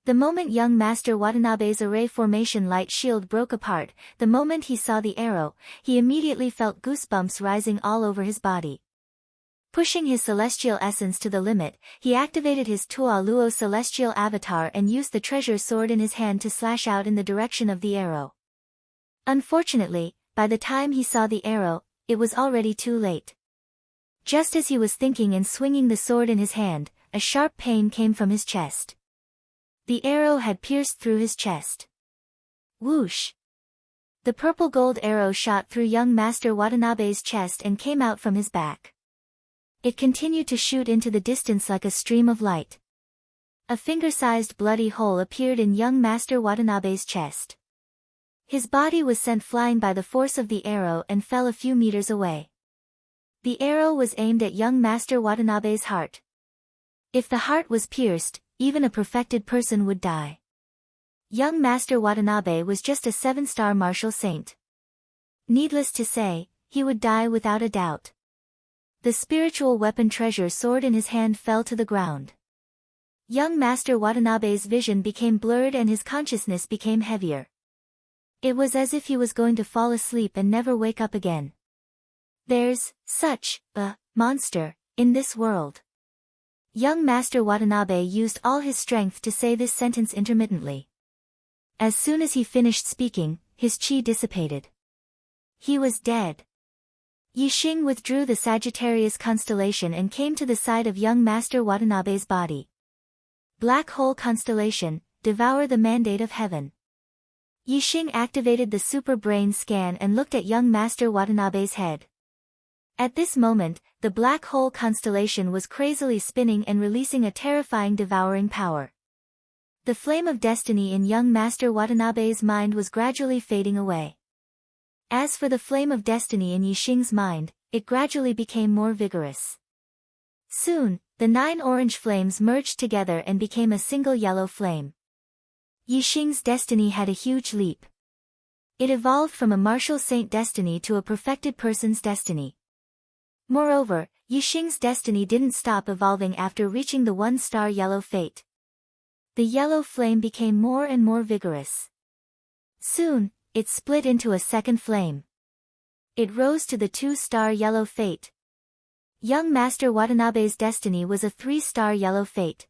The moment young Master Watanabe's array formation light shield broke apart, the moment he saw the arrow, he immediately felt goosebumps rising all over his body. Pushing his celestial essence to the limit, he activated his Tua Luo celestial avatar and used the treasure sword in his hand to slash out in the direction of the arrow. Unfortunately, by the time he saw the arrow, it was already too late. Just as he was thinking and swinging the sword in his hand, a sharp pain came from his chest. The arrow had pierced through his chest. Whoosh! The purple gold arrow shot through young Master Watanabe's chest and came out from his back. It continued to shoot into the distance like a stream of light. A finger-sized bloody hole appeared in young Master Watanabe's chest. His body was sent flying by the force of the arrow and fell a few meters away. The arrow was aimed at young Master Watanabe's heart. If the heart was pierced, even a perfected person would die. Young Master Watanabe was just a 7-star martial saint. Needless to say, he would die without a doubt. The spiritual weapon treasure sword in his hand fell to the ground. Young Master Watanabe's vision became blurred and his consciousness became heavier. It was as if he was going to fall asleep and never wake up again. There's such a monster in this world. Young Master Watanabe used all his strength to say this sentence intermittently. As soon as he finished speaking, his chi dissipated. He was dead. Yixing withdrew the Sagittarius constellation and came to the side of young Master Watanabe's body. Black Hole Constellation, devour the mandate of heaven. Yixing activated the super brain scan and looked at young Master Watanabe's head. At this moment, the black hole constellation was crazily spinning and releasing a terrifying devouring power. The flame of destiny in young Master Watanabe's mind was gradually fading away. As for the flame of destiny in Yixing's mind, it gradually became more vigorous. Soon, the 9 orange flames merged together and became a single yellow flame. Yixing's destiny had a huge leap. It evolved from a martial saint destiny to a perfected person's destiny. Moreover, Yixing's destiny didn't stop evolving after reaching the 1-star yellow fate. The yellow flame became more and more vigorous. Soon, it split into a second flame. It rose to the 2-star yellow fate. Young Master Watanabe's destiny was a 3-star yellow fate.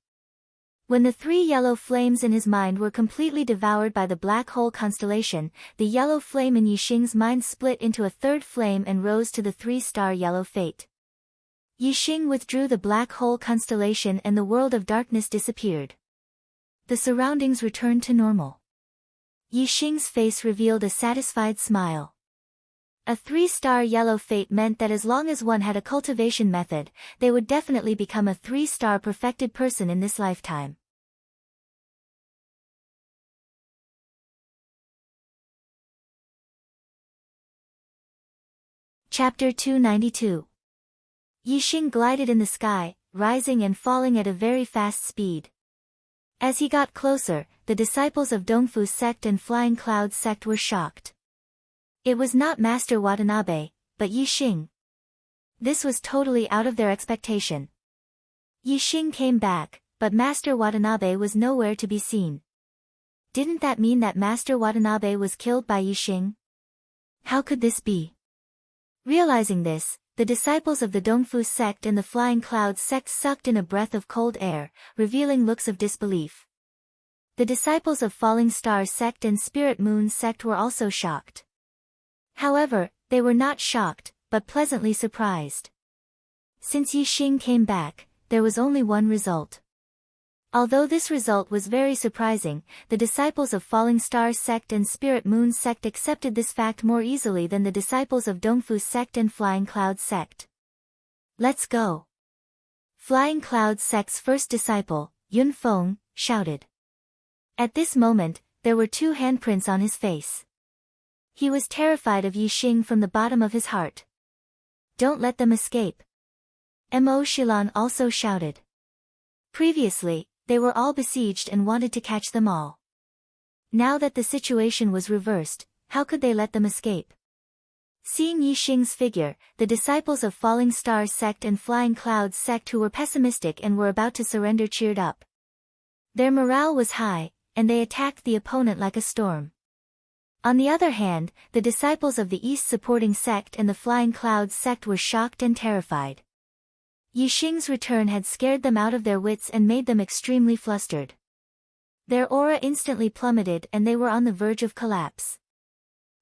When the 3 yellow flames in his mind were completely devoured by the black hole constellation, the yellow flame in Yixing's mind split into a 3rd flame and rose to the 3-star yellow fate. Yixing withdrew the black hole constellation and the world of darkness disappeared. The surroundings returned to normal. Yixing's face revealed a satisfied smile. A 3-star yellow fate meant that as long as one had a cultivation method, they would definitely become a 3-star perfected person in this lifetime. Chapter 292. Yixing glided in the sky, rising and falling at a very fast speed. As he got closer, the disciples of Dongfu's sect and Flying Cloud's sect were shocked. It was not Master Watanabe, but Yixing. This was totally out of their expectation. Yixing came back, but Master Watanabe was nowhere to be seen. Didn't that mean that Master Watanabe was killed by Yixing? How could this be? Realizing this, the disciples of the Dongfu sect and the Flying Cloud sect sucked in a breath of cold air, revealing looks of disbelief. The disciples of Falling Star sect and Spirit Moon sect were also shocked. However, they were not shocked, but pleasantly surprised. Since Yixing came back, there was only one result. Although this result was very surprising, the disciples of Falling Star sect and Spirit Moon sect accepted this fact more easily than the disciples of Dongfu sect and Flying Cloud sect. Let's go! Flying Cloud sect's first disciple, Yun Feng, shouted. At this moment, there were 2 handprints on his face. He was terrified of Yixing from the bottom of his heart. Don't let them escape. Mo Shilan also shouted. Previously, they were all besieged and wanted to catch them all. Now that the situation was reversed, how could they let them escape? Seeing Yixing's figure, the disciples of Falling Star sect and Flying Cloud sect who were pessimistic and were about to surrender cheered up. Their morale was high, and they attacked the opponent like a storm. On the other hand, the disciples of the East supporting sect and the Flying Cloud sect were shocked and terrified. Yixing's return had scared them out of their wits and made them extremely flustered. Their aura instantly plummeted and they were on the verge of collapse.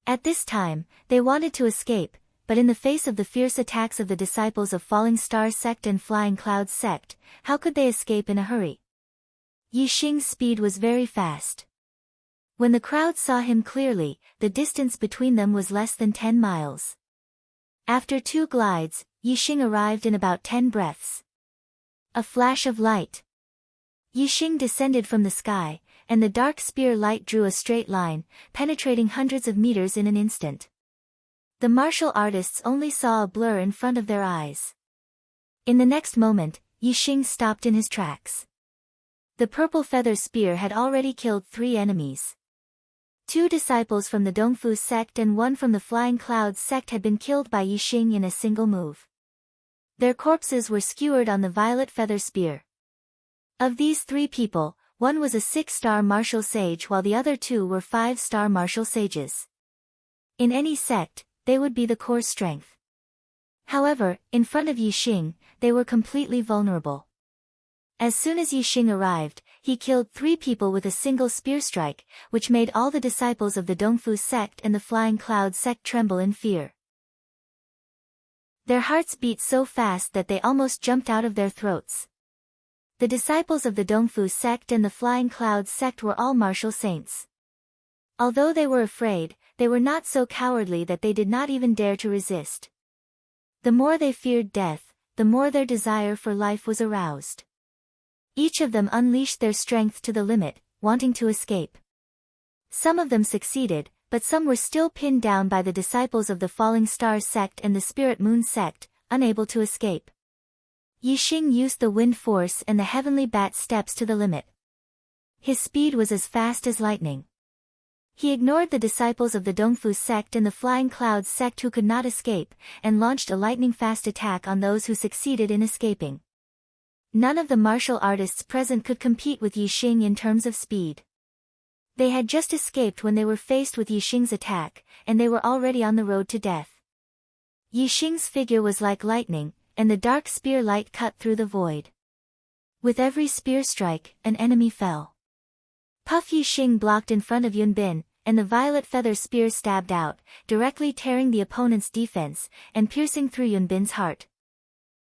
At this time, they wanted to escape, but in the face of the fierce attacks of the disciples of Falling Star sect and Flying Cloud sect, how could they escape in a hurry? Yixing's speed was very fast. When the crowd saw him clearly, the distance between them was less than 10 miles. After 2 glides, Yixing arrived in about 10 breaths. A flash of light. Yixing descended from the sky, and the dark spear light drew a straight line, penetrating hundreds of meters in an instant. The martial artists only saw a blur in front of their eyes. In the next moment, Yixing stopped in his tracks. The purple feather spear had already killed 3 enemies. 2 disciples from the Dongfu sect and 1 from the Flying Cloud sect had been killed by Yixing in a single move. Their corpses were skewered on the violet feather spear. Of these 3 people, 1 was a 6-star martial sage while the other 2 were 5-star martial sages. In any sect, they would be the core strength. However, in front of Yixing, they were completely vulnerable. As soon as Yixing arrived, he killed 3 people with a single spear strike, which made all the disciples of the Dongfu sect and the Flying Cloud sect tremble in fear. Their hearts beat so fast that they almost jumped out of their throats. The disciples of the Dongfu sect and the Flying Cloud sect were all martial saints. Although they were afraid, they were not so cowardly that they did not even dare to resist. The more they feared death, the more their desire for life was aroused. Each of them unleashed their strength to the limit, wanting to escape. Some of them succeeded, but some were still pinned down by the disciples of the Falling Star sect and the Spirit Moon sect, unable to escape. Yixing used the wind force and the heavenly bat steps to the limit. His speed was as fast as lightning. He ignored the disciples of the Dongfu sect and the Flying Clouds sect who could not escape, and launched a lightning-fast attack on those who succeeded in escaping. None of the martial artists present could compete with Yixing in terms of speed. They had just escaped when they were faced with Yixing's attack, and they were already on the road to death. Yixing's figure was like lightning, and the dark spear light cut through the void. With every spear strike, an enemy fell. Puff Yixing blocked in front of Yunbin, and the violet feather spear stabbed out, directly tearing the opponent's defense, and piercing through Yunbin's heart.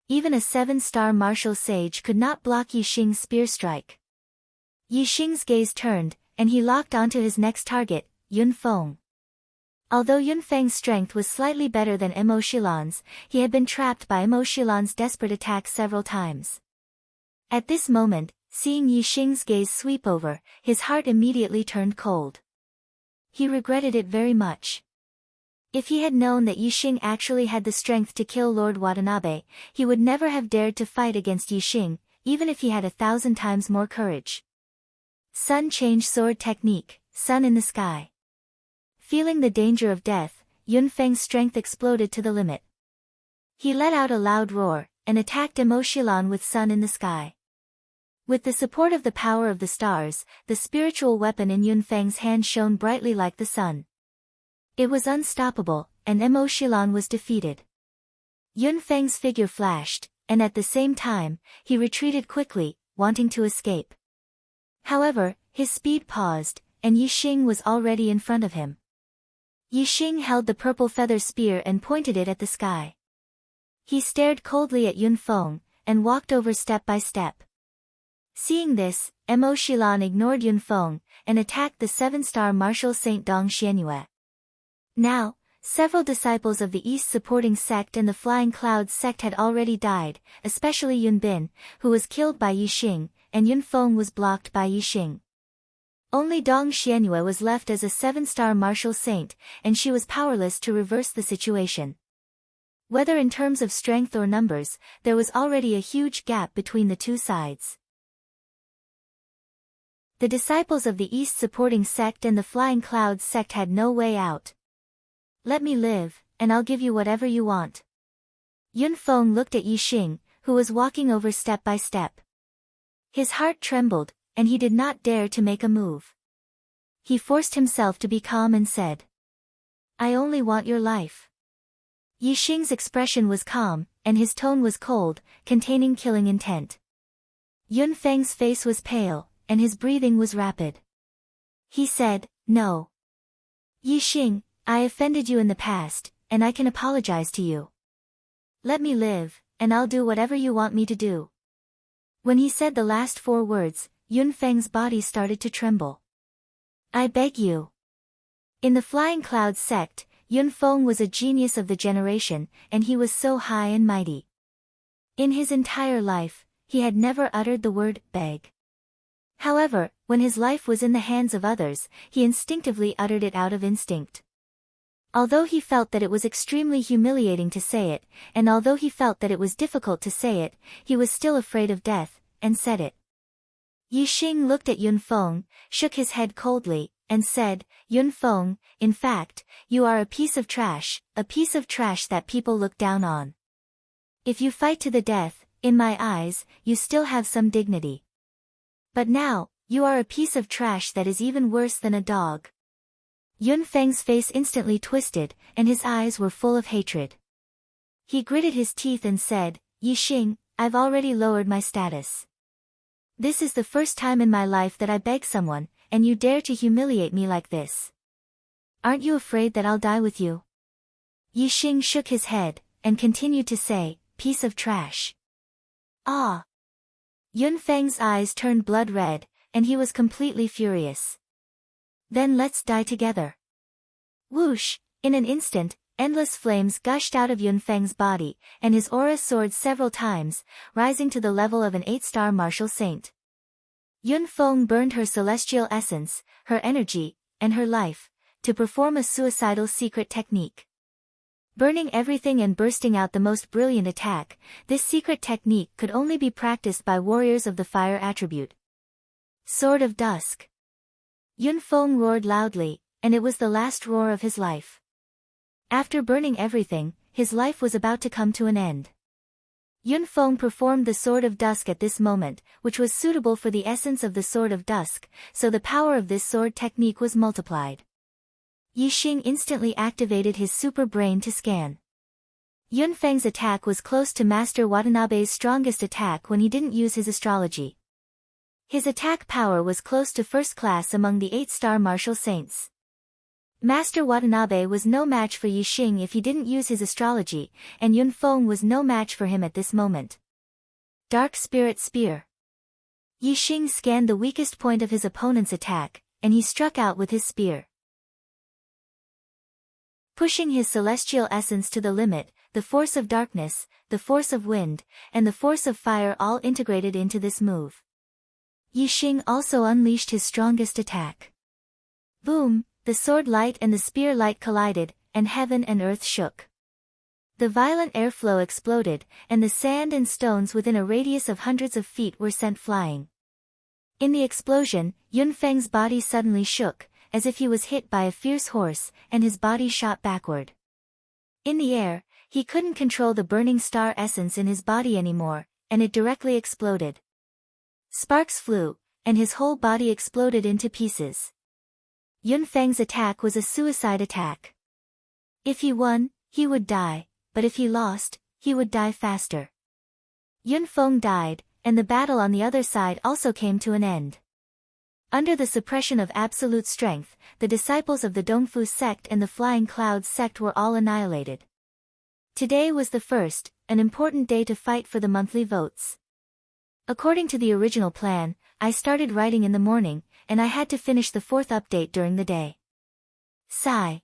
Even a 7-star martial sage could not block Yixing's spear strike. Yixing's gaze turned, and he locked onto his next target, Yunfeng. Although Yunfeng's strength was slightly better than Emo Xilan's, he had been trapped by Emo Xilan's desperate attack several times. At this moment, seeing Yixing's gaze sweep over, his heart immediately turned cold. He regretted it very much. If he had known that Yixing actually had the strength to kill Lord Watanabe, he would never have dared to fight against Yixing, even if he had 1,000 times more courage. Sun Change Sword Technique, Sun in the Sky. Feeling the danger of death, Yunfeng's strength exploded to the limit. He let out a loud roar, and attacked Emo Xilan with Sun in the Sky. With the support of the power of the stars, the spiritual weapon in Yunfeng's hand shone brightly like the sun. It was unstoppable, and Emo Xilan was defeated. Yunfeng's figure flashed, and at the same time, he retreated quickly, wanting to escape. However, his speed paused, and Yixing was already in front of him. Yixing held the purple feather spear and pointed it at the sky. He stared coldly at Yunfeng, and walked over step by step. Seeing this, Emo Xilan ignored Yunfeng, and attacked the 7-star martial Saint Dong Xianyue. Now, several disciples of the East Supporting Sect and the Flying Clouds sect had already died, especially Yunbin, who was killed by Yixing, and Yunfeng was blocked by Yixing. Only Dong Xianyue was left as a 7-star martial saint, and she was powerless to reverse the situation. Whether in terms of strength or numbers, there was already a huge gap between the two sides. The disciples of the East Supporting Sect and the Flying Clouds sect had no way out. Let me live, and I'll give you whatever you want. Yunfeng looked at Yixing, who was walking over step by step. His heart trembled, and he did not dare to make a move. He forced himself to be calm and said, I only want your life. Yixing's expression was calm, and his tone was cold, containing killing intent. Yunfeng's face was pale, and his breathing was rapid. He said, No. Yixing, I offended you in the past, and I can apologize to you. Let me live, and I'll do whatever you want me to do. When he said the last 4 words, Yunfeng's body started to tremble. I beg you. In the Flying Clouds sect, Yunfeng was a genius of the generation, and he was so high and mighty. In his entire life, he had never uttered the word beg. However, when his life was in the hands of others, he instinctively uttered it out of instinct. Although he felt that it was extremely humiliating to say it, and although he felt that it was difficult to say it, he was still afraid of death, and said it. Yixing looked at Yunfeng, shook his head coldly, and said, Yunfeng, in fact, you are a piece of trash that people look down on. If you fight to the death, in my eyes, you still have some dignity. But now, you are a piece of trash that is even worse than a dog. Yunfeng's face instantly twisted, and his eyes were full of hatred. He gritted his teeth and said, Yixing, I've already lowered my status. This is the first time in my life that I beg someone, and you dare to humiliate me like this. Aren't you afraid that I'll die with you? Yixing shook his head, and continued to say, piece of trash. Ah! Yunfeng's eyes turned blood red, and he was completely furious. Then let's die together. Whoosh! In an instant, Endless flames gushed out of Yunfeng's body, and his aura soared several times, rising to the level of an 8-star martial saint. Yunfeng burned her celestial essence, her energy, and her life, to perform a suicidal secret technique. Burning everything and bursting out the most brilliant attack, this secret technique could only be practiced by warriors of the fire attribute. Sword of Dusk. Yunfeng roared loudly, and it was the last roar of his life. After burning everything, his life was about to come to an end. Yunfeng performed the Sword of Dusk at this moment, which was suitable for the essence of the Sword of Dusk, so the power of this sword technique was multiplied. Yixing instantly activated his super brain to scan. Yunfeng's attack was close to Master Watanabe's strongest attack when he didn't use his astrology. His attack power was close to first class among the 8-star martial saints. Master Watanabe was no match for Yixing if he didn't use his astrology, and Yunfeng was no match for him at this moment. Dark Spirit Spear. Yixing scanned the weakest point of his opponent's attack, and he struck out with his spear. Pushing his celestial essence to the limit, the force of darkness, the force of wind, and the force of fire all integrated into this move. Yixing also unleashed his strongest attack. Boom! The sword light and the spear light collided, and heaven and earth shook. The violent airflow exploded, and the sand and stones within a radius of hundreds of feet were sent flying. In the explosion, Yunfeng's body suddenly shook, as if he was hit by a fierce horse, and his body shot backward. In the air, he couldn't control the burning star essence in his body anymore, and it directly exploded. Sparks flew, and his whole body exploded into pieces. Yunfeng's attack was a suicide attack. If he won, he would die, but if he lost, he would die faster. Yunfeng died, and the battle on the other side also came to an end. Under the suppression of absolute strength, the disciples of the Dongfu sect and the Flying Clouds sect were all annihilated. Today was the first, an important day to fight for the monthly votes. According to the original plan, I started writing in the morning, and I had to finish the 4th update during the day. Sigh.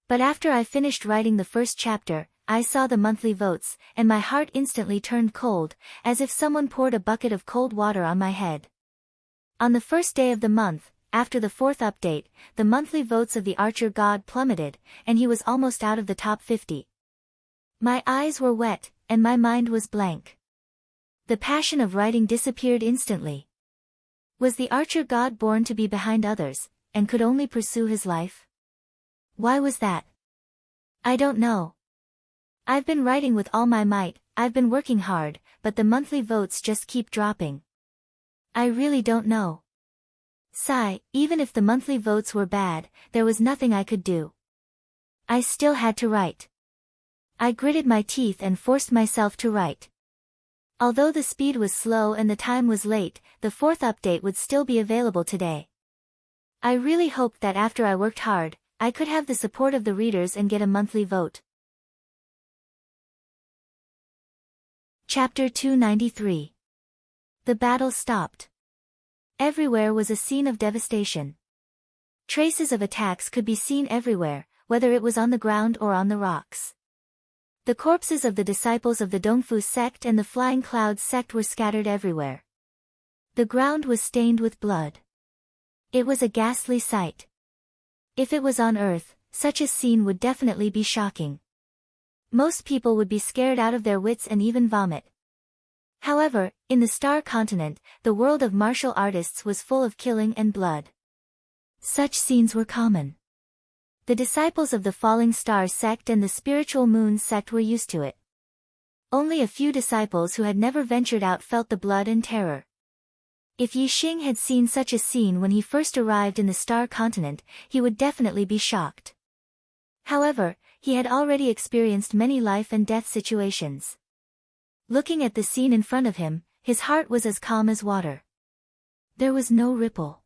But after I finished writing the first chapter, I saw the monthly votes, and my heart instantly turned cold, as if someone poured a bucket of cold water on my head. On the first day of the month, after the 4th update, the monthly votes of the Archer God plummeted, and he was almost out of the top 50. My eyes were wet, and my mind was blank. The passion of writing disappeared instantly. Was the Archer God born to be behind others, and could only pursue his life? Why was that? I don't know. I've been writing with all my might, I've been working hard, but the monthly votes just keep dropping. I really don't know. Sigh, even if the monthly votes were bad, there was nothing I could do. I still had to write. I gritted my teeth and forced myself to write. Although the speed was slow and the time was late, the 4th update would still be available today. I really hoped that after I worked hard, I could have the support of the readers and get a monthly vote. Chapter 293. The battle stopped. Everywhere was a scene of devastation. Traces of attacks could be seen everywhere, whether it was on the ground or on the rocks. The corpses of the disciples of the Dongfu sect and the Flying Clouds sect were scattered everywhere. The ground was stained with blood. It was a ghastly sight. If it was on Earth, such a scene would definitely be shocking. Most people would be scared out of their wits and even vomit. However, in the Star Continent, the world of martial artists was full of killing and blood. Such scenes were common. The disciples of the Falling Star sect and the Spiritual Moon sect were used to it. Only a few disciples who had never ventured out felt the blood and terror. If Yixing had seen such a scene when he first arrived in the Star Continent, he would definitely be shocked. However, he had already experienced many life and death situations. Looking at the scene in front of him, his heart was as calm as water. There was no ripple.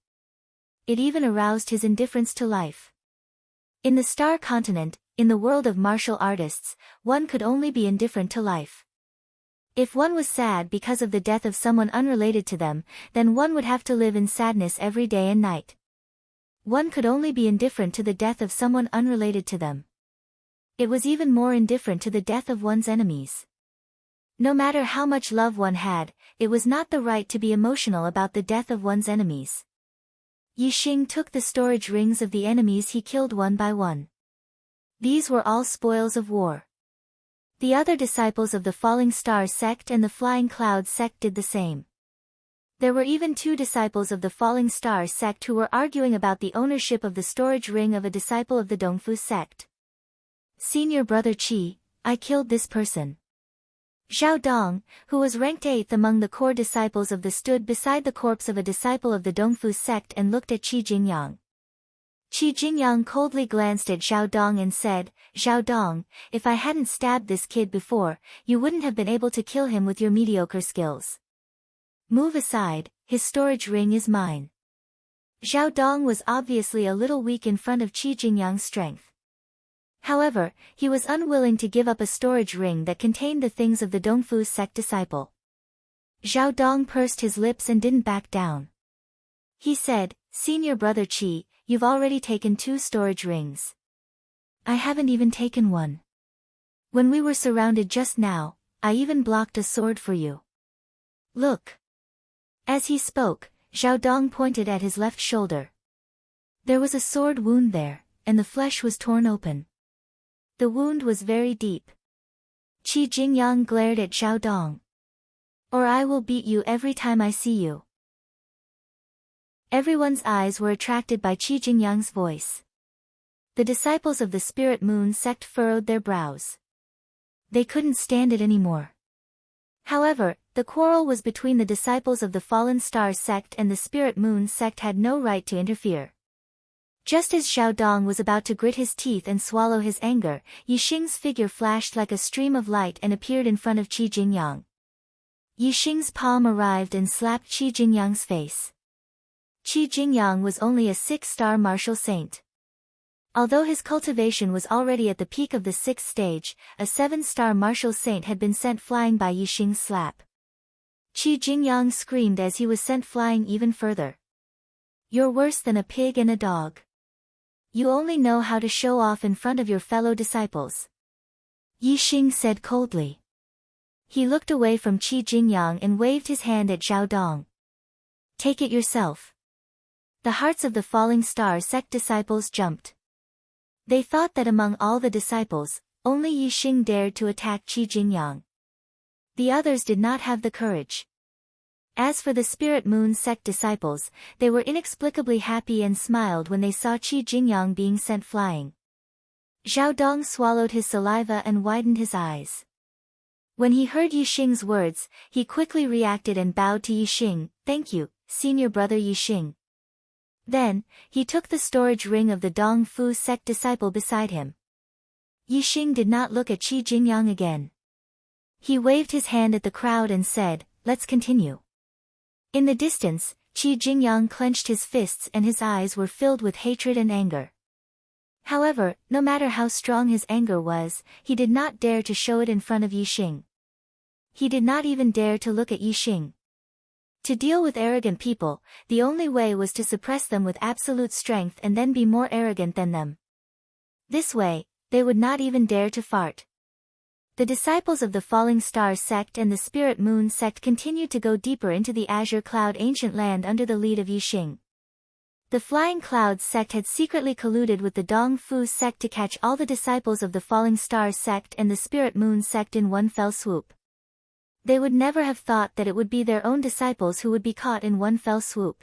It even aroused his indifference to life. In the Star Continent, in the world of martial artists, one could only be indifferent to life. If one was sad because of the death of someone unrelated to them, then one would have to live in sadness every day and night. One could only be indifferent to the death of someone unrelated to them. It was even more indifferent to the death of one's enemies. No matter how much love one had, it was not the right to be emotional about the death of one's enemies. Yixing took the storage rings of the enemies he killed one by one. These were all spoils of war. The other disciples of the Falling Star sect and the Flying Cloud sect did the same. There were even 2 disciples of the Falling Star sect who were arguing about the ownership of the storage ring of a disciple of the Dongfu sect. Senior brother Qi, I killed this person. Zhao Dong, who was ranked 8th among the core disciples of the stood beside the corpse of a disciple of the Dongfu sect and looked at Qi Jingyang. Qi Jingyang coldly glanced at Zhao Dong and said, Zhao Dong, if I hadn't stabbed this kid before, you wouldn't have been able to kill him with your mediocre skills. Move aside, his storage ring is mine. Zhao Dong was obviously a little weak in front of Qi Jingyang's strength. However, he was unwilling to give up a storage ring that contained the things of the Dongfu sect disciple. Zhao Dong pursed his lips and didn't back down. He said, Senior brother Qi, you've already taken 2 storage rings. I haven't even taken one. When we were surrounded just now, I even blocked a sword for you. Look. As he spoke, Zhao Dong pointed at his left shoulder. There was a sword wound there, and the flesh was torn open. The wound was very deep. Qi Jingyang glared at Zhao Dong. Or I will beat you every time I see you. Everyone's eyes were attracted by Qi Jingyang's voice. The disciples of the Spirit Moon sect furrowed their brows. They couldn't stand it anymore. However, the quarrel was between the disciples of the Fallen Star sect and the Spirit Moon sect had no right to interfere. Just as Zhao Dong was about to grit his teeth and swallow his anger, Yixing's figure flashed like a stream of light and appeared in front of Qi Jingyang. Yixing's palm arrived and slapped Qi Jingyang's face. Qi Jingyang was only a 6-star martial saint. Although his cultivation was already at the peak of the 6th stage, a 7-star martial saint had been sent flying by Yixing's slap. Qi Jingyang screamed as he was sent flying even further. You're worse than a pig and a dog. You only know how to show off in front of your fellow disciples. Yixing said coldly. He looked away from Qi Jingyang and waved his hand at Zhao Dong. Take it yourself. The hearts of the Falling Star sect disciples jumped. They thought that among all the disciples, only Yixing dared to attack Qi Jingyang. The others did not have the courage. As for the Spirit Moon sect disciples, they were inexplicably happy and smiled when they saw Qi Jingyang being sent flying. Zhao Dong swallowed his saliva and widened his eyes. When he heard Yixing's words, he quickly reacted and bowed to Yixing, Thank you, senior brother Yixing. Then, he took the storage ring of the Dongfu sect disciple beside him. Yixing did not look at Qi Jingyang again. He waved his hand at the crowd and said, Let's continue. In the distance, Qi Jingyang clenched his fists and his eyes were filled with hatred and anger. However, no matter how strong his anger was, he did not dare to show it in front of Yixing. He did not even dare to look at Yixing. To deal with arrogant people, the only way was to suppress them with absolute strength and then be more arrogant than them. This way, they would not even dare to fart. The disciples of the Falling Star sect and the Spirit Moon sect continued to go deeper into the Azure Cloud ancient land under the lead of Yixing. The Flying Cloud sect had secretly colluded with the Dongfu sect to catch all the disciples of the Falling Star sect and the Spirit Moon sect in one fell swoop. They would never have thought that it would be their own disciples who would be caught in one fell swoop.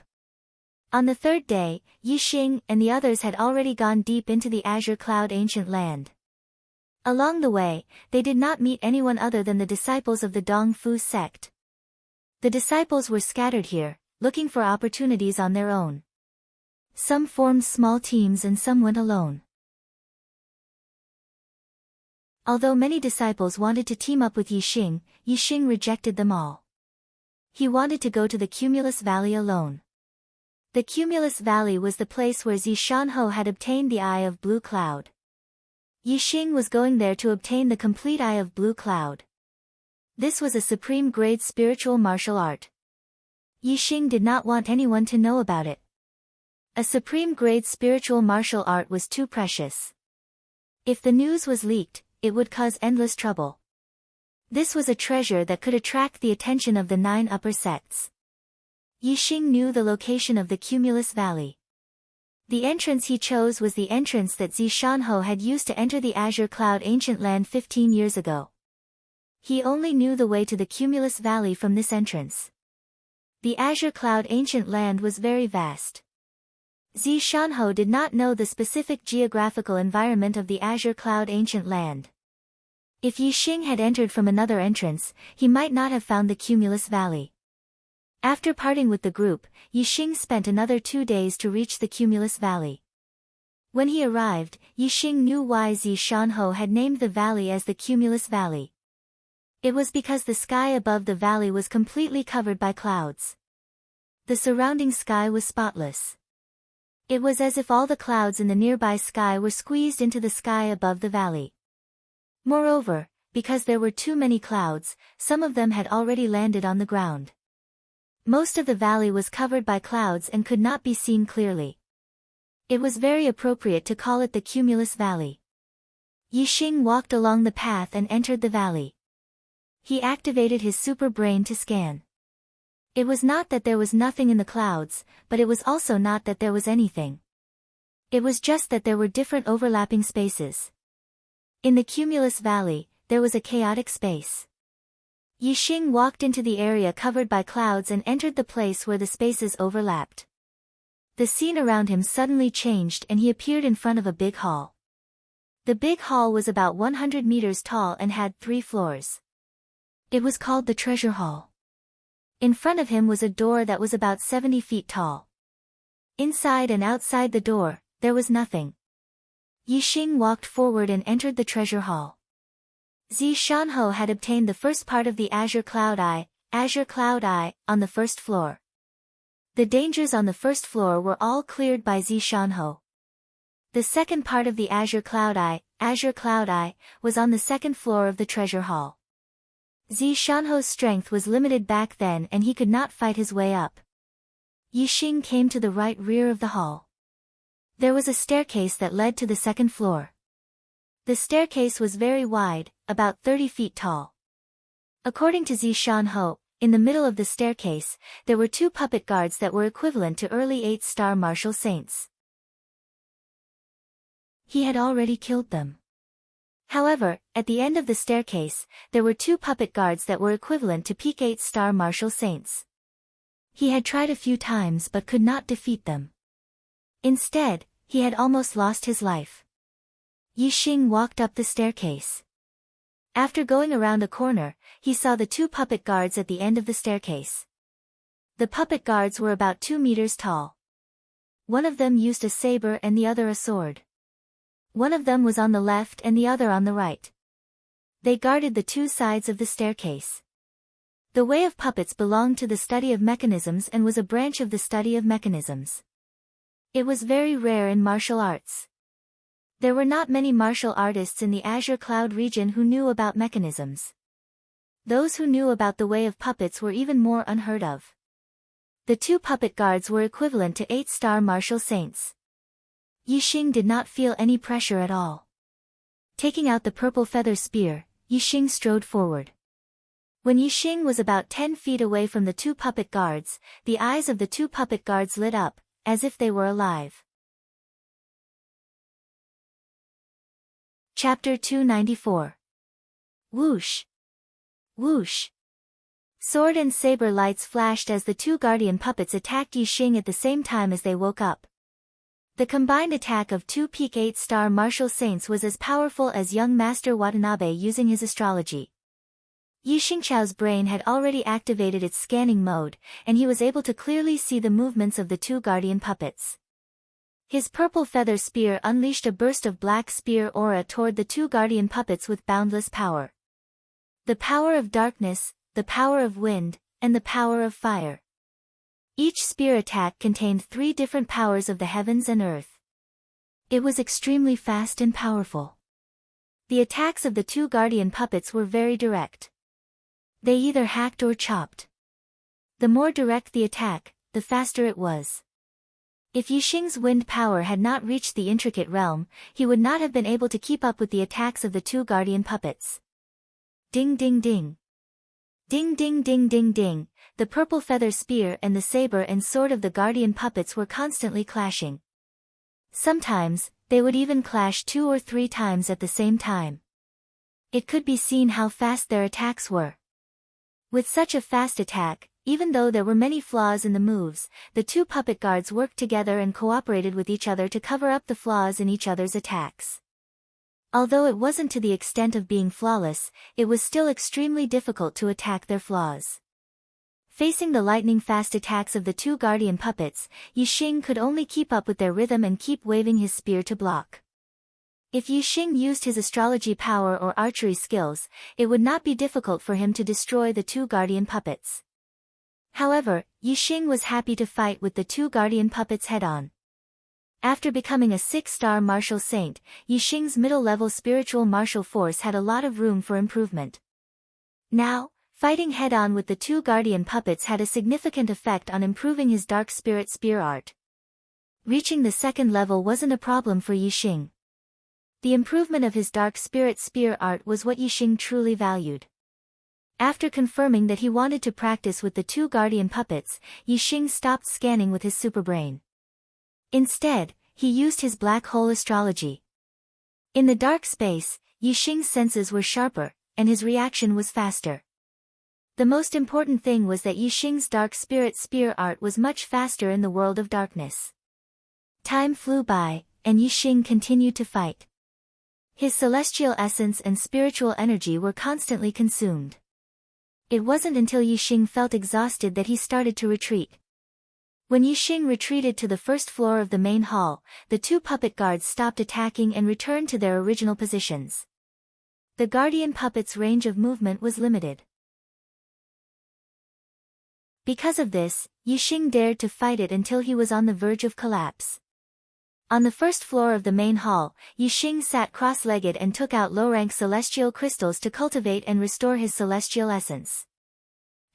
On the 3rd day, Yixing and the others had already gone deep into the Azure Cloud ancient land. Along the way, they did not meet anyone other than the disciples of the Dongfu sect. The disciples were scattered here, looking for opportunities on their own. Some formed small teams and some went alone. Although many disciples wanted to team up with Yixing, Yixing rejected them all. He wanted to go to the Cumulus Valley alone. The Cumulus Valley was the place where Zishanho had obtained the Eye of Blue Cloud. Yixing was going there to obtain the complete Eye of Blue Cloud. This was a supreme-grade spiritual martial art. Yixing did not want anyone to know about it. A supreme-grade spiritual martial art was too precious. If the news was leaked, it would cause endless trouble. This was a treasure that could attract the attention of the 9 upper sects. Yixing knew the location of the Cumulus Valley. The entrance he chose was the entrance that Zishanho had used to enter the Azure Cloud Ancient Land 15 years ago. He only knew the way to the Cumulus Valley from this entrance. The Azure Cloud Ancient Land was very vast. Zishanho did not know the specific geographical environment of the Azure Cloud Ancient Land. If Yixing had entered from another entrance, he might not have found the Cumulus Valley. After parting with the group, Yixing spent another 2 days to reach the Cumulus Valley. When he arrived, Yixing knew why Zishanho had named the valley as the Cumulus Valley. It was because the sky above the valley was completely covered by clouds. The surrounding sky was spotless. It was as if all the clouds in the nearby sky were squeezed into the sky above the valley. Moreover, because there were too many clouds, some of them had already landed on the ground. Most of the valley was covered by clouds and could not be seen clearly. It was very appropriate to call it the Cumulus Valley. Yixing walked along the path and entered the valley. He activated his super brain to scan. It was not that there was nothing in the clouds, but it was also not that there was anything. It was just that there were different overlapping spaces. In the Cumulus Valley, there was a chaotic space. Yixing walked into the area covered by clouds and entered the place where the spaces overlapped. The scene around him suddenly changed and he appeared in front of a big hall. The big hall was about 100 meters tall and had 3 floors. It was called the Treasure Hall. In front of him was a door that was about 70 feet tall. Inside and outside the door, there was nothing. Yixing walked forward and entered the treasure hall. Zishanho had obtained the first part of the Azure Cloud Eye, on the first floor. The dangers on the first floor were all cleared by Zishanho. The second part of the Azure Cloud Eye, was on the second floor of the treasure hall. Zishanho's strength was limited back then and he could not fight his way up. Yixing came to the right rear of the hall. There was a staircase that led to the second floor. The staircase was very wide, about 30 feet tall. According to Zishanho, in the middle of the staircase, there were 2 puppet guards that were equivalent to early 8-star martial saints. He had already killed them. However, at the end of the staircase, there were 2 puppet guards that were equivalent to peak 8-star martial saints. He had tried a few times but could not defeat them. Instead, he had almost lost his life. Yixing walked up the staircase. After going around a corner, he saw the 2 puppet guards at the end of the staircase. The puppet guards were about 2 meters tall. One of them used a saber and the other a sword. One of them was on the left and the other on the right. They guarded the 2 sides of the staircase. The way of puppets belonged to the study of mechanisms and was a branch of the study of mechanisms. It was very rare in martial arts. There were not many martial artists in the Azure Cloud region who knew about mechanisms. Those who knew about the way of puppets were even more unheard of. The 2 puppet guards were equivalent to 8-star martial saints. Yixing did not feel any pressure at all. Taking out the purple feather spear, Yixing strode forward. When Yixing was about 10 feet away from the 2 puppet guards, the eyes of the 2 puppet guards lit up, as if they were alive. Chapter 294. Whoosh! Whoosh! Sword and saber lights flashed as the 2 guardian puppets attacked Yixing at the same time as they woke up. The combined attack of 2 peak 8-star martial saints was as powerful as young Master Watanabe using his astrology. Yixingchao's brain had already activated its scanning mode, and he was able to clearly see the movements of the 2 guardian puppets. His purple feather spear unleashed a burst of black spear aura toward the 2 guardian puppets with boundless power. The power of darkness, the power of wind, and the power of fire. Each spear attack contained 3 different powers of the heavens and earth. It was extremely fast and powerful. The attacks of the 2 guardian puppets were very direct. They either hacked or chopped. The more direct the attack, the faster it was. If Yixing's wind power had not reached the intricate realm, he would not have been able to keep up with the attacks of the two guardian puppets. Ding ding ding. Ding ding ding ding ding, the purple feather spear and the saber and sword of the guardian puppets were constantly clashing. Sometimes, they would even clash 2 or 3 times at the same time. It could be seen how fast their attacks were. With such a fast attack, even though there were many flaws in the moves, the two puppet guards worked together and cooperated with each other to cover up the flaws in each other's attacks. Although it wasn't to the extent of being flawless, it was still extremely difficult to attack their flaws. Facing the lightning-fast attacks of the two guardian puppets, Yixing could only keep up with their rhythm and keep waving his spear to block. If Yixing used his astrology power or archery skills, it would not be difficult for him to destroy the two guardian puppets. However, Yixing was happy to fight with the two guardian puppets head-on. After becoming a 6-star martial saint, Yixing's middle-level spiritual martial force had a lot of room for improvement. Now, fighting head-on with the two guardian puppets had a significant effect on improving his dark spirit spear art. Reaching the 2nd level wasn't a problem for Yixing. The improvement of his dark spirit spear art was what Yixing truly valued. After confirming that he wanted to practice with the two guardian puppets, Yixing stopped scanning with his superbrain. Instead, he used his black hole astrology. In the dark space, Yixing's senses were sharper, and his reaction was faster. The most important thing was that Yixing's dark spirit spear art was much faster in the world of darkness. Time flew by, and Yixing continued to fight. His celestial essence and spiritual energy were constantly consumed. It wasn't until Yixing felt exhausted that he started to retreat. When Yixing retreated to the 1st floor of the main hall, the two puppet guards stopped attacking and returned to their original positions. The guardian puppet's range of movement was limited. Because of this, Yixing dared to fight it until he was on the verge of collapse. On the 1st floor of the main hall, Yixing sat cross-legged and took out low-rank celestial crystals to cultivate and restore his celestial essence.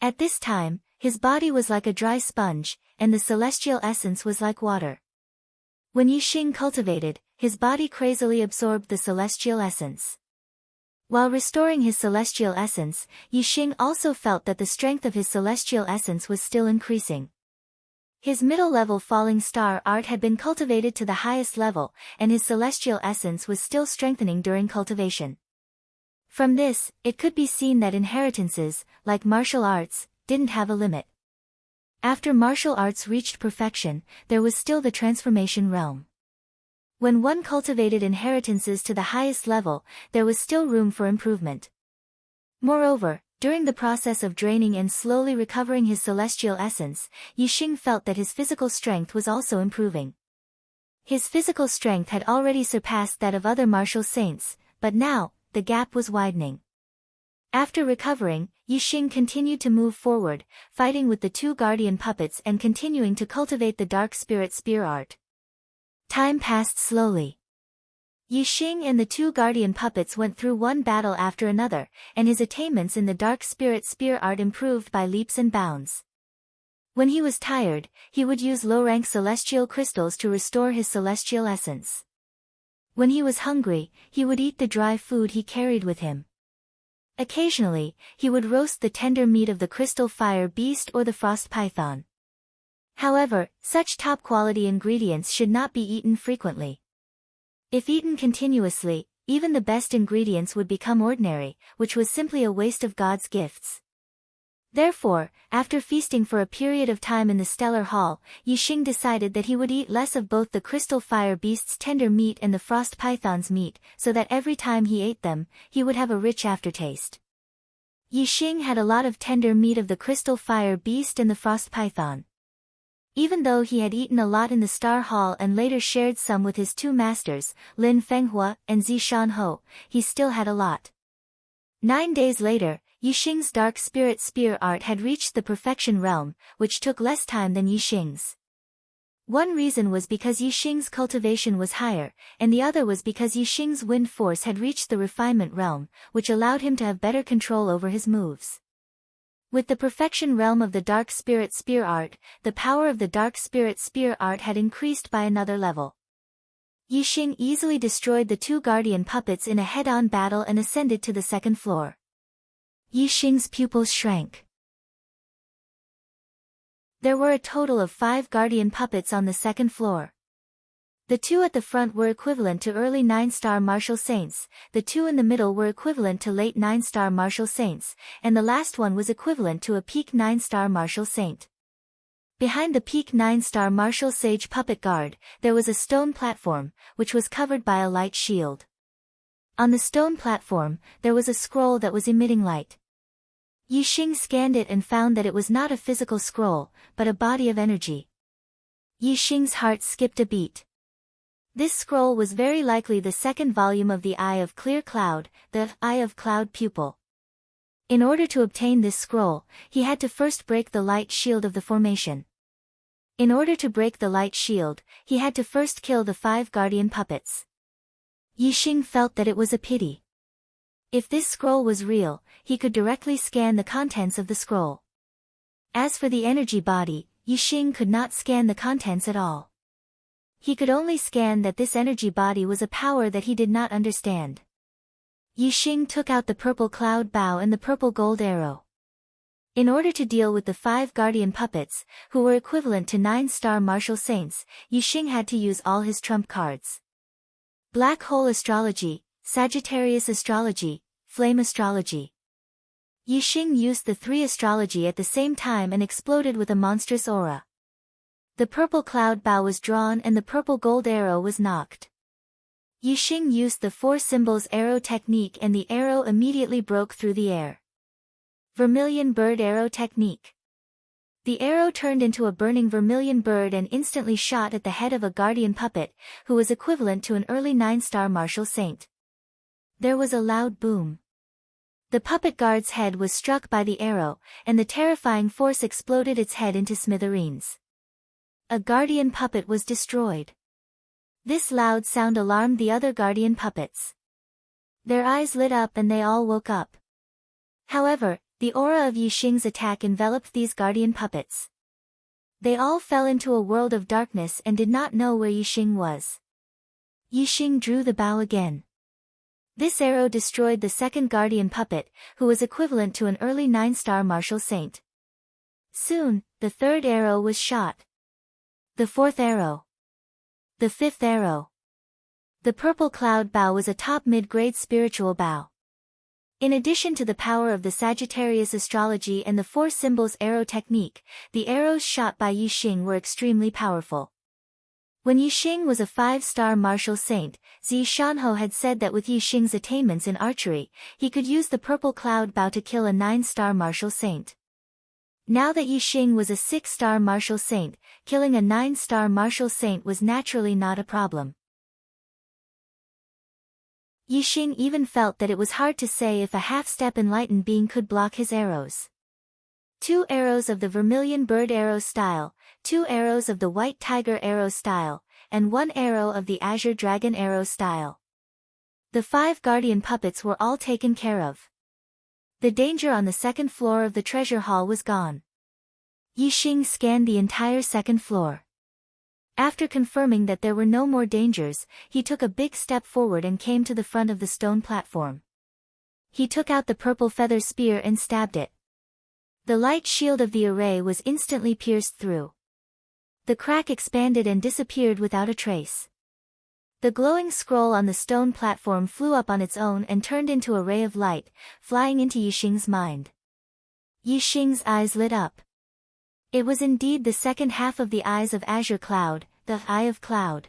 At this time, his body was like a dry sponge, and the celestial essence was like water. When Yixing cultivated, his body crazily absorbed the celestial essence. While restoring his celestial essence, Yixing also felt that the strength of his celestial essence was still increasing. His middle-level falling star art had been cultivated to the highest level, and his celestial essence was still strengthening during cultivation. From this, it could be seen that inheritances, like martial arts, didn't have a limit. After martial arts reached perfection, there was still the transformation realm. When one cultivated inheritances to the highest level, there was still room for improvement. Moreover, during the process of draining and slowly recovering his celestial essence, Yixing felt that his physical strength was also improving. His physical strength had already surpassed that of other martial saints, but now, the gap was widening. After recovering, Yixing continued to move forward, fighting with the two guardian puppets and continuing to cultivate the dark spirit spear art. Time passed slowly. Yixing and the two guardian puppets went through one battle after another, and his attainments in the dark spirit spear art improved by leaps and bounds. When he was tired, he would use low-rank celestial crystals to restore his celestial essence. When he was hungry, he would eat the dry food he carried with him. Occasionally, he would roast the tender meat of the crystal fire beast or the frost python. However, such top-quality ingredients should not be eaten frequently. If eaten continuously, even the best ingredients would become ordinary, which was simply a waste of God's gifts. Therefore, after feasting for a period of time in the Stellar Hall, Yixing decided that he would eat less of both the crystal fire beast's tender meat and the frost python's meat, so that every time he ate them, he would have a rich aftertaste. Yixing had a lot of tender meat of the crystal fire beast and the frost python. Even though he had eaten a lot in the Star Hall and later shared some with his two masters, Lin Fenghua and Zi Shanho, he still had a lot. 9 days later, Yixing's dark spirit spear art had reached the perfection realm, which took less time than Yixing's. One reason was because Yixing's cultivation was higher, and the other was because Yixing's wind force had reached the refinement realm, which allowed him to have better control over his moves. With the perfection realm of the Dark Spirit Spear Art, the power of the Dark Spirit Spear Art had increased by another level. Yixing easily destroyed the two guardian puppets in a head-on battle and ascended to the second floor. Yixing's pupils shrank. There were a total of 5 guardian puppets on the second floor. The 2 at the front were equivalent to early 9-star martial saints, the 2 in the middle were equivalent to late 9-star martial saints, and the last one was equivalent to a peak 9-star martial saint. Behind the peak 9-star martial sage puppet guard, there was a stone platform, which was covered by a light shield. On the stone platform, there was a scroll that was emitting light. Yixing scanned it and found that it was not a physical scroll, but a body of energy. Yixing's heart skipped a beat. This scroll was very likely the second volume of the Eye of Clear Cloud, the Eye of Cloud Pupil. In order to obtain this scroll, he had to first break the light shield of the formation. In order to break the light shield, he had to first kill the 5 guardian puppets. Yixing felt that it was a pity. If this scroll was real, he could directly scan the contents of the scroll. As for the energy body, Yixing could not scan the contents at all. He could only scan that this energy body was a power that he did not understand. Yixing took out the purple cloud bow and the purple gold arrow. In order to deal with the 5 guardian puppets, who were equivalent to 9-star martial saints, Yixing had to use all his trump cards. Black hole astrology, Sagittarius astrology, flame astrology. Yixing used the 3 astrology at the same time and exploded with a monstrous aura. The purple cloud bow was drawn and the purple gold arrow was knocked. Yixing used the 4 symbols arrow technique and the arrow immediately broke through the air. Vermilion bird arrow technique. The arrow turned into a burning vermilion bird and instantly shot at the head of a guardian puppet, who was equivalent to an early 9-star martial saint. There was a loud boom. The puppet guard's head was struck by the arrow, and the terrifying force exploded its head into smithereens. A guardian puppet was destroyed. This loud sound alarmed the other guardian puppets. Their eyes lit up and they all woke up. However, the aura of Yixing's attack enveloped these guardian puppets. They all fell into a world of darkness and did not know where Yixing was. Yixing drew the bow again. This arrow destroyed the second guardian puppet, who was equivalent to an early 9-star martial saint. Soon, the 3rd arrow was shot. The 4th arrow. The 5th arrow. The purple cloud bow was a top mid-grade spiritual bow. In addition to the power of the Sagittarius astrology and the 4 symbols arrow technique, the arrows shot by Yixing were extremely powerful. When Yixing was a 5-star martial saint, Zi Shanho had said that with Yixing's attainments in archery, he could use the purple cloud bow to kill a 9-star martial saint. Now that Yixing was a 6-star martial saint, killing a 9-star martial saint was naturally not a problem. Yixing even felt that it was hard to say if a half-step enlightened being could block his arrows. 2 arrows of the vermilion bird arrow style, 2 arrows of the white tiger arrow style, and 1 arrow of the azure dragon arrow style. The 5 guardian puppets were all taken care of. The danger on the second floor of the treasure hall was gone. Yixing scanned the entire second floor. After confirming that there were no more dangers, he took a big step forward and came to the front of the stone platform. He took out the purple feather spear and stabbed it. The light shield of the array was instantly pierced through. The crack expanded and disappeared without a trace. The glowing scroll on the stone platform flew up on its own and turned into a ray of light, flying into Yixing's mind. Yixing's eyes lit up. It was indeed the second half of the Eyes of Azure Cloud, the Eye of Cloud.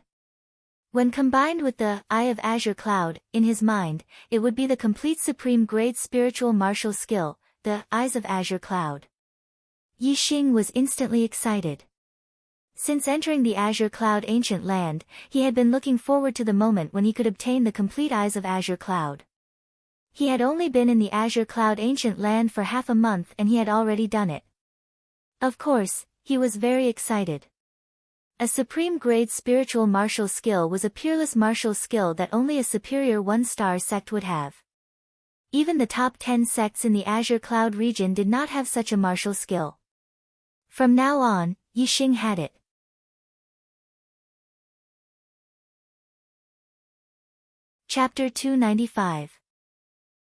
When combined with the Eye of Azure Cloud, in his mind, it would be the complete supreme grade spiritual martial skill, the Eyes of Azure Cloud. Yixing was instantly excited. Since entering the Azure Cloud ancient land, he had been looking forward to the moment when he could obtain the complete Eyes of Azure Cloud. He had only been in the Azure Cloud ancient land for half a month and he had already done it. Of course, he was very excited. A supreme grade spiritual martial skill was a peerless martial skill that only a superior 1-star sect would have. Even the top 10 sects in the Azure Cloud region did not have such a martial skill. From now on, Yixing had it. Chapter 295.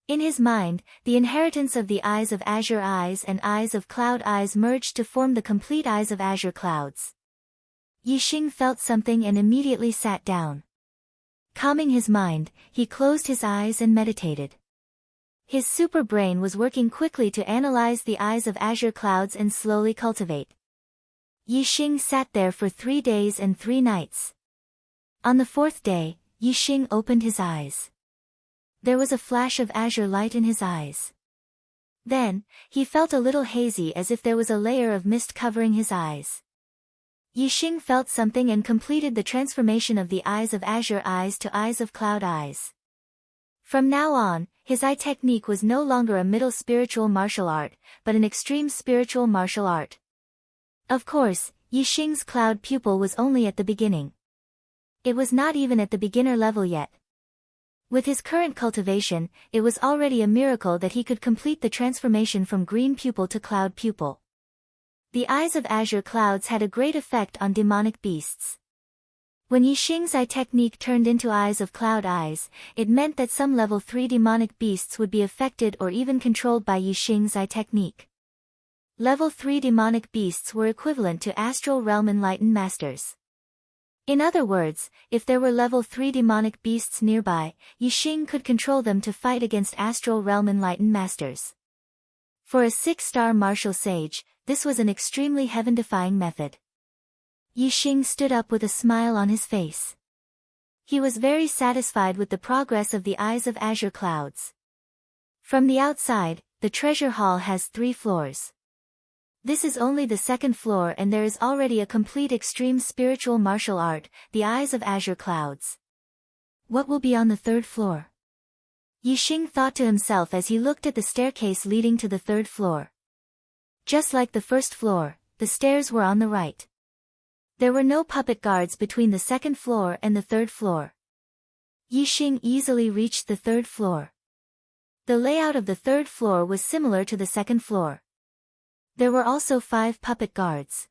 In his mind, the inheritance of the Eyes of Azure Eyes and Eyes of Cloud Eyes merged to form the complete Eyes of Azure Clouds. Yixing felt something and immediately sat down. Calming his mind, he closed his eyes and meditated. His super brain was working quickly to analyze the Eyes of Azure Clouds and slowly cultivate. Yixing sat there for 3 days and 3 nights. On the 4th day, Yixing opened his eyes. There was a flash of azure light in his eyes. Then, he felt a little hazy as if there was a layer of mist covering his eyes. Yixing felt something and completed the transformation of the Eyes of Azure Eyes to Eyes of Cloud Eyes. From now on, his eye technique was no longer a middle spiritual martial art, but an extreme spiritual martial art. Of course, Yixing's cloud pupil was only at the beginning. It was not even at the beginner level yet. With his current cultivation, it was already a miracle that he could complete the transformation from green pupil to cloud pupil. The Eyes of Azure Clouds had a great effect on demonic beasts. When Yixing's eye technique turned into Eyes of Cloud Eyes, it meant that some level 3 demonic beasts would be affected or even controlled by Yixing's eye technique. Level 3 demonic beasts were equivalent to Astral Realm Enlightened Masters. In other words, if there were level 3 demonic beasts nearby, Yixing could control them to fight against Astral Realm Enlightened Masters. For a 6-star martial sage, this was an extremely heaven-defying method. Yixing stood up with a smile on his face. He was very satisfied with the progress of the Eyes of Azure Clouds. From the outside, the treasure hall has 3 floors. This is only the 2nd floor and there is already a complete extreme spiritual martial art, the Eyes of Azure Clouds. What will be on the 3rd floor? Yixing thought to himself as he looked at the staircase leading to the 3rd floor. Just like the 1st floor, the stairs were on the right. There were no puppet guards between the 2nd floor and the 3rd floor. Yixing easily reached the 3rd floor. The layout of the 3rd floor was similar to the 2nd floor. There were also 5 puppet guards.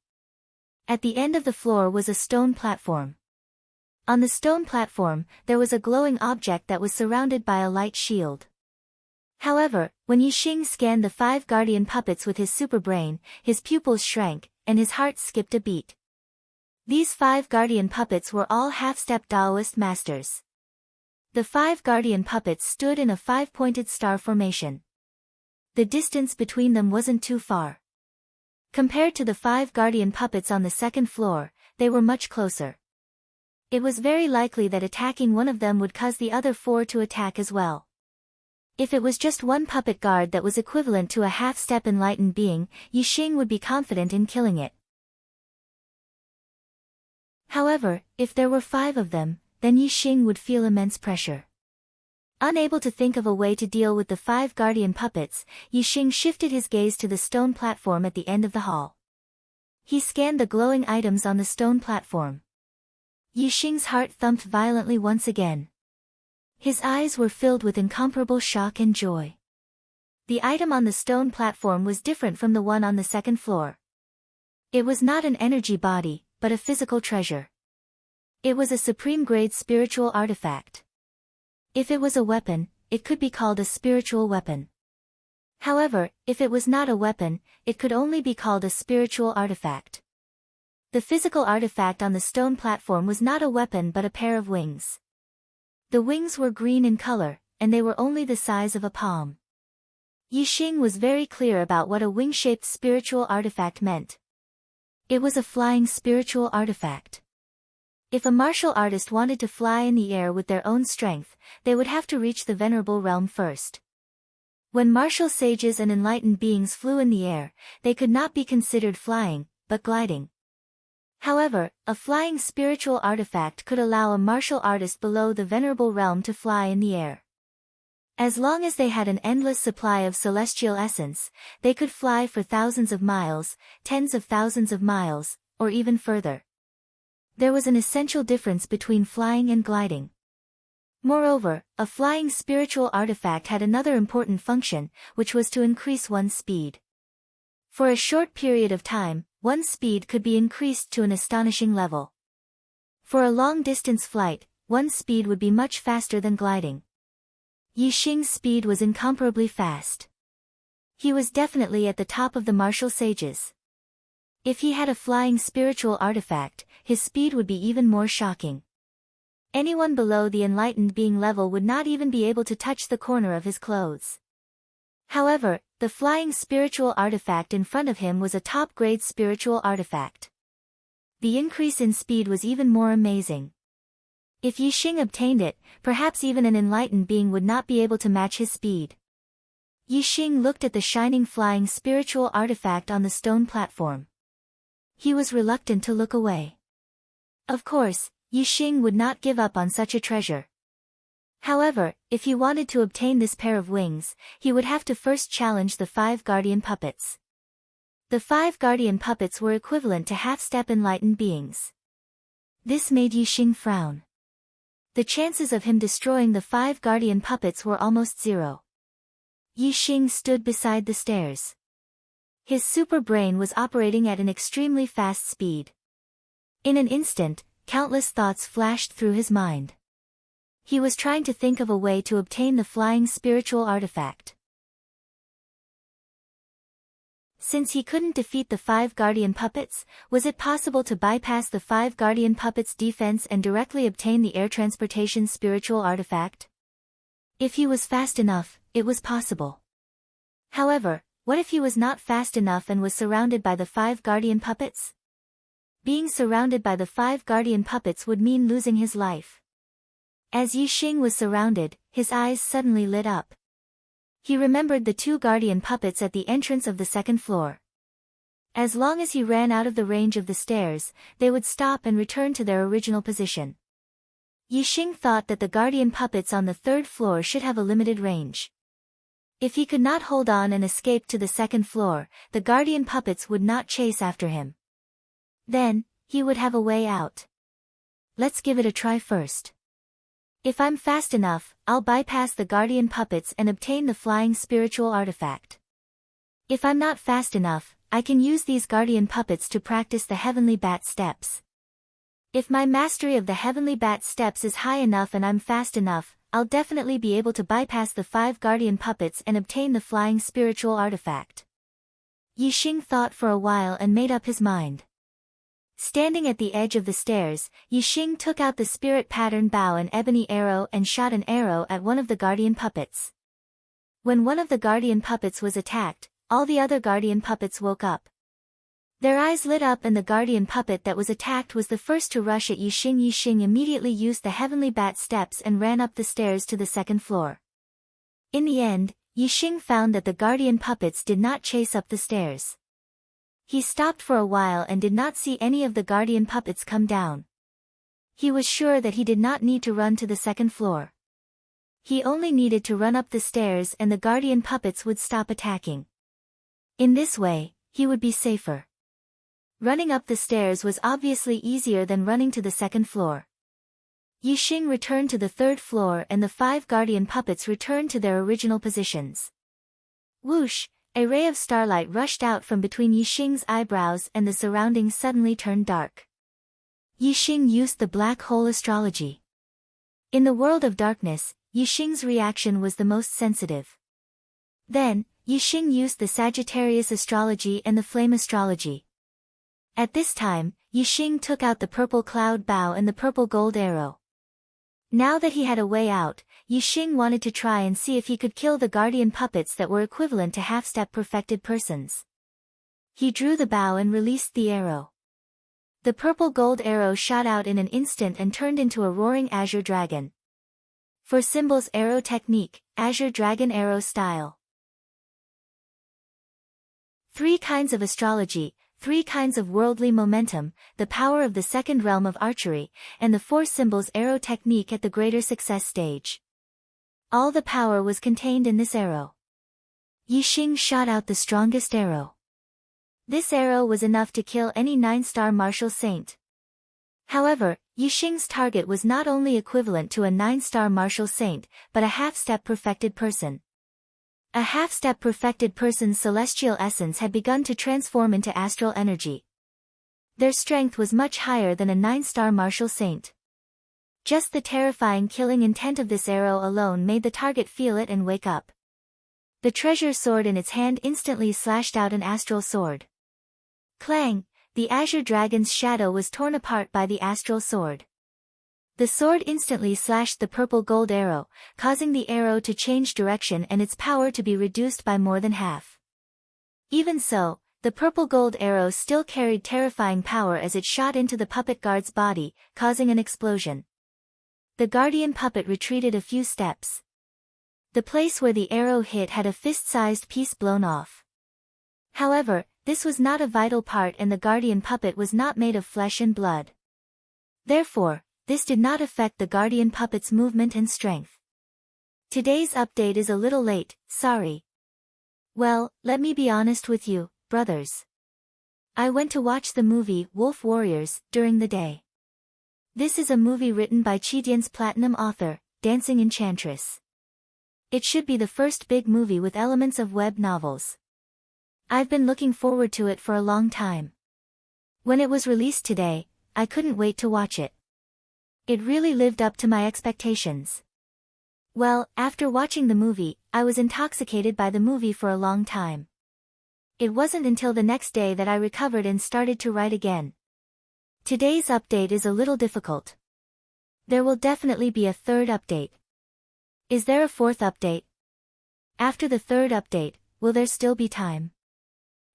At the end of the floor was a stone platform. On the stone platform, there was a glowing object that was surrounded by a light shield. However, when Yixing scanned the 5 guardian puppets with his super brain, his pupils shrank, and his heart skipped a beat. These 5 guardian puppets were all half-step Taoist masters. The 5 guardian puppets stood in a 5-pointed star formation. The distance between them wasn't too far. Compared to the 5 guardian puppets on the 2nd floor, they were much closer. It was very likely that attacking one of them would cause the other 4 to attack as well. If it was just one puppet guard that was equivalent to a half-step enlightened being, Yixing would be confident in killing it. However, if there were 5 of them, then Yixing would feel immense pressure. Unable to think of a way to deal with the 5 guardian puppets, Yixing shifted his gaze to the stone platform at the end of the hall. He scanned the glowing items on the stone platform. Yixing's heart thumped violently once again. His eyes were filled with incomparable shock and joy. The item on the stone platform was different from the one on the 2nd floor. It was not an energy body, but a physical treasure. It was a supreme-grade spiritual artifact. If it was a weapon, it could be called a spiritual weapon. However, if it was not a weapon, it could only be called a spiritual artifact. The physical artifact on the stone platform was not a weapon but a pair of wings. The wings were green in color, and they were only the size of a palm. Yixing was very clear about what a wing-shaped spiritual artifact meant. It was a flying spiritual artifact. If a martial artist wanted to fly in the air with their own strength, they would have to reach the venerable realm first. When martial sages and enlightened beings flew in the air, they could not be considered flying, but gliding. However, a flying spiritual artifact could allow a martial artist below the venerable realm to fly in the air. As long as they had an endless supply of celestial essence, they could fly for thousands of miles, tens of thousands of miles, or even further. There was an essential difference between flying and gliding. Moreover, a flying spiritual artifact had another important function, which was to increase one's speed. For a short period of time, one's speed could be increased to an astonishing level. For a long-distance flight, one's speed would be much faster than gliding. Yixing's speed was incomparably fast. He was definitely at the top of the martial sages. If he had a flying spiritual artifact, his speed would be even more shocking. Anyone below the enlightened being level would not even be able to touch the corner of his clothes. However, the flying spiritual artifact in front of him was a top-grade spiritual artifact. The increase in speed was even more amazing. If Yixing obtained it, perhaps even an enlightened being would not be able to match his speed. Yixing looked at the shining flying spiritual artifact on the stone platform. He was reluctant to look away. Of course, Yixing would not give up on such a treasure. However, if he wanted to obtain this pair of wings, he would have to first challenge the 5 guardian puppets. The 5 guardian puppets were equivalent to half-step enlightened beings. This made Yixing frown. The chances of him destroying the 5 guardian puppets were almost zero. Yixing stood beside the stairs. His super brain was operating at an extremely fast speed. In an instant, countless thoughts flashed through his mind. He was trying to think of a way to obtain the flying spiritual artifact. Since he couldn't defeat the 5 guardian puppets, was it possible to bypass the 5 guardian puppets' defense and directly obtain the air transportation spiritual artifact? If he was fast enough, it was possible. However, what if he was not fast enough and was surrounded by the 5 guardian puppets? Being surrounded by the 5 guardian puppets would mean losing his life. As Yixing was surrounded, his eyes suddenly lit up. He remembered the 2 guardian puppets at the entrance of the 2nd floor. As long as he ran out of the range of the stairs, they would stop and return to their original position. Yixing thought that the guardian puppets on the 3rd floor should have a limited range. If he could not hold on and escape to the 2nd floor, the guardian puppets would not chase after him. Then, he would have a way out. Let's give it a try first. If I'm fast enough, I'll bypass the guardian puppets and obtain the flying spiritual artifact. If I'm not fast enough, I can use these guardian puppets to practice the heavenly bat steps. If my mastery of the heavenly bat steps is high enough and I'm fast enough, I'll definitely be able to bypass the 5 guardian puppets and obtain the flying spiritual artifact. Yixing thought for a while and made up his mind. Standing at the edge of the stairs, Yixing took out the spirit pattern bow and ebony arrow and shot an arrow at one of the guardian puppets. When one of the guardian puppets was attacked, all the other guardian puppets woke up. Their eyes lit up and the guardian puppet that was attacked was the first to rush at Yixing. Yixing immediately used the heavenly bat steps and ran up the stairs to the 2nd floor. In the end, Yixing found that the guardian puppets did not chase up the stairs. He stopped for a while and did not see any of the guardian puppets come down. He was sure that he did not need to run to the 2nd floor. He only needed to run up the stairs and the guardian puppets would stop attacking. In this way, he would be safer. Running up the stairs was obviously easier than running to the 2nd floor. Yixing returned to the 3rd floor and the 5 guardian puppets returned to their original positions. Whoosh! A ray of starlight rushed out from between Yixing's eyebrows and the surroundings suddenly turned dark. Yixing used the black hole astrology. In the world of darkness, Yixing's reaction was the most sensitive. Then, Yixing used the Sagittarius astrology and the flame astrology. At this time, Yixing took out the purple cloud bow and the purple gold arrow. Now that he had a way out, Yixing wanted to try and see if he could kill the guardian puppets that were equivalent to half-step perfected persons. He drew the bow and released the arrow. The purple gold arrow shot out in an instant and turned into a roaring azure dragon. For symbols arrow technique, azure dragon arrow style. 3 kinds of astrology, 3 kinds of worldly momentum, the power of the 2nd realm of archery, and the 4 symbols arrow technique at the greater success stage. All the power was contained in this arrow. Yixing shot out the strongest arrow. This arrow was enough to kill any 9-star martial saint. However, Yixing's target was not only equivalent to a 9-star martial saint, but a half-step perfected person. A half-step perfected person's celestial essence had begun to transform into astral energy. Their strength was much higher than a 9-star martial saint. Just the terrifying killing intent of this arrow alone made the target feel it and wake up. The treasure sword in its hand instantly slashed out an astral sword. Clang! The azure dragon's shadow was torn apart by the astral sword. The sword instantly slashed the purple gold arrow, causing the arrow to change direction and its power to be reduced by more than half. Even so, the purple gold arrow still carried terrifying power as it shot into the puppet guard's body, causing an explosion. The guardian puppet retreated a few steps. The place where the arrow hit had a fist-sized piece blown off. However, this was not a vital part and the guardian puppet was not made of flesh and blood. Therefore, this did not affect the guardian puppet's movement and strength. Today's update is a little late, sorry. Well, let me be honest with you, brothers. I went to watch the movie Wolf Warriors during the day. This is a movie written by Chidian's platinum author, Dancing Enchantress. It should be the first big movie with elements of web novels. I've been looking forward to it for a long time. When it was released today, I couldn't wait to watch it. It really lived up to my expectations. Well, after watching the movie, I was intoxicated by the movie for a long time. It wasn't until the next day that I recovered and started to write again. Today's update is a little difficult. There will definitely be a third update. Is there a fourth update? After the third update, will there still be time?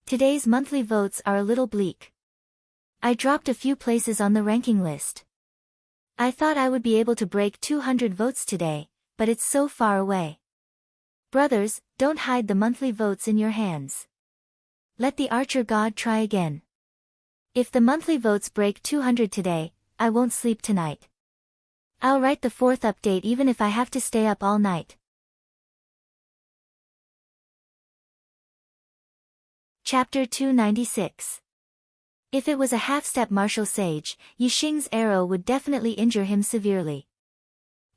Today's monthly votes are a little bleak. I dropped a few places on the ranking list. I thought I would be able to break 200 votes today, but it's so far away. Brothers, don't hide the monthly votes in your hands. Let the Archer God try again. If the monthly votes break 200 today, I won't sleep tonight. I'll write the fourth update even if I have to stay up all night. Chapter 296. If it was a half-step martial sage, Yixing's arrow would definitely injure him severely.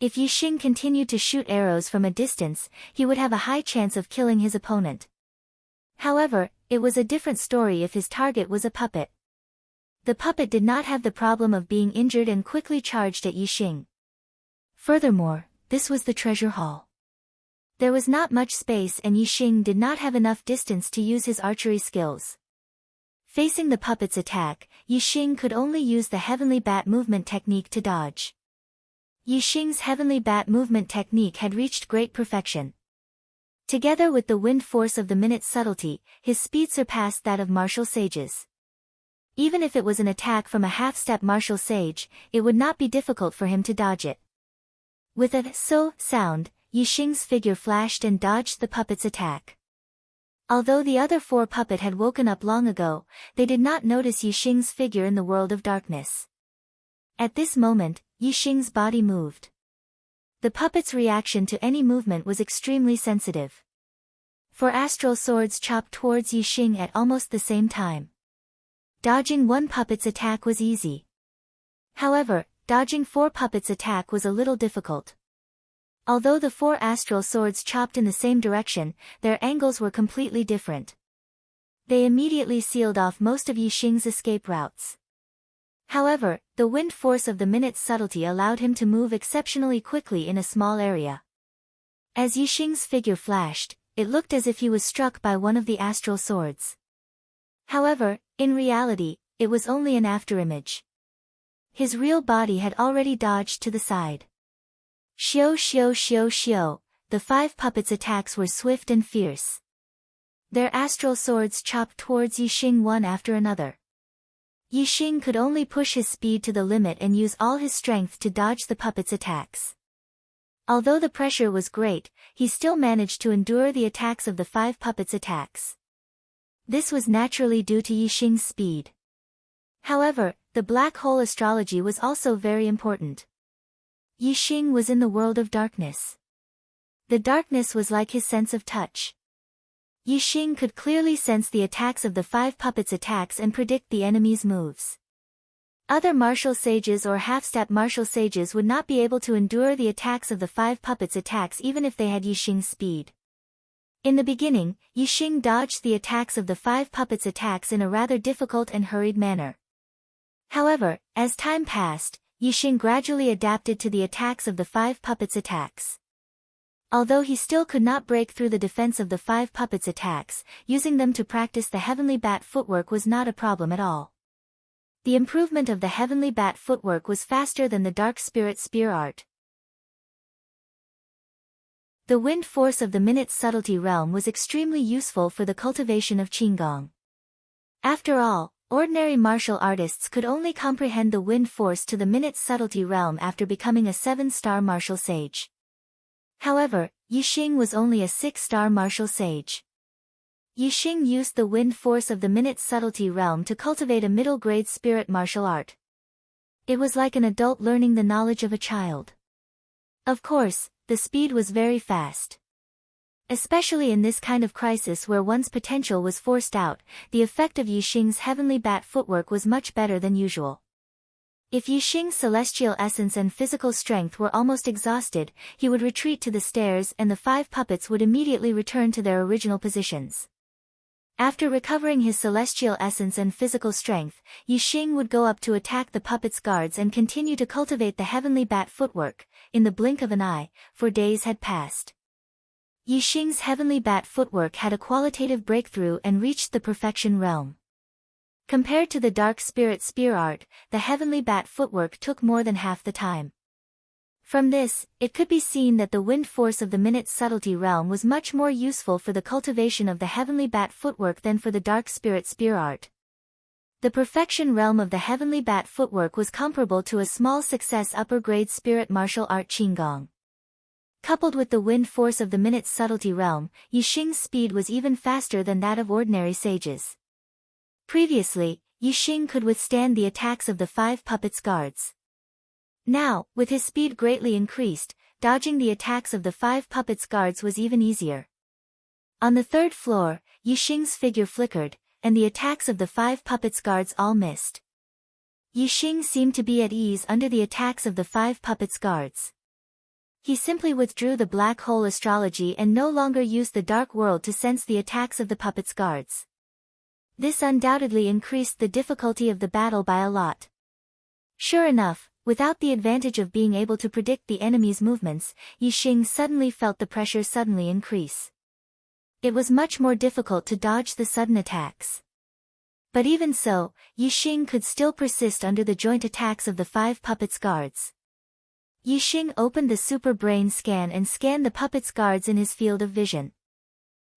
If Yixing continued to shoot arrows from a distance, he would have a high chance of killing his opponent. However, it was a different story if his target was a puppet. The puppet did not have the problem of being injured and quickly charged at Yixing. Furthermore, this was the treasure hall. There was not much space and Yixing did not have enough distance to use his archery skills. Facing the puppet's attack, Yixing could only use the heavenly bat movement technique to dodge. Yixing's heavenly bat movement technique had reached great perfection. Together with the wind force of the minute's subtlety, his speed surpassed that of martial sages. Even if it was an attack from a half-step martial sage, it would not be difficult for him to dodge it. With a so sound, Yixing's figure flashed and dodged the puppet's attack. Although the other four puppet had woken up long ago, they did not notice Yixing's figure in the world of darkness. At this moment, Yixing's body moved. The puppet's reaction to any movement was extremely sensitive. Four astral swords chopped towards Yixing at almost the same time. Dodging one puppet's attack was easy. However, dodging four puppets' attack was a little difficult. Although the four astral swords chopped in the same direction, their angles were completely different. They immediately sealed off most of Yixing's escape routes. However, the wind force of the minute's subtlety allowed him to move exceptionally quickly in a small area. As Yixing's figure flashed, it looked as if he was struck by one of the astral swords. However, in reality, it was only an afterimage. His real body had already dodged to the side. Xiao xiao xiao xiao, the five puppets' attacks were swift and fierce. Their astral swords chopped towards Yixing one after another. Yixing could only push his speed to the limit and use all his strength to dodge the puppets' attacks. Although the pressure was great, he still managed to endure the attacks of the five puppets' attacks. This was naturally due to Yixing's speed. However, the black hole astrology was also very important. Yixing was in the world of darkness. The darkness was like his sense of touch. Yixing could clearly sense the attacks of the five puppets' attacks and predict the enemy's moves. Other martial sages or half-step martial sages would not be able to endure the attacks of the 5 puppets' attacks even if they had Yixing's speed. In the beginning, Yixing dodged the attacks of the 5 puppets' attacks in a rather difficult and hurried manner. However, as time passed, Yixing gradually adapted to the attacks of the 5 puppets' attacks. Although he still could not break through the defense of the 5 puppets' attacks, using them to practice the Heavenly Bat footwork was not a problem at all. The improvement of the Heavenly Bat footwork was faster than the Dark Spirit Spear art. The wind force of the Minute's subtlety realm was extremely useful for the cultivation of Qigong. After all, ordinary martial artists could only comprehend the wind force to the Minute's subtlety realm after becoming a 7-star martial sage. However, Yixing was only a 6-star martial sage. Yixing used the wind force of the Minute's subtlety realm to cultivate a middle-grade spirit martial art. It was like an adult learning the knowledge of a child. Of course, the speed was very fast. Especially in this kind of crisis where one's potential was forced out, the effect of Yixing's Heavenly Bat footwork was much better than usual. If Yixing's celestial essence and physical strength were almost exhausted, he would retreat to the stairs and the 5 puppets would immediately return to their original positions. After recovering his celestial essence and physical strength, Yixing would go up to attack the puppets' guards and continue to cultivate the Heavenly Bat footwork. In the blink of an eye, for days had passed. Yixing's Heavenly Bat footwork had a qualitative breakthrough and reached the perfection realm. Compared to the Dark Spirit Spear art, the Heavenly Bat footwork took more than half the time. From this, it could be seen that the wind force of the Minute's subtlety realm was much more useful for the cultivation of the Heavenly Bat footwork than for the Dark Spirit Spear art. The perfection realm of the Heavenly Bat footwork was comparable to a small success upper-grade spirit martial art Qigong. Coupled with the wind force of the Minute's subtlety realm, Yixing's speed was even faster than that of ordinary sages. Previously, Yixing could withstand the attacks of the 5 puppets' guards. Now, with his speed greatly increased, dodging the attacks of the 5 puppets' guards was even easier. On the 3rd floor, Yixing's figure flickered, and the attacks of the 5 puppets' guards all missed. Yixing seemed to be at ease under the attacks of the 5 puppets' guards. He simply withdrew the black hole astrology and no longer used the dark world to sense the attacks of the puppets' guards. This undoubtedly increased the difficulty of the battle by a lot. Sure enough, without the advantage of being able to predict the enemy's movements, Yixing suddenly felt the pressure suddenly increase. It was much more difficult to dodge the sudden attacks. But even so, Yixing could still persist under the joint attacks of the 5 puppets' guards. Yixing opened the Super Brain Scan and scanned the puppets' guards in his field of vision.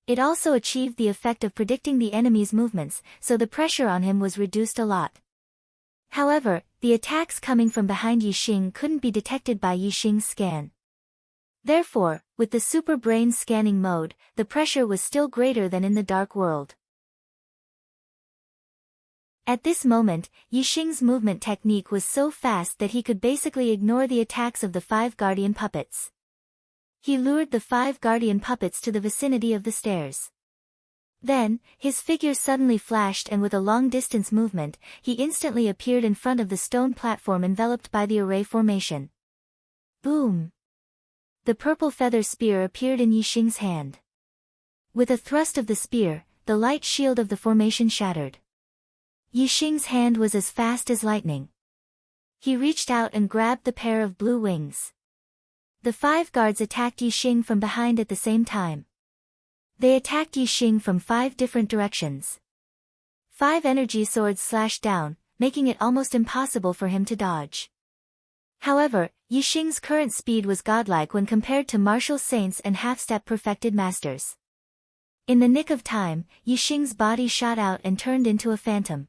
It also achieved the effect of predicting the enemy's movements, so the pressure on him was reduced a lot. However, the attacks coming from behind Yixing couldn't be detected by Yixing's scan. Therefore, with the Super Brain Scanning mode, the pressure was still greater than in the dark world. At this moment, Yixing's movement technique was so fast that he could basically ignore the attacks of the 5 guardian puppets. He lured the 5 guardian puppets to the vicinity of the stairs. Then, his figure suddenly flashed and with a long-distance movement, he instantly appeared in front of the stone platform enveloped by the array formation. Boom! The purple feather spear appeared in Yixing's hand. With a thrust of the spear, the light shield of the formation shattered. Yixing's hand was as fast as lightning. He reached out and grabbed the pair of blue wings. The 5 guards attacked Yixing from behind at the same time. They attacked Yixing from 5 different directions. 5 energy swords slashed down, making it almost impossible for him to dodge. However, Yixing's current speed was godlike when compared to martial saints and half-step perfected masters. In the nick of time, Yixing's body shot out and turned into a phantom.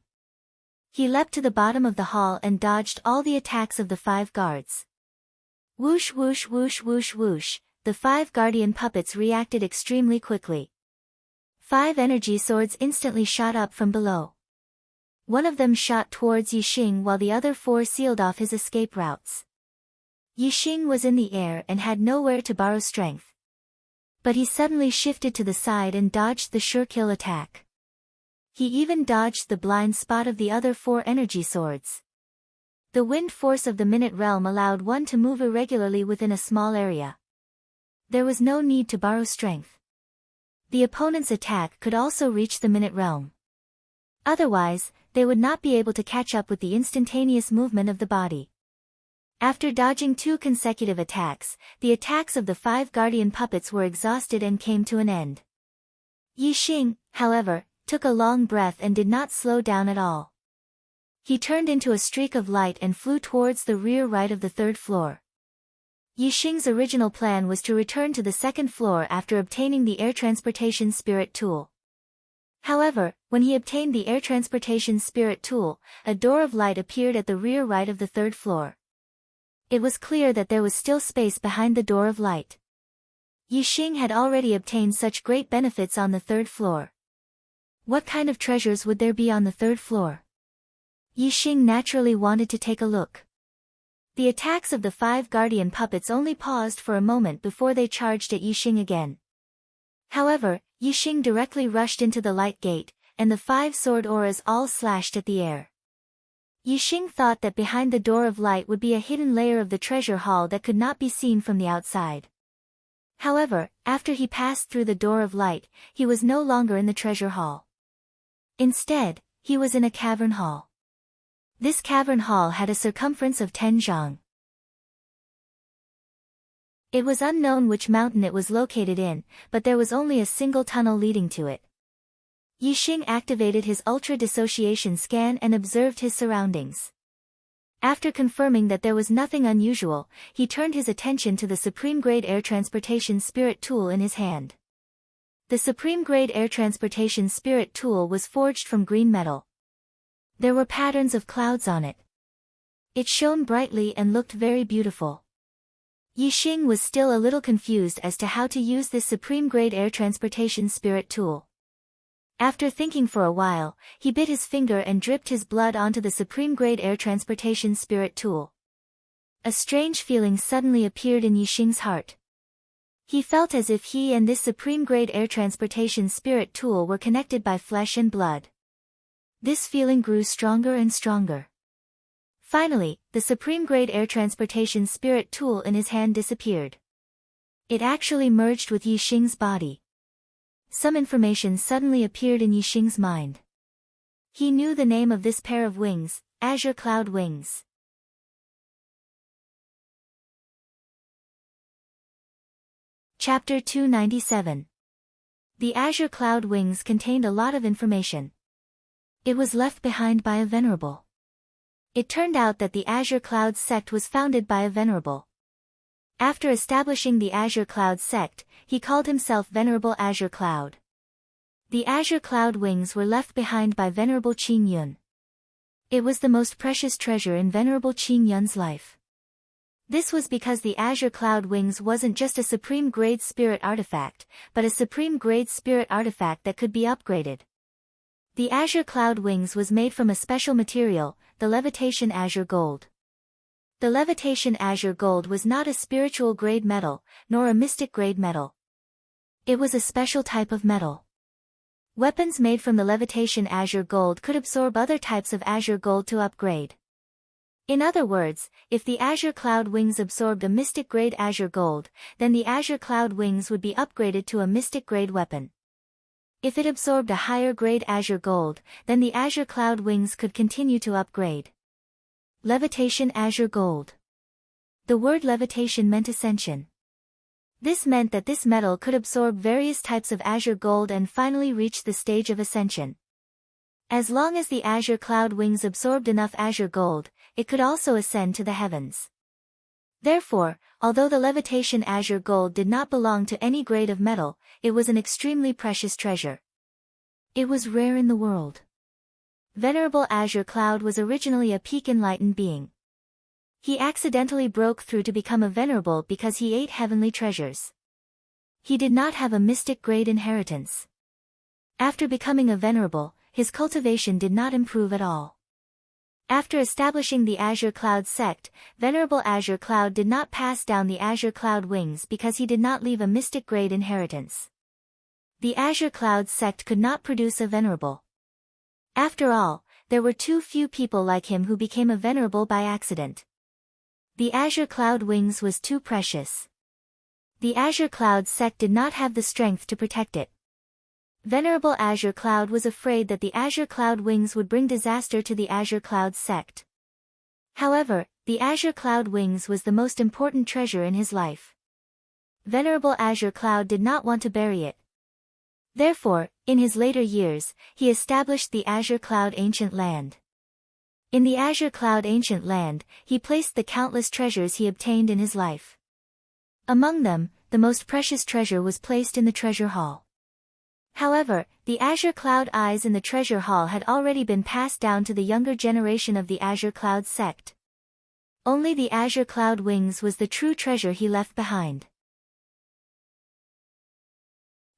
He leapt to the bottom of the hall and dodged all the attacks of the 5 guards. Whoosh whoosh whoosh whoosh whoosh, the 5 guardian puppets reacted extremely quickly. 5 energy swords instantly shot up from below. One of them shot towards Yixing while the other 4 sealed off his escape routes. Yixing was in the air and had nowhere to borrow strength. But he suddenly shifted to the side and dodged the sure kill attack. He even dodged the blind spot of the other 4 energy swords. The wind force of the minute realm allowed one to move irregularly within a small area. There was no need to borrow strength. The opponent's attack could also reach the minute realm. Otherwise, they would not be able to catch up with the instantaneous movement of the body. After dodging 2 consecutive attacks, the attacks of the 5 guardian puppets were exhausted and came to an end. Yi Xing, however, took a long breath and did not slow down at all. He turned into a streak of light and flew towards the rear right of the 3rd floor. Yi Xing's original plan was to return to the 2nd floor after obtaining the air transportation spirit tool. However, when he obtained the air transportation spirit tool, a door of light appeared at the rear right of the 3rd floor. It was clear that there was still space behind the door of light. Yi Xing had already obtained such great benefits on the 3rd floor. What kind of treasures would there be on the 3rd floor? Yi Xing naturally wanted to take a look. The attacks of the 5 guardian puppets only paused for a moment before they charged at Yi Xing again. However, Yi Xing directly rushed into the light gate, and the 5 sword auras all slashed at the air. Yi Xing thought that behind the door of light would be a hidden layer of the treasure hall that could not be seen from the outside. However, after he passed through the door of light, he was no longer in the treasure hall. Instead, he was in a cavern hall. This cavern hall had a circumference of 10 zhang. It was unknown which mountain it was located in, but there was only a single tunnel leading to it. Yi Xing activated his ultra-dissociation scan and observed his surroundings. After confirming that there was nothing unusual, he turned his attention to the supreme-grade air transportation spirit tool in his hand. The supreme-grade air transportation spirit tool was forged from green metal. There were patterns of clouds on it. It shone brightly and looked very beautiful. Yi Xing was still a little confused as to how to use this supreme-grade air transportation spirit tool. After thinking for a while, he bit his finger and dripped his blood onto the supreme-grade air transportation spirit tool. A strange feeling suddenly appeared in Yi Xing's heart. He felt as if he and this supreme-grade air transportation spirit tool were connected by flesh and blood. This feeling grew stronger and stronger. Finally, the supreme-grade air transportation spirit tool in his hand disappeared. It actually merged with Yi Xing's body. Some information suddenly appeared in Yi Xing's mind. He knew the name of this pair of wings, Azure Cloud Wings. Chapter 297. The Azure Cloud Wings contained a lot of information. It was left behind by a venerable. It turned out that the Azure Cloud sect was founded by a venerable. After establishing the Azure Cloud sect, he called himself Venerable Azure Cloud. The Azure Cloud Wings were left behind by Venerable Qing Yun. It was the most precious treasure in Venerable Qing Yun's life. This was because the Azure Cloud Wings wasn't just a supreme-grade spirit artifact, but a supreme-grade spirit artifact that could be upgraded. The Azure Cloud Wings was made from a special material, the Levitation Azure Gold. The Levitation Azure Gold was not a spiritual-grade metal, nor a mystic-grade metal. It was a special type of metal. Weapons made from the Levitation Azure Gold could absorb other types of Azure Gold to upgrade. In other words, if the Azure Cloud Wings absorbed a mystic-grade Azure Gold, then the Azure Cloud Wings would be upgraded to a mystic-grade weapon. If it absorbed a higher-grade Azure Gold, then the Azure Cloud Wings could continue to upgrade. Levitation Azure Gold. The word levitation meant ascension. This meant that this metal could absorb various types of Azure Gold and finally reach the stage of ascension. As long as the Azure Cloud Wings absorbed enough Azure Gold, it could also ascend to the heavens. Therefore, although the Levitation Azure Gold did not belong to any grade of metal, it was an extremely precious treasure. It was rare in the world. Venerable Azure Cloud was originally a peak enlightened being. He accidentally broke through to become a venerable because he ate heavenly treasures. He did not have a mystic-grade inheritance. After becoming a venerable, his cultivation did not improve at all. After establishing the Azure Cloud sect, Venerable Azure Cloud did not pass down the Azure Cloud Wings because he did not leave a mystic-grade inheritance. The Azure Cloud sect could not produce a venerable. After all, there were too few people like him who became a venerable by accident. The azure cloud wings was too precious. The azure cloud sect did not have the strength to protect it. Venerable Azure Cloud was afraid that the azure cloud wings would bring disaster to the azure cloud sect. However, the azure cloud wings was the most important treasure in his life. Venerable Azure Cloud did not want to bury it. Therefore, in his later years, he established the Azure Cloud Ancient Land. In the Azure Cloud Ancient Land, he placed the countless treasures he obtained in his life. Among them, the most precious treasure was placed in the treasure hall. However, the Azure Cloud eyes in the treasure hall had already been passed down to the younger generation of the Azure Cloud sect. Only the Azure Cloud wings was the true treasure he left behind.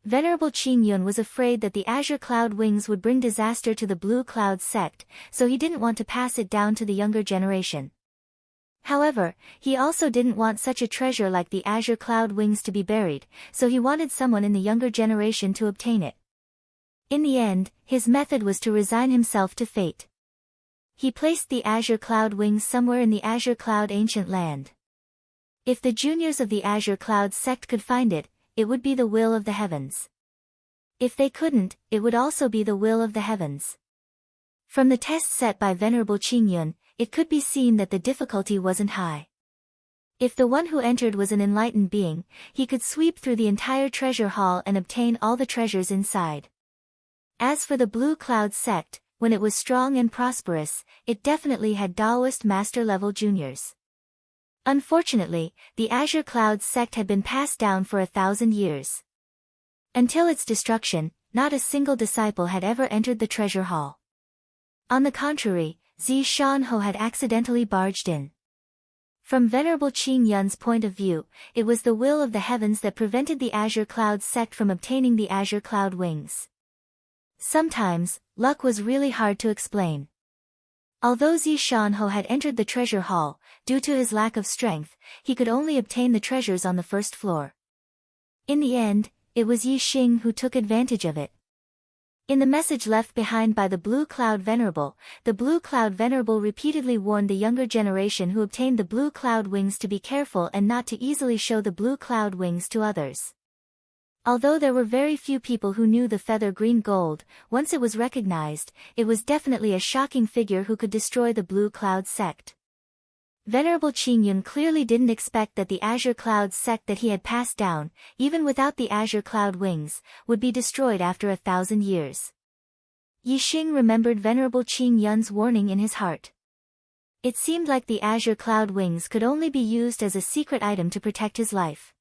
Venerable Qingyun was afraid that the azure cloud wings would bring disaster to the Blue Cloud sect, so he didn't want to pass it down to the younger generation. However, he also didn't want such a treasure like the azure cloud wings to be buried, so he wanted someone in the younger generation to obtain it. In the end, his method was to resign himself to fate. He placed the azure cloud wings somewhere in the Azure Cloud Ancient Land. If the juniors of the Azure Cloud sect could find it, it would be the will of the heavens. If they couldn't, it would also be the will of the heavens. From the test set by Venerable Qingyun, it could be seen that the difficulty wasn't high. If the one who entered was an enlightened being, he could sweep through the entire treasure hall and obtain all the treasures inside. As for the Blue Cloud sect, when it was strong and prosperous, it definitely had Taoist master-level juniors. Unfortunately, the Azure Cloud sect had been passed down for 1,000 years. Until its destruction, not a single disciple had ever entered the treasure hall. On the contrary, Zi Shanho had accidentally barged in. From Venerable Qingyun's point of view, it was the will of the heavens that prevented the Azure Cloud sect from obtaining the Azure Cloud wings. Sometimes, luck was really hard to explain. Although Zi Shanho had entered the treasure hall, due to his lack of strength, he could only obtain the treasures on the first floor. In the end, it was Yi Xing who took advantage of it. In the message left behind by the Blue Cloud Venerable, the Blue Cloud Venerable repeatedly warned the younger generation who obtained the Blue Cloud wings to be careful and not to easily show the Blue Cloud wings to others. Although there were very few people who knew the feather green gold, once it was recognized, it was definitely a shocking figure who could destroy the Blue Cloud sect. Venerable Qingyun clearly didn't expect that the Azure Cloud sect that he had passed down, even without the Azure Cloud wings, would be destroyed after 1,000 years. Yi Xing remembered Venerable Qingyun's warning in his heart. It seemed like the Azure Cloud wings could only be used as a secret item to protect his life.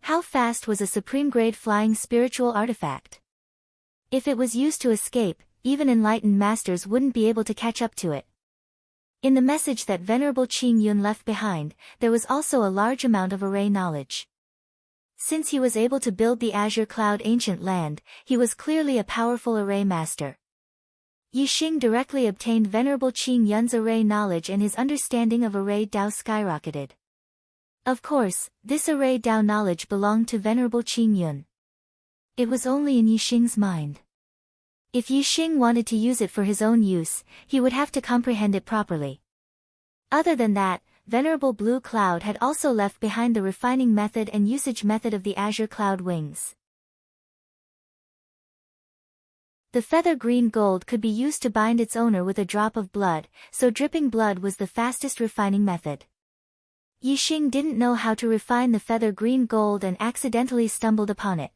How fast was a supreme-grade flying spiritual artifact? If it was used to escape, even enlightened masters wouldn't be able to catch up to it. In the message that Venerable Qingyun left behind, there was also a large amount of array knowledge. Since he was able to build the Azure Cloud Ancient Land, he was clearly a powerful array master. Yi Xing directly obtained Venerable Qingyun's array knowledge and his understanding of array Dao skyrocketed. Of course, this array Dao knowledge belonged to Venerable Qingyun. It was only in Yi Xing's mind. If Yi Xing wanted to use it for his own use, he would have to comprehend it properly. Other than that, Venerable Blue Cloud had also left behind the refining method and usage method of the Azure Cloud wings. The feather green gold could be used to bind its owner with a drop of blood, so dripping blood was the fastest refining method. Yi Xing didn't know how to refine the feather green gold and accidentally stumbled upon it.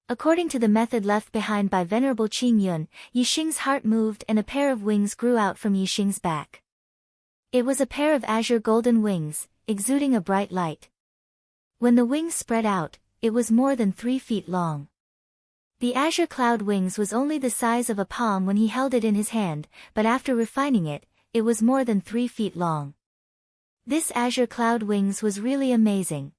According to the method left behind by Venerable Qingyun, Yi Xing's heart moved and a pair of wings grew out from Yi Xing's back. It was a pair of azure golden wings, exuding a bright light. When the wings spread out, it was more than 3 feet long. The azure cloud wings was only the size of a palm when he held it in his hand, but after refining it, it was more than 3 feet long. This azure cloud wings was really amazing.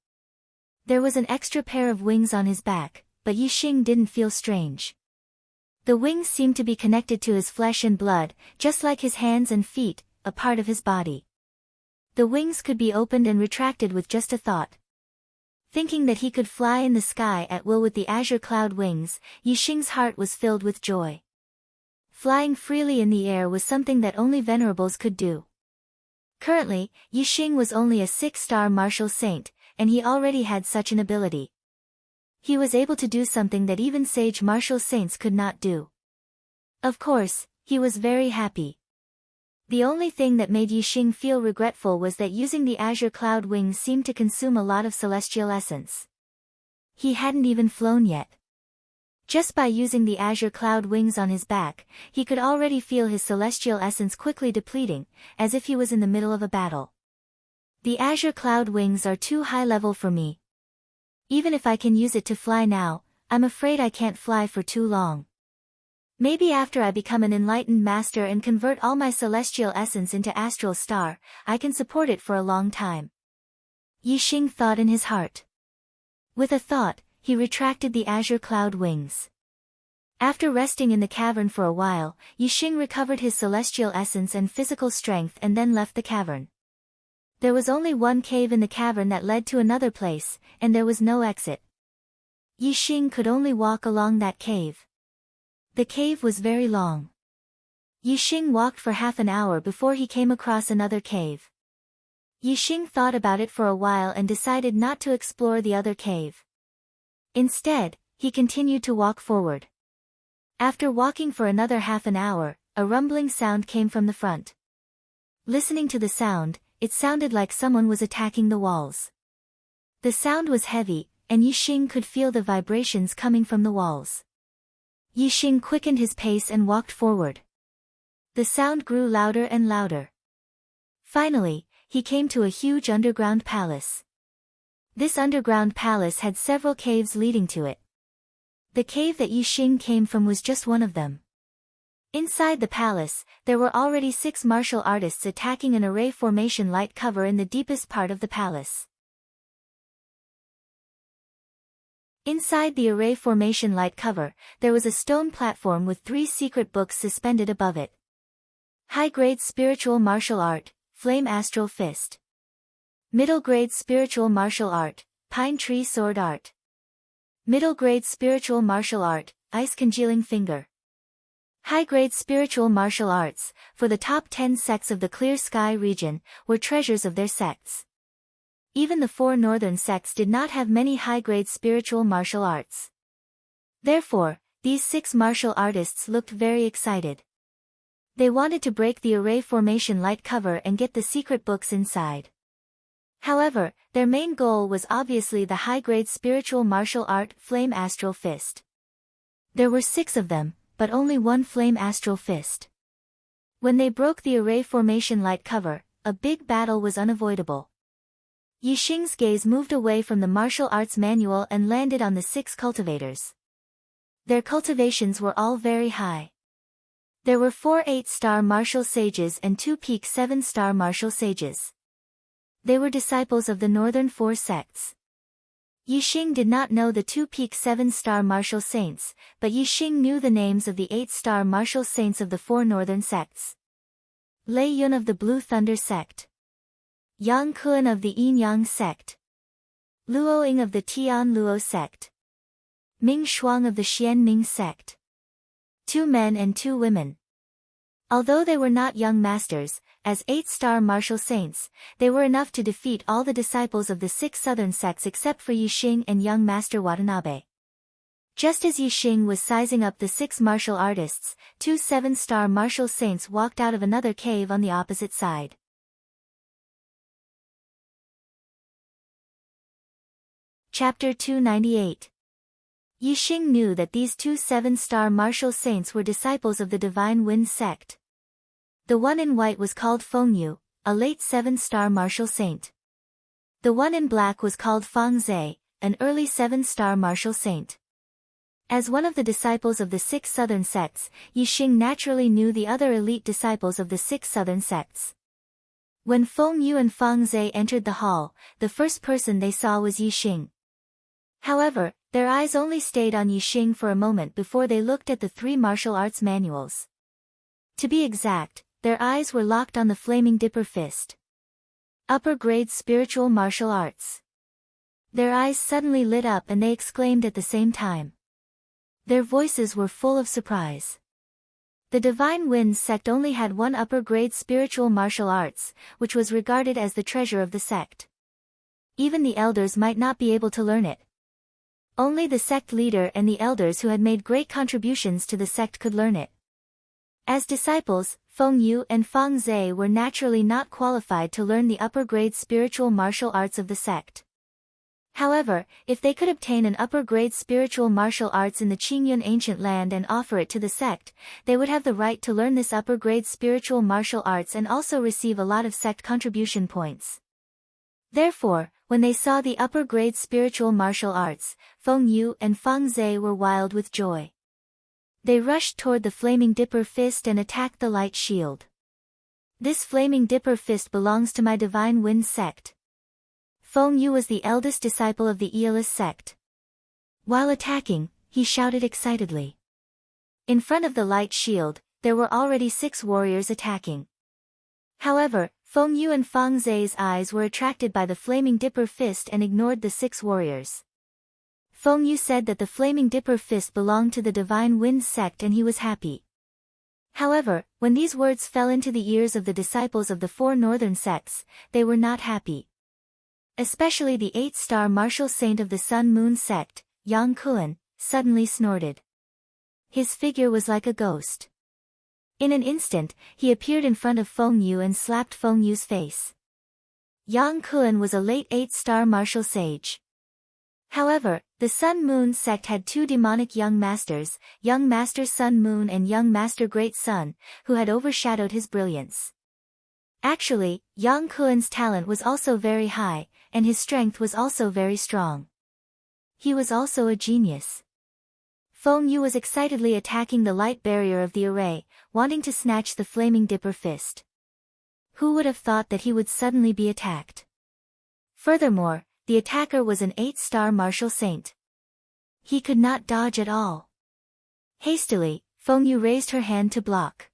There was an extra pair of wings on his back, but Yi Xing didn't feel strange. The wings seemed to be connected to his flesh and blood, just like his hands and feet, a part of his body. The wings could be opened and retracted with just a thought. Thinking that he could fly in the sky at will with the azure cloud wings, Yi Xing's heart was filled with joy. Flying freely in the air was something that only venerables could do. Currently, Yixing was only a 6-star martial saint, and he already had such an ability. He was able to do something that even sage martial saints could not do. Of course, he was very happy. The only thing that made Yixing feel regretful was that using the azure cloud wings seemed to consume a lot of celestial essence. He hadn't even flown yet. Just by using the azure cloud wings on his back, he could already feel his celestial essence quickly depleting, as if he was in the middle of a battle. The azure cloud wings are too high level for me. Even if I can use it to fly now, I'm afraid I can't fly for too long. Maybe after I become an enlightened master and convert all my celestial essence into astral star, I can support it for a long time. Yixing thought in his heart. With a thought, he retracted the azure cloud wings. After resting in the cavern for a while, Yixing recovered his celestial essence and physical strength and then left the cavern. There was only one cave in the cavern that led to another place, and there was no exit. Yixing could only walk along that cave. The cave was very long. Yixing walked for half an hour before he came across another cave. Yixing thought about it for a while and decided not to explore the other cave. Instead, he continued to walk forward. After walking for another half an hour, a rumbling sound came from the front. Listening to the sound, it sounded like someone was attacking the walls. The sound was heavy, and Yixing could feel the vibrations coming from the walls. Yixing quickened his pace and walked forward. The sound grew louder and louder. Finally, he came to a huge underground palace. This underground palace had several caves leading to it. The cave that Yixing came from was just one of them. Inside the palace, there were already 6 martial artists attacking an array formation light cover in the deepest part of the palace. Inside the array formation light cover, there was a stone platform with 3 secret books suspended above it. High-grade spiritual martial art, Flame Astral Fist. Middle-grade spiritual martial art, Pine Tree Sword Art. Middle-grade spiritual martial art, Ice Congealing Finger. High-grade spiritual martial arts, for the top 10 sects of the Clear Sky region, were treasures of their sects. Even the 4 northern sects did not have many high-grade spiritual martial arts. Therefore, these 6 martial artists looked very excited. They wanted to break the array formation light cover and get the secret books inside. However, their main goal was obviously the high-grade spiritual martial art Flame Astral Fist. There were 6 of them, but only 1 Flame Astral Fist. When they broke the array formation light cover, a big battle was unavoidable. Yixing's gaze moved away from the martial arts manual and landed on the 6 cultivators. Their cultivations were all very high. There were 4 8-star martial sages and 2 peak 7-star martial sages. They were disciples of the northern 4 sects. Yixing did not know the 2 peak 7-star martial saints, but Yixing knew the names of the 8-star martial saints of the 4 northern sects. Lei Yun of the Blue Thunder sect. Yang Kun of the Yin Yang sect. Luo Ying of the Tian Luo sect. Ming Shuang of the Xian Ming sect. 2 men and 2 women. Although they were not young masters, as 8-star martial saints, they were enough to defeat all the disciples of the 6 southern sects except for Yixing and young master Watanabe. Just as Yixing was sizing up the 6 martial artists, 2 7-star martial saints walked out of another cave on the opposite side. Chapter 298. Yixing knew that these 2 7-star martial saints were disciples of the Divine Wind sect. The one in white was called Fengyu, a late 7-star martial saint. The one in black was called Fang Zhe, an early 7-star martial saint. As one of the disciples of the 6 southern sects, Yixing naturally knew the other elite disciples of the 6 southern sects. When Fengyu and Fang Zhe entered the hall, the first person they saw was Yixing. However, their eyes only stayed on Yixing for a moment before they looked at the 3 martial arts manuals. To be exact, their eyes were locked on the Flaming Dipper Fist. Upper grade spiritual martial arts. Their eyes suddenly lit up and they exclaimed at the same time. Their voices were full of surprise. The Divine Winds sect only had one upper-grade spiritual martial arts, which was regarded as the treasure of the sect. Even the elders might not be able to learn it. Only the sect leader and the elders who had made great contributions to the sect could learn it. As disciples, Feng Yu and Fang Zhe were naturally not qualified to learn the upper-grade spiritual martial arts of the sect. However, if they could obtain an upper-grade spiritual martial arts in the Qingyun ancient land and offer it to the sect, they would have the right to learn this upper-grade spiritual martial arts and also receive a lot of sect contribution points. Therefore, when they saw the upper-grade spiritual martial arts, Feng Yu and Fang Zhe were wild with joy. They rushed toward the Flaming Dipper Fist and attacked the Light Shield. This Flaming Dipper Fist belongs to my Divine Wind sect. Feng Yu was the eldest disciple of the Aeolus sect. While attacking, he shouted excitedly. In front of the Light Shield, there were already 6 warriors attacking. However, Feng Yu and Fang Zhe's eyes were attracted by the Flaming Dipper Fist and ignored the 6 warriors. Feng Yu said that the Flaming Dipper Fist belonged to the Divine Wind sect and he was happy. However, when these words fell into the ears of the disciples of the 4 northern sects, they were not happy. Especially the 8-star martial saint of the Sun-Moon sect, Yang Kuan, suddenly snorted. His figure was like a ghost. In an instant, he appeared in front of Feng Yu and slapped Feng Yu's face. Yang Kuan was a late 8-star martial sage. However, the Sun-Moon sect had 2 demonic young masters, Young Master Sun-Moon and Young Master Great Sun, who had overshadowed his brilliance. Actually, Yang Kuan's talent was also very high, and his strength was also very strong. He was also a genius. Feng Yu was excitedly attacking the light barrier of the array, wanting to snatch the Flaming Dipper Fist. Who would have thought that he would suddenly be attacked? Furthermore, the attacker was an 8-star martial saint. He could not dodge at all. Hastily, Feng Yu raised her hand to block.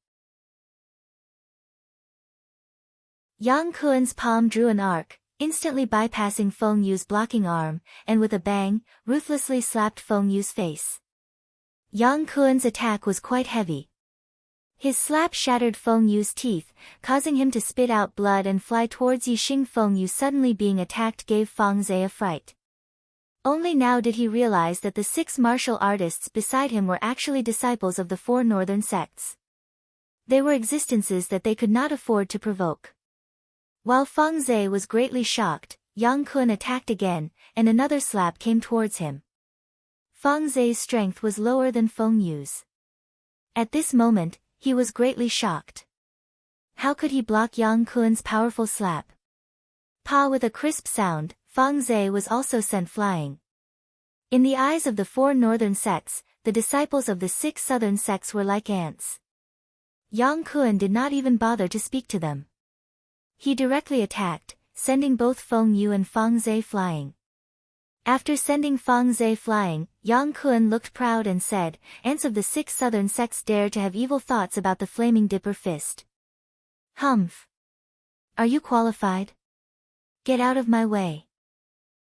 Yang Kuan's palm drew an arc, instantly bypassing Feng Yu's blocking arm, and with a bang, ruthlessly slapped Feng Yu's face. Yang Kuan's attack was quite heavy. His slap shattered Feng Yu's teeth, causing him to spit out blood and fly towards Yixing. Feng Yu suddenly being attacked gave Fang Zhe a fright. Only now did he realize that the 6 martial artists beside him were actually disciples of the 4 northern sects. They were existences that they could not afford to provoke. While Fang Zhe was greatly shocked, Yang Kuan attacked again, and another slap came towards him. Fang Zhe's strength was lower than Feng Yu's. At this moment, he was greatly shocked. How could he block Yang Kuan's powerful slap? Pa! With a crisp sound, Fang Zhe was also sent flying. In the eyes of the 4 northern sects, the disciples of the 6 southern sects were like ants. Yang Kuan did not even bother to speak to them. He directly attacked, sending both Feng Yu and Fang Zhe flying. After sending Fang Zhe flying, Yang Kuan looked proud and said, "Ants of the 6 southern sects dare to have evil thoughts about the Flaming Dipper Fist. Humph! Are you qualified? Get out of my way."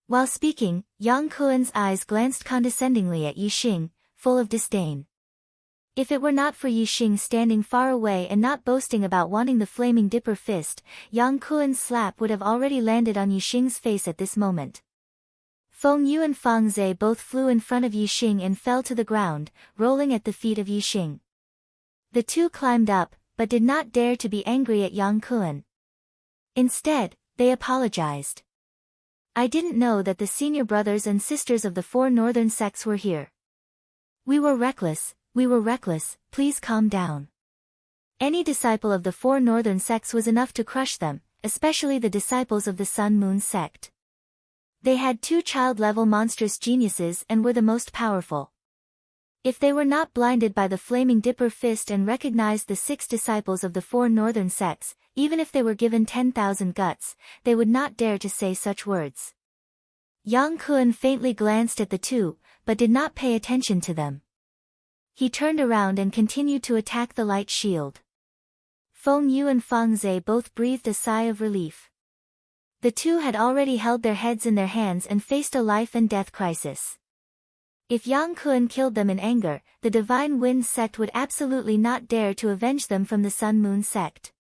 While speaking, Yang Kuan's eyes glanced condescendingly at Yixing, full of disdain. If it were not for Yixing standing far away and not boasting about wanting the Flaming Dipper Fist, Yang Kuan's slap would have already landed on Yixing's face at this moment. Feng Yu and Fang Zhe both flew in front of Yixing and fell to the ground, rolling at the feet of Yixing. The 2 climbed up, but did not dare to be angry at Yang Kuan. Instead, they apologized. "I didn't know that the senior brothers and sisters of the 4 northern sects were here. We were reckless, please calm down." Any disciple of the 4 northern sects was enough to crush them, especially the disciples of the Sun-Moon sect. They had 2 child-level monstrous geniuses and were the most powerful. If they were not blinded by the Flaming Dipper Fist and recognized the 6 disciples of the 4 northern sects, even if they were given 10,000 guts, they would not dare to say such words. Yang Kuan faintly glanced at the 2, but did not pay attention to them. He turned around and continued to attack the light shield. Feng Yu and Fang Zhe both breathed a sigh of relief. The 2 had already held their heads in their hands and faced a life-and-death crisis. If Yang Kun killed them in anger, the Divine Wind sect would absolutely not dare to avenge them from the Sun Moon sect.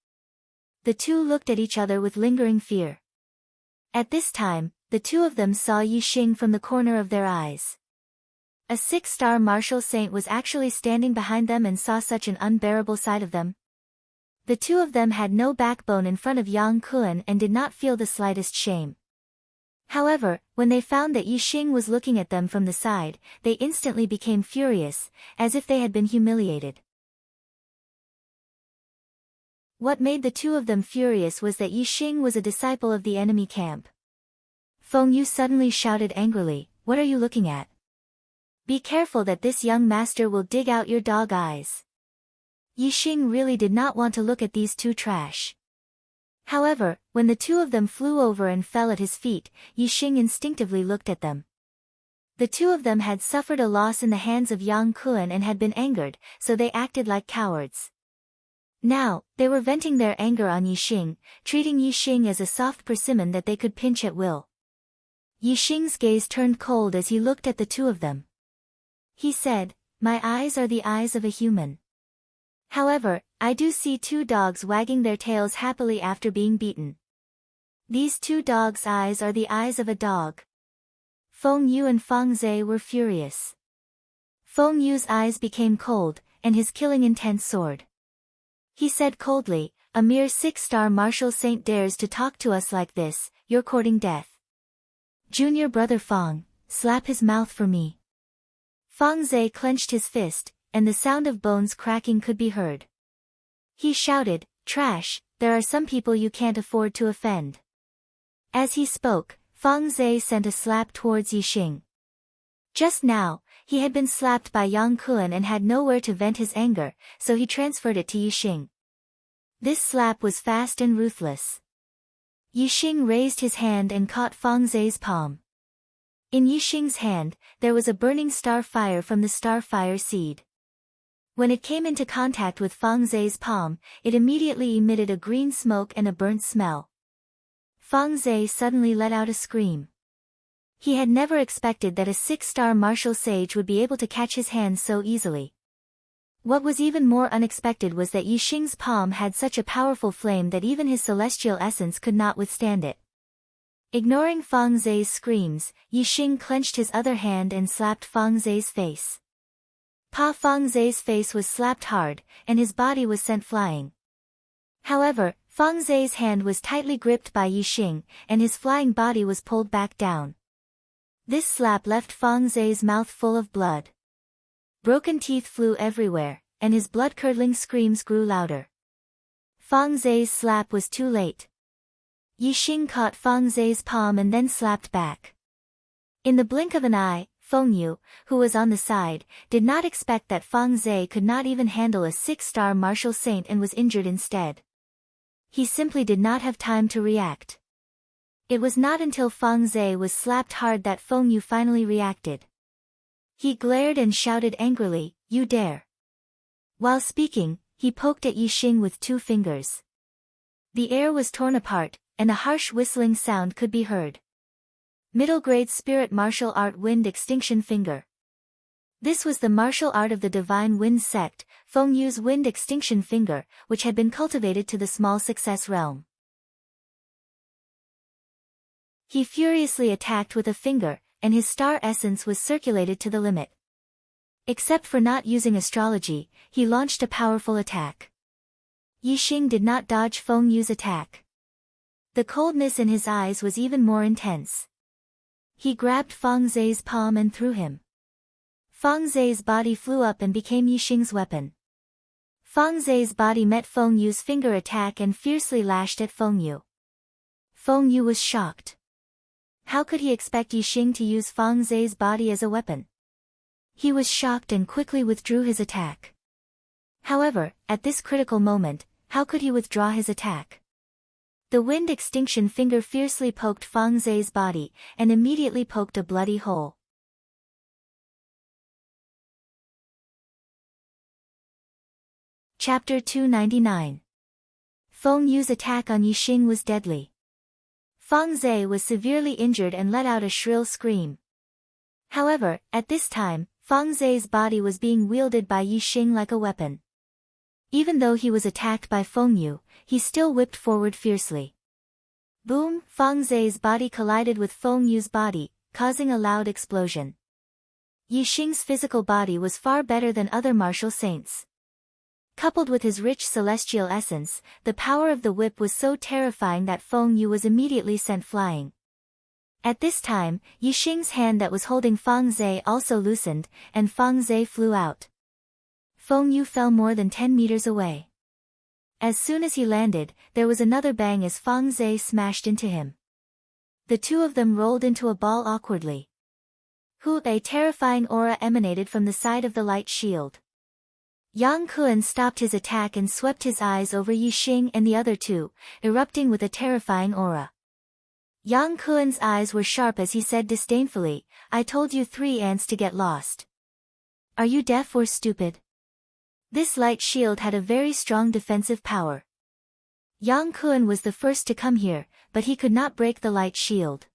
The two looked at each other with lingering fear. At this time, the two of them saw Yixing from the corner of their eyes. A 6-star martial saint was actually standing behind them and saw such an unbearable sight of them. The two of them had no backbone in front of Yang Kun and did not feel the slightest shame. However, when they found that Yixing was looking at them from the side, they instantly became furious, as if they had been humiliated. What made the two of them furious was that Yixing was a disciple of the enemy camp. Feng Yu suddenly shouted angrily, "What are you looking at? Be careful that this young master will dig out your dog eyes." Yixing really did not want to look at these two trash. However, when the two of them flew over and fell at his feet, Yixing instinctively looked at them. The two of them had suffered a loss in the hands of Yang Kun and had been angered, so they acted like cowards. Now, they were venting their anger on Yixing, treating Yixing as a soft persimmon that they could pinch at will. Yixing's gaze turned cold as he looked at the two of them. He said, "My eyes are the eyes of a human. However, I do see two dogs wagging their tails happily after being beaten. These two dogs' eyes are the eyes of a dog." Feng Yu and Feng Zhe were furious. Feng Yu's eyes became cold, and his killing intent soared. He said coldly, "A mere 6-star martial saint dares to talk to us like this, you're courting death. Junior brother Feng, slap his mouth for me." Feng Zhe clenched his fist, and the sound of bones cracking could be heard. He shouted, "Trash, there are some people you can't afford to offend." As he spoke, Feng Zhe sent a slap towards Yixing. Just now, he had been slapped by Yang Kun and had nowhere to vent his anger, so he transferred it to Yixing. This slap was fast and ruthless. Yixing raised his hand and caught Feng Zhe's palm. In Yixing's hand, there was a burning star fire from the star fire seed. When it came into contact with Feng Zhe's palm, it immediately emitted a green smoke and a burnt smell. Feng Zhe suddenly let out a scream. He had never expected that a 6-star martial sage would be able to catch his hands so easily. What was even more unexpected was that Yixing's palm had such a powerful flame that even his celestial essence could not withstand it. Ignoring Feng Zhe's screams, Yixing clenched his other hand and slapped Feng Zhe's face. Feng Zhe's face was slapped hard, and his body was sent flying. However, Feng Zhe's hand was tightly gripped by Yixing, and his flying body was pulled back down. This slap left Feng Zhe's mouth full of blood. Broken teeth flew everywhere, and his blood-curdling screams grew louder. Feng Zhe's slap was too late. Yixing caught Feng Zhe's palm and then slapped back. In the blink of an eye, Feng Yu, who was on the side, did not expect that Feng Zhe could not even handle a 6-star martial saint and was injured instead. He simply did not have time to react. It was not until Feng Zhe was slapped hard that Feng Yu finally reacted. He glared and shouted angrily, "You dare!" While speaking, he poked at Yixing with 2 fingers. The air was torn apart, and a harsh whistling sound could be heard. Middle grade spirit martial art wind extinction finger. This was the martial art of the Divine Wind sect, Feng Yu's wind extinction finger, which had been cultivated to the small success realm. He furiously attacked with a finger, and his star essence was circulated to the limit. Except for not using astrology, he launched a powerful attack. Yixing did not dodge Feng Yu's attack. The coldness in his eyes was even more intense. He grabbed Feng Zhe's palm and threw him. Feng Zhe's body flew up and became Yixing's weapon. Feng Zhe's body met Feng Yu's finger attack and fiercely lashed at Feng Yu. Feng Yu was shocked. How could he expect Yixing to use Feng Zhe's body as a weapon? He was shocked and quickly withdrew his attack. However, at this critical moment, how could he withdraw his attack? The wind extinction finger fiercely poked Feng Zhe's body, and immediately poked a bloody hole. Chapter 299. Feng Yu's attack on Yixing was deadly. Feng Zhe was severely injured and let out a shrill scream. However, at this time, Feng Zhe's body was being wielded by Yi Xing like a weapon. Even though he was attacked by Feng Yu, he still whipped forward fiercely. Boom! Feng Zhe's body collided with Feng Yu's body, causing a loud explosion. Yi Xing's physical body was far better than other martial saints. Coupled with his rich celestial essence, the power of the whip was so terrifying that Feng Yu was immediately sent flying. At this time, Yi Xing's hand that was holding Feng Zhe also loosened, and Feng Zhe flew out. Feng Yu fell more than 10 meters away. As soon as he landed, there was another bang as Feng Zhe smashed into him. The two of them rolled into a ball awkwardly. A terrifying aura emanated from the side of the light shield. Yang Kuan stopped his attack and swept his eyes over Yi Xing and the other two, erupting with a terrifying aura. Yang Kuan's eyes were sharp as he said disdainfully, "I told you 3 ants to get lost. Are you deaf or stupid?" This light shield had a very strong defensive power. Yang Kuan was the first to come here, but he could not break the light shield.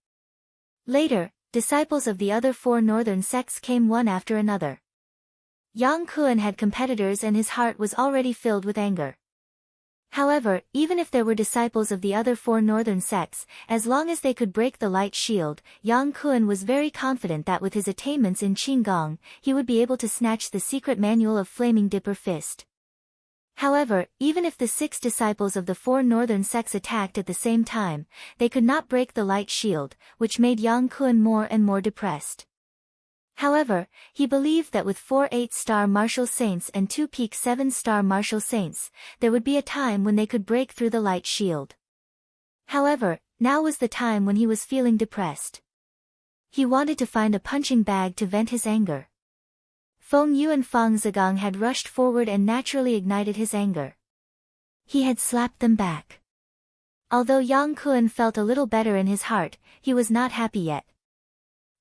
Later, disciples of the other 4 northern sects came one after another. Yang Kuan had competitors and his heart was already filled with anger. However, even if there were disciples of the other 4 northern sects, as long as they could break the light shield, Yang Kuan was very confident that with his attainments in Qinggong, he would be able to snatch the secret manual of Flaming Dipper Fist. However, even if the 6 disciples of the 4 northern sects attacked at the same time, they could not break the light shield, which made Yang Kuan more and more depressed. However, he believed that with 4 8-star martial saints and 2 peak 7-star martial saints, there would be a time when they could break through the light shield. However, now was the time when he was feeling depressed. He wanted to find a punching bag to vent his anger. Feng Yu and Feng Zigong had rushed forward and naturally ignited his anger. He had slapped them back. Although Yang Kuan felt a little better in his heart, he was not happy yet.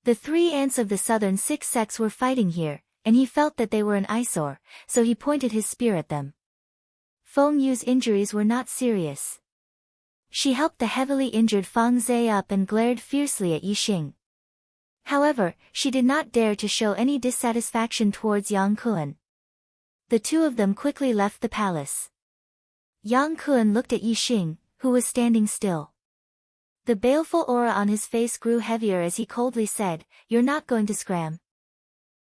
The 3 ants of the southern 6 sects were fighting here, and he felt that they were an eyesore, so he pointed his spear at them. Feng Yu's injuries were not serious. She helped the heavily injured Feng Zhe up and glared fiercely at Yi Xing. However, she did not dare to show any dissatisfaction towards Yang Kuan. The two of them quickly left the palace. Yang Kuan looked at Yi Xing, who was standing still. The baleful aura on his face grew heavier as he coldly said, "You're not going to scram."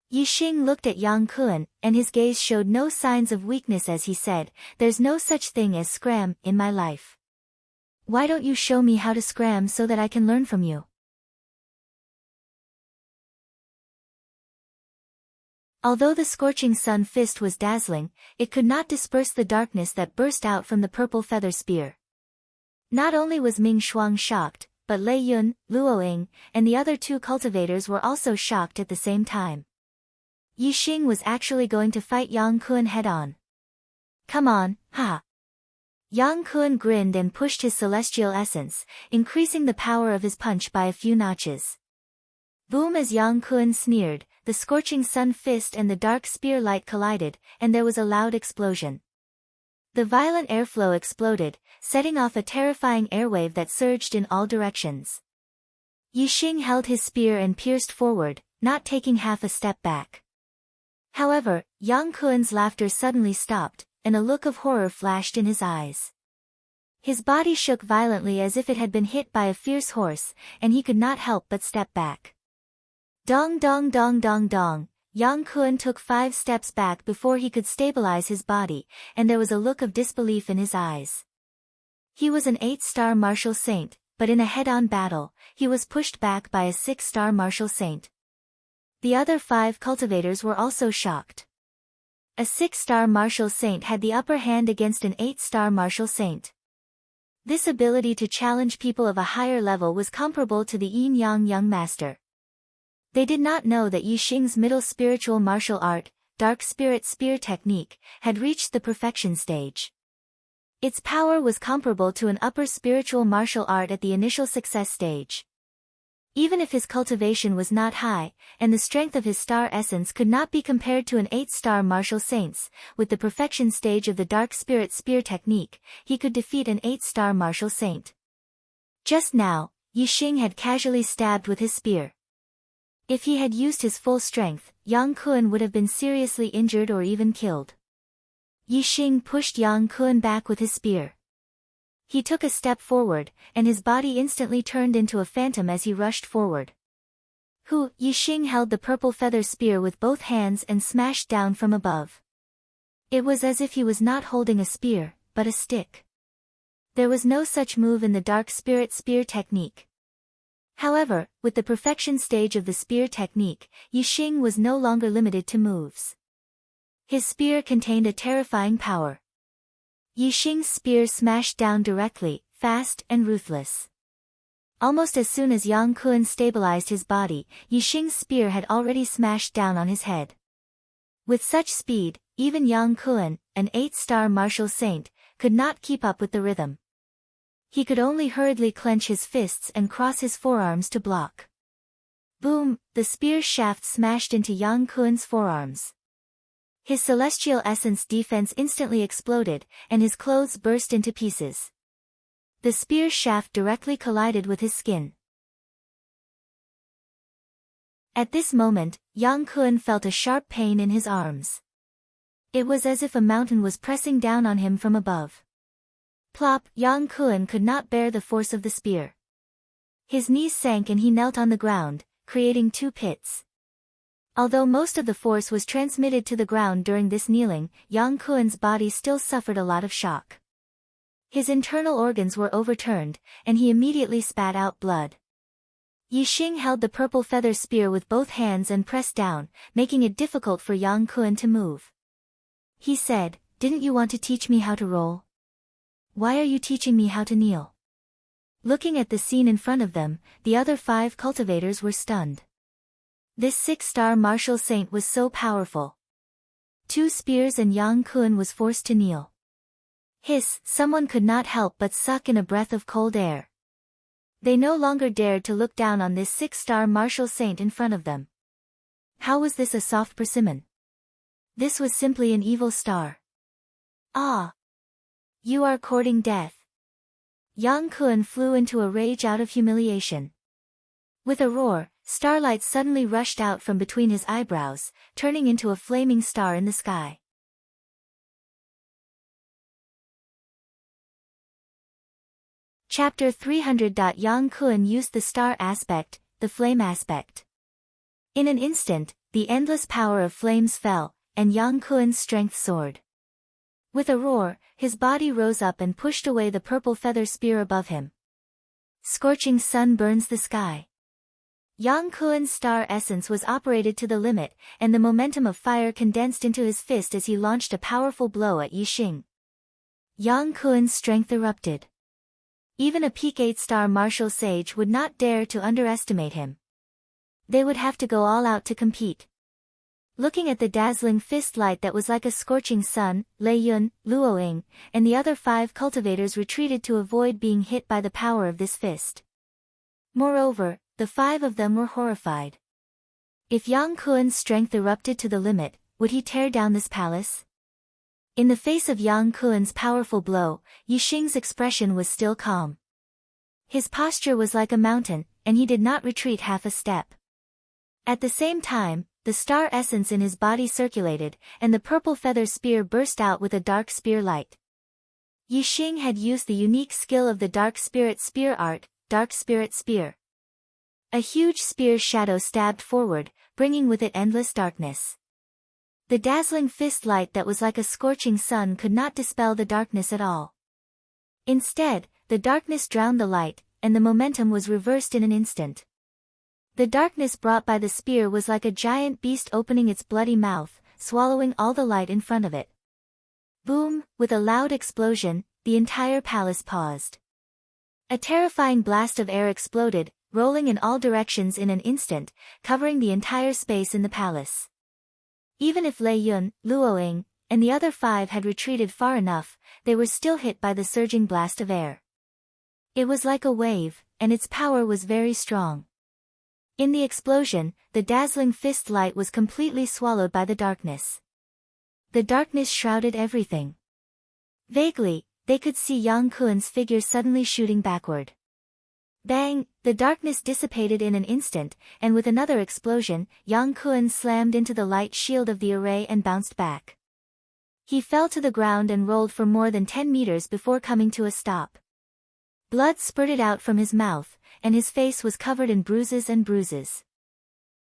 Yi Xing looked at Yang Kuan, and his gaze showed no signs of weakness as he said, "There's no such thing as scram in my life. Why don't you show me how to scram so that I can learn from you?" Although the scorching sun fist was dazzling, it could not disperse the darkness that burst out from the purple feather spear. Not only was Ming Shuang shocked, but Lei Yun, Luo Ying, and the other 2 cultivators were also shocked at the same time. Yi Xing was actually going to fight Yang Kuan head-on. "Come on, ha!" Yang Kuan grinned and pushed his celestial essence, increasing the power of his punch by a few notches. Boom! As Yang Kuan sneered, the scorching sun fist and the dark spear light collided, and there was a loud explosion. The violent airflow exploded, setting off a terrifying airwave that surged in all directions. Yi Xing held his spear and pierced forward, not taking half a step back. However, Yang Kuan's laughter suddenly stopped, and a look of horror flashed in his eyes. His body shook violently as if it had been hit by a fierce horse, and he could not help but step back. Dong dong dong dong dong. Yang Kuan took 5 steps back before he could stabilize his body, and there was a look of disbelief in his eyes. He was an 8-star martial saint, but in a head-on battle, he was pushed back by a 6-star martial saint. The other 5 cultivators were also shocked. A 6-star martial saint had the upper hand against an 8-star martial saint. This ability to challenge people of a higher level was comparable to the Yin Yang Young Master. They did not know that Yi Xing's middle spiritual martial art, Dark Spirit Spear technique, had reached the perfection stage. Its power was comparable to an upper spiritual martial art at the initial success stage. Even if his cultivation was not high, and the strength of his star essence could not be compared to an 8-star martial saint's, with the perfection stage of the Dark Spirit Spear technique, he could defeat an 8-star martial saint. Just now, Yi Xing had casually stabbed with his spear. If he had used his full strength, Yang Kun would have been seriously injured or even killed. Yi Xing pushed Yang Kun back with his spear. He took a step forward, and his body instantly turned into a phantom as he rushed forward. Yi Xing held the purple feather spear with both hands and smashed down from above. It was as if he was not holding a spear, but a stick. There was no such move in the dark spirit spear technique. However, with the perfection stage of the spear technique, Yi Xing was no longer limited to moves. His spear contained a terrifying power. Yi Xing's spear smashed down directly, fast and ruthless. Almost as soon as Yang Kun stabilized his body, Yi Xing's spear had already smashed down on his head. With such speed, even Yang Kun, an 8-star martial saint, could not keep up with the rhythm. He could only hurriedly clench his fists and cross his forearms to block. Boom! The spear's shaft smashed into Yang Kun's forearms. His celestial essence defense instantly exploded, and his clothes burst into pieces. The spear's shaft directly collided with his skin. At this moment, Yang Kun felt a sharp pain in his arms. It was as if a mountain was pressing down on him from above. Plop! Yang Kun could not bear the force of the spear. His knees sank and he knelt on the ground, creating 2 pits. Although most of the force was transmitted to the ground during this kneeling, Yang Kun's body still suffered a lot of shock. His internal organs were overturned, and he immediately spat out blood. Yi Xing held the purple feather spear with both hands and pressed down, making it difficult for Yang Kun to move. He said, "Didn't you want to teach me how to roll? Why are you teaching me how to kneel?" Looking at the scene in front of them, the other 5 cultivators were stunned. This 6-star martial saint was so powerful. 2 spears and Yang Kun was forced to kneel. Hiss! Someone could not help but suck in a breath of cold air. They no longer dared to look down on this 6-star martial saint in front of them. How was this a soft persimmon? This was simply an evil star. Ah! You are courting death. Yang Kun flew into a rage out of humiliation. With a roar, starlight suddenly rushed out from between his eyebrows, turning into a flaming star in the sky. Chapter 300. Yang Kun used the star aspect, the flame aspect. In an instant, the endless power of flames fell, and Yang Kun's strength soared. With a roar, his body rose up and pushed away the purple feather spear above him. Scorching sun burns the sky. Yang Kun's star essence was operated to the limit, and the momentum of fire condensed into his fist as he launched a powerful blow at Yi Xing. Yang Kun's strength erupted. Even a peak 8-star martial sage would not dare to underestimate him. They would have to go all out to compete. Looking at the dazzling fist light that was like a scorching sun, Lei Yun, Luo Ying, and the other 5 cultivators retreated to avoid being hit by the power of this fist. Moreover, the 5 of them were horrified. If Yang Kun's strength erupted to the limit, would he tear down this palace? In the face of Yang Kun's powerful blow, Yi Xing's expression was still calm. His posture was like a mountain, and he did not retreat half a step. At the same time, the star essence in his body circulated, and the purple feather spear burst out with a dark spear light. Yi Xing had used the unique skill of the dark spirit spear art, dark spirit spear. A huge spear shadow stabbed forward, bringing with it endless darkness. The dazzling fist light that was like a scorching sun could not dispel the darkness at all. Instead, the darkness drowned the light, and the momentum was reversed in an instant. The darkness brought by the spear was like a giant beast opening its bloody mouth, swallowing all the light in front of it. Boom! With a loud explosion, the entire palace paused. A terrifying blast of air exploded, rolling in all directions in an instant, covering the entire space in the palace. Even if Lei Yun, Luo Ying, and the other 5 had retreated far enough, they were still hit by the surging blast of air. It was like a wave, and its power was very strong. In the explosion, the dazzling fist light was completely swallowed by the darkness. The darkness shrouded everything. Vaguely, they could see Yang Kun's figure suddenly shooting backward. Bang! The darkness dissipated in an instant, and with another explosion, Yang Kun slammed into the light shield of the array and bounced back. He fell to the ground and rolled for more than 10 meters before coming to a stop. Blood spurted out from his mouth, and his face was covered in bruises and bruises.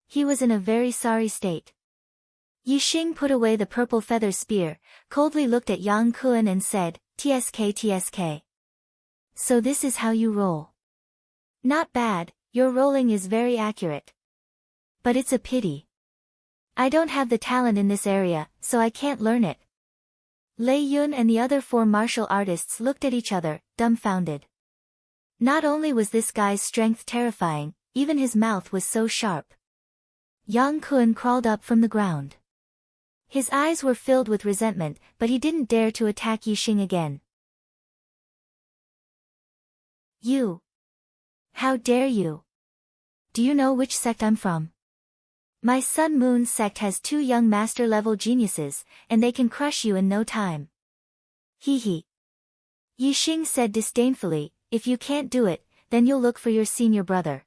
He was in a very sorry state. Yixing put away the purple feather spear, coldly looked at Yang Kun and said, "Tsk tsk. So this is how you roll. Not bad, your rolling is very accurate. But it's a pity. I don't have the talent in this area, so I can't learn it." Lei Yun and the other 4 martial artists looked at each other, dumbfounded. Not only was this guy's strength terrifying, even his mouth was so sharp. Yang Kun crawled up from the ground. His eyes were filled with resentment, but he didn't dare to attack Yixing again. "You! How dare you? Do you know which sect I'm from? My Sun Moon sect has 2 young master-level geniuses, and they can crush you in no time." "Hee hee." Yixing said disdainfully, "If you can't do it, then you'll look for your senior brother.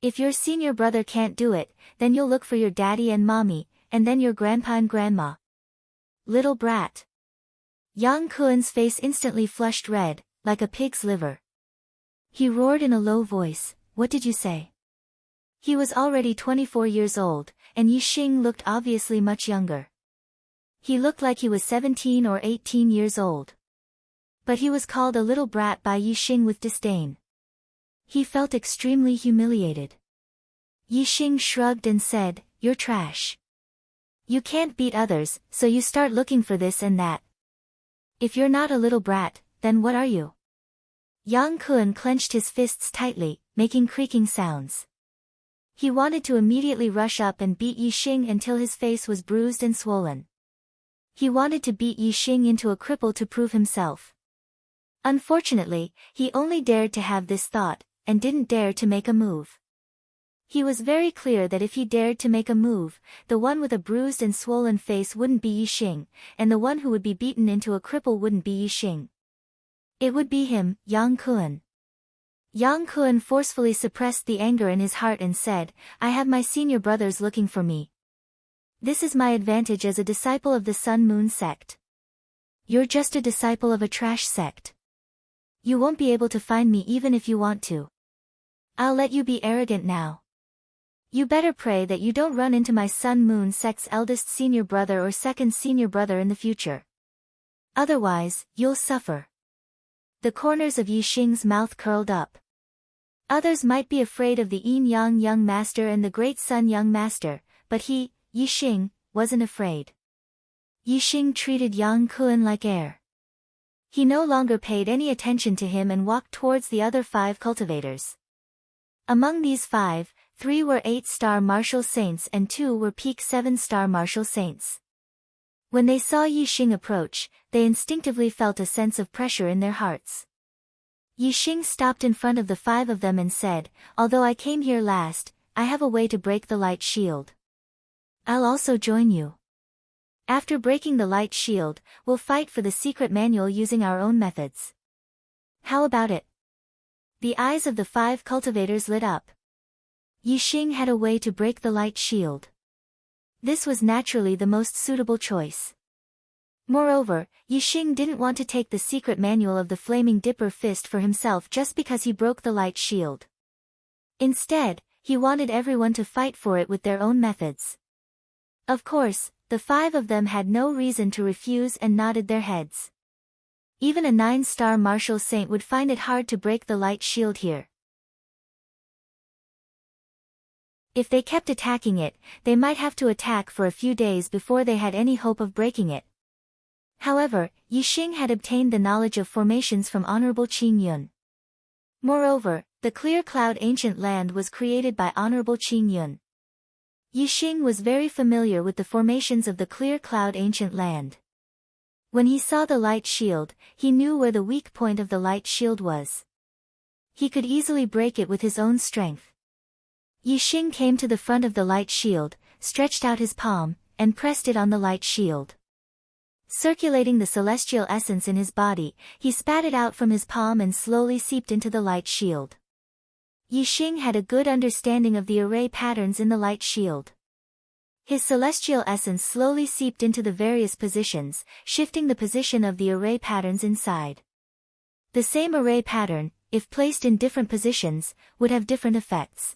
If your senior brother can't do it, then you'll look for your daddy and mommy, and then your grandpa and grandma. Little brat." Yang Kun's face instantly flushed red, like a pig's liver. He roared in a low voice, "What did you say?" He was already 24 years old, and Yixing looked obviously much younger. He looked like he was 17 or 18 years old. But he was called a little brat by Yixing with disdain. He felt extremely humiliated. Yixing shrugged and said, "You're trash. You can't beat others, so you start looking for this and that. If you're not a little brat, then what are you?" Yang Kun clenched his fists tightly, making creaking sounds. He wanted to immediately rush up and beat Yixing until his face was bruised and swollen. He wanted to beat Yixing into a cripple to prove himself. Unfortunately, he only dared to have this thought, and didn't dare to make a move. He was very clear that if he dared to make a move, the one with a bruised and swollen face wouldn't be Yixing, and the one who would be beaten into a cripple wouldn't be Yixing. It would be him, Yang Kun. Yang Kun forcefully suppressed the anger in his heart and said, "I have my senior brothers looking for me. This is my advantage as a disciple of the Sun Moon sect. You're just a disciple of a trash sect. You won't be able to find me even if you want to. I'll let you be arrogant now. You better pray that you don't run into my Sun Moon sect's eldest senior brother or second senior brother in the future. Otherwise, you'll suffer." The corners of Yixing's mouth curled up. Others might be afraid of the Yin Yang Young Master and the Great Sun Young Master, but he, Yixing, wasn't afraid. Yixing treated Yang Kun like air. He no longer paid any attention to him and walked towards the other 5 cultivators. Among these 5, 3 were 8-star martial saints and 2 were peak 7-star martial saints. When they saw Yixing approach, they instinctively felt a sense of pressure in their hearts. Yixing stopped in front of the 5 of them and said, "Although I came here last, I have a way to break the light shield. I'll also join you. After breaking the light shield, we'll fight for the secret manual using our own methods. How about it?" The eyes of the 5 cultivators lit up. Yixing had a way to break the light shield. This was naturally the most suitable choice. Moreover, Yixing didn't want to take the secret manual of the Flaming Dipper Fist for himself just because he broke the light shield. Instead, he wanted everyone to fight for it with their own methods. Of course, the 5 of them had no reason to refuse and nodded their heads. Even a 9-star martial saint would find it hard to break the light shield here. If they kept attacking it, they might have to attack for a few days before they had any hope of breaking it. However, Yixing had obtained the knowledge of formations from Honorable Qing Yun. Moreover, the Clear Cloud Ancient Land was created by Honorable Qing Yun. Yixing was very familiar with the formations of the Clear Cloud Ancient Land. When he saw the light shield, he knew where the weak point of the light shield was. He could easily break it with his own strength. Yixing came to the front of the light shield, stretched out his palm, and pressed it on the light shield. Circulating the celestial essence in his body, he spat it out from his palm and slowly seeped into the light shield. Yixing had a good understanding of the array patterns in the light shield. His celestial essence slowly seeped into the various positions, shifting the position of the array patterns inside. The same array pattern, if placed in different positions, would have different effects.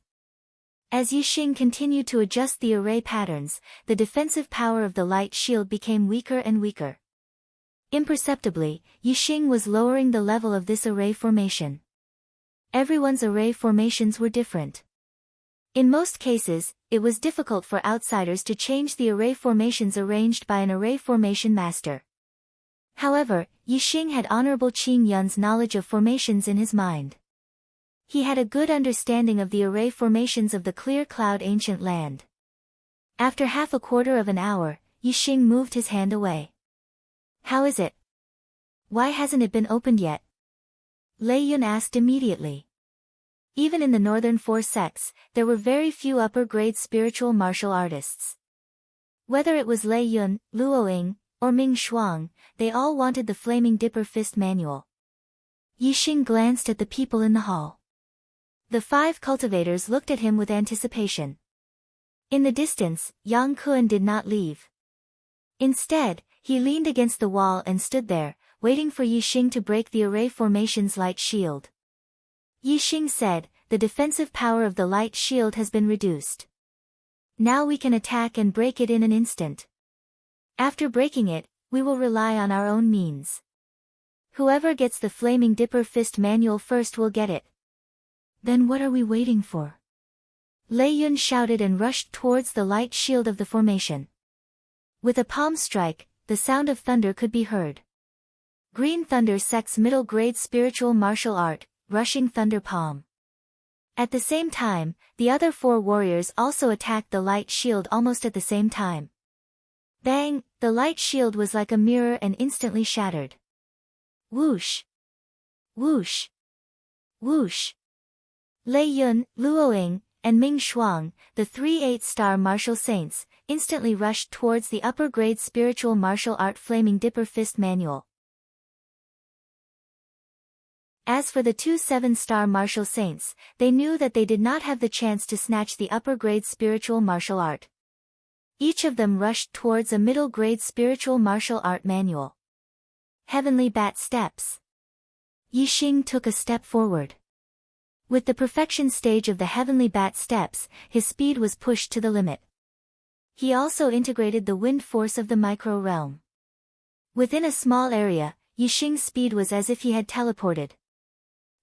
As Yixing continued to adjust the array patterns, the defensive power of the light shield became weaker and weaker. Imperceptibly, Yixing was lowering the level of this array formation. Everyone's array formations were different. In most cases, it was difficult for outsiders to change the array formations arranged by an array formation master. However, Yixing had Honorable Qing Yun's knowledge of formations in his mind. He had a good understanding of the array formations of the clear cloud ancient land. After half a quarter of an hour, Yixing moved his hand away. "How is it? Why hasn't it been opened yet?" Lei Yun asked immediately. Even in the northern four sects, there were very few upper-grade spiritual martial artists. Whether it was Lei Yun, Luoying, or Ming Shuang, they all wanted the Flaming Dipper Fist manual. Yixing glanced at the people in the hall. The 5 cultivators looked at him with anticipation. In the distance, Yang Kuan did not leave. Instead, he leaned against the wall and stood there, waiting for Yixing to break the array formation's light shield. Yixing said, "The defensive power of the light shield has been reduced. Now we can attack and break it in an instant. After breaking it, we will rely on our own means. Whoever gets the Flaming Dipper Fist manual first will get it." "Then what are we waiting for?" Lei Yun shouted and rushed towards the light shield of the formation. With a palm strike, the sound of thunder could be heard. Green Thunder Sect's middle-grade spiritual martial art, Rushing Thunder Palm. At the same time, the other 4 warriors also attacked the light shield almost at the same time. Bang! The light shield was like a mirror and instantly shattered. Whoosh! Whoosh! Whoosh! Lei Yun, Luoying, and Ming Shuang, the 3 8-star martial saints, instantly rushed towards the upper-grade spiritual martial art Flaming Dipper Fist manual. As for the 2 7-star martial saints, they knew that they did not have the chance to snatch the upper-grade spiritual martial art. Each of them rushed towards a middle-grade spiritual martial art manual. Heavenly Bat Steps. Yixing took a step forward. With the perfection stage of the Heavenly Bat Steps, his speed was pushed to the limit. He also integrated the wind force of the micro-realm. Within a small area, Yixing's speed was as if he had teleported.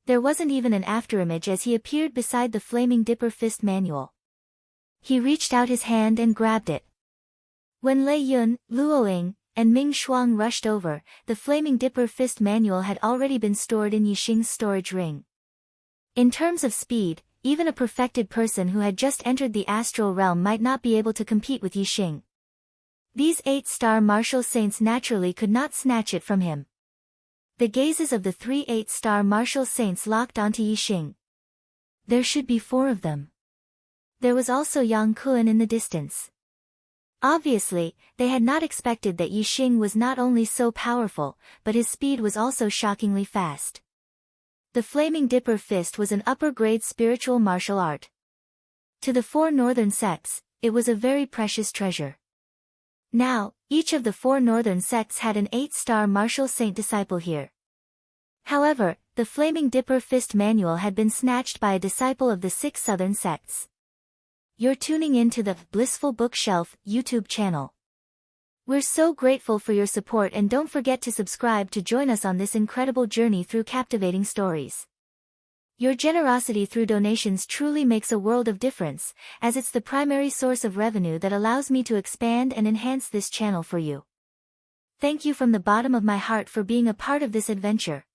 There wasn't even an afterimage as he appeared beside the Flaming Dipper Fist manual. He reached out his hand and grabbed it. When Lei Yun, Luoying, and Ming Shuang rushed over, the Flaming Dipper Fist manual had already been stored in Yixing's storage ring. In terms of speed, even a perfected person who had just entered the astral realm might not be able to compete with Yixing. These 8-star martial saints naturally could not snatch it from him. The gazes of the 3 8-star martial saints locked onto Yixing. There should be 4 of them. There was also Yang Kuan in the distance. Obviously, they had not expected that Yixing was not only so powerful, but his speed was also shockingly fast. The Flaming Dipper Fist was an upper-grade spiritual martial art. To the 4 northern sects, it was a very precious treasure. Now, each of the 4 northern sects had an 8-star martial saint disciple here. However, the Flaming Dipper Fist manual had been snatched by a disciple of the 6 southern sects. You're tuning in to the Blissful Bookshelf YouTube channel. We're so grateful for your support, and don't forget to subscribe to join us on this incredible journey through captivating stories. Your generosity through donations truly makes a world of difference, as it's the primary source of revenue that allows me to expand and enhance this channel for you. Thank you from the bottom of my heart for being a part of this adventure.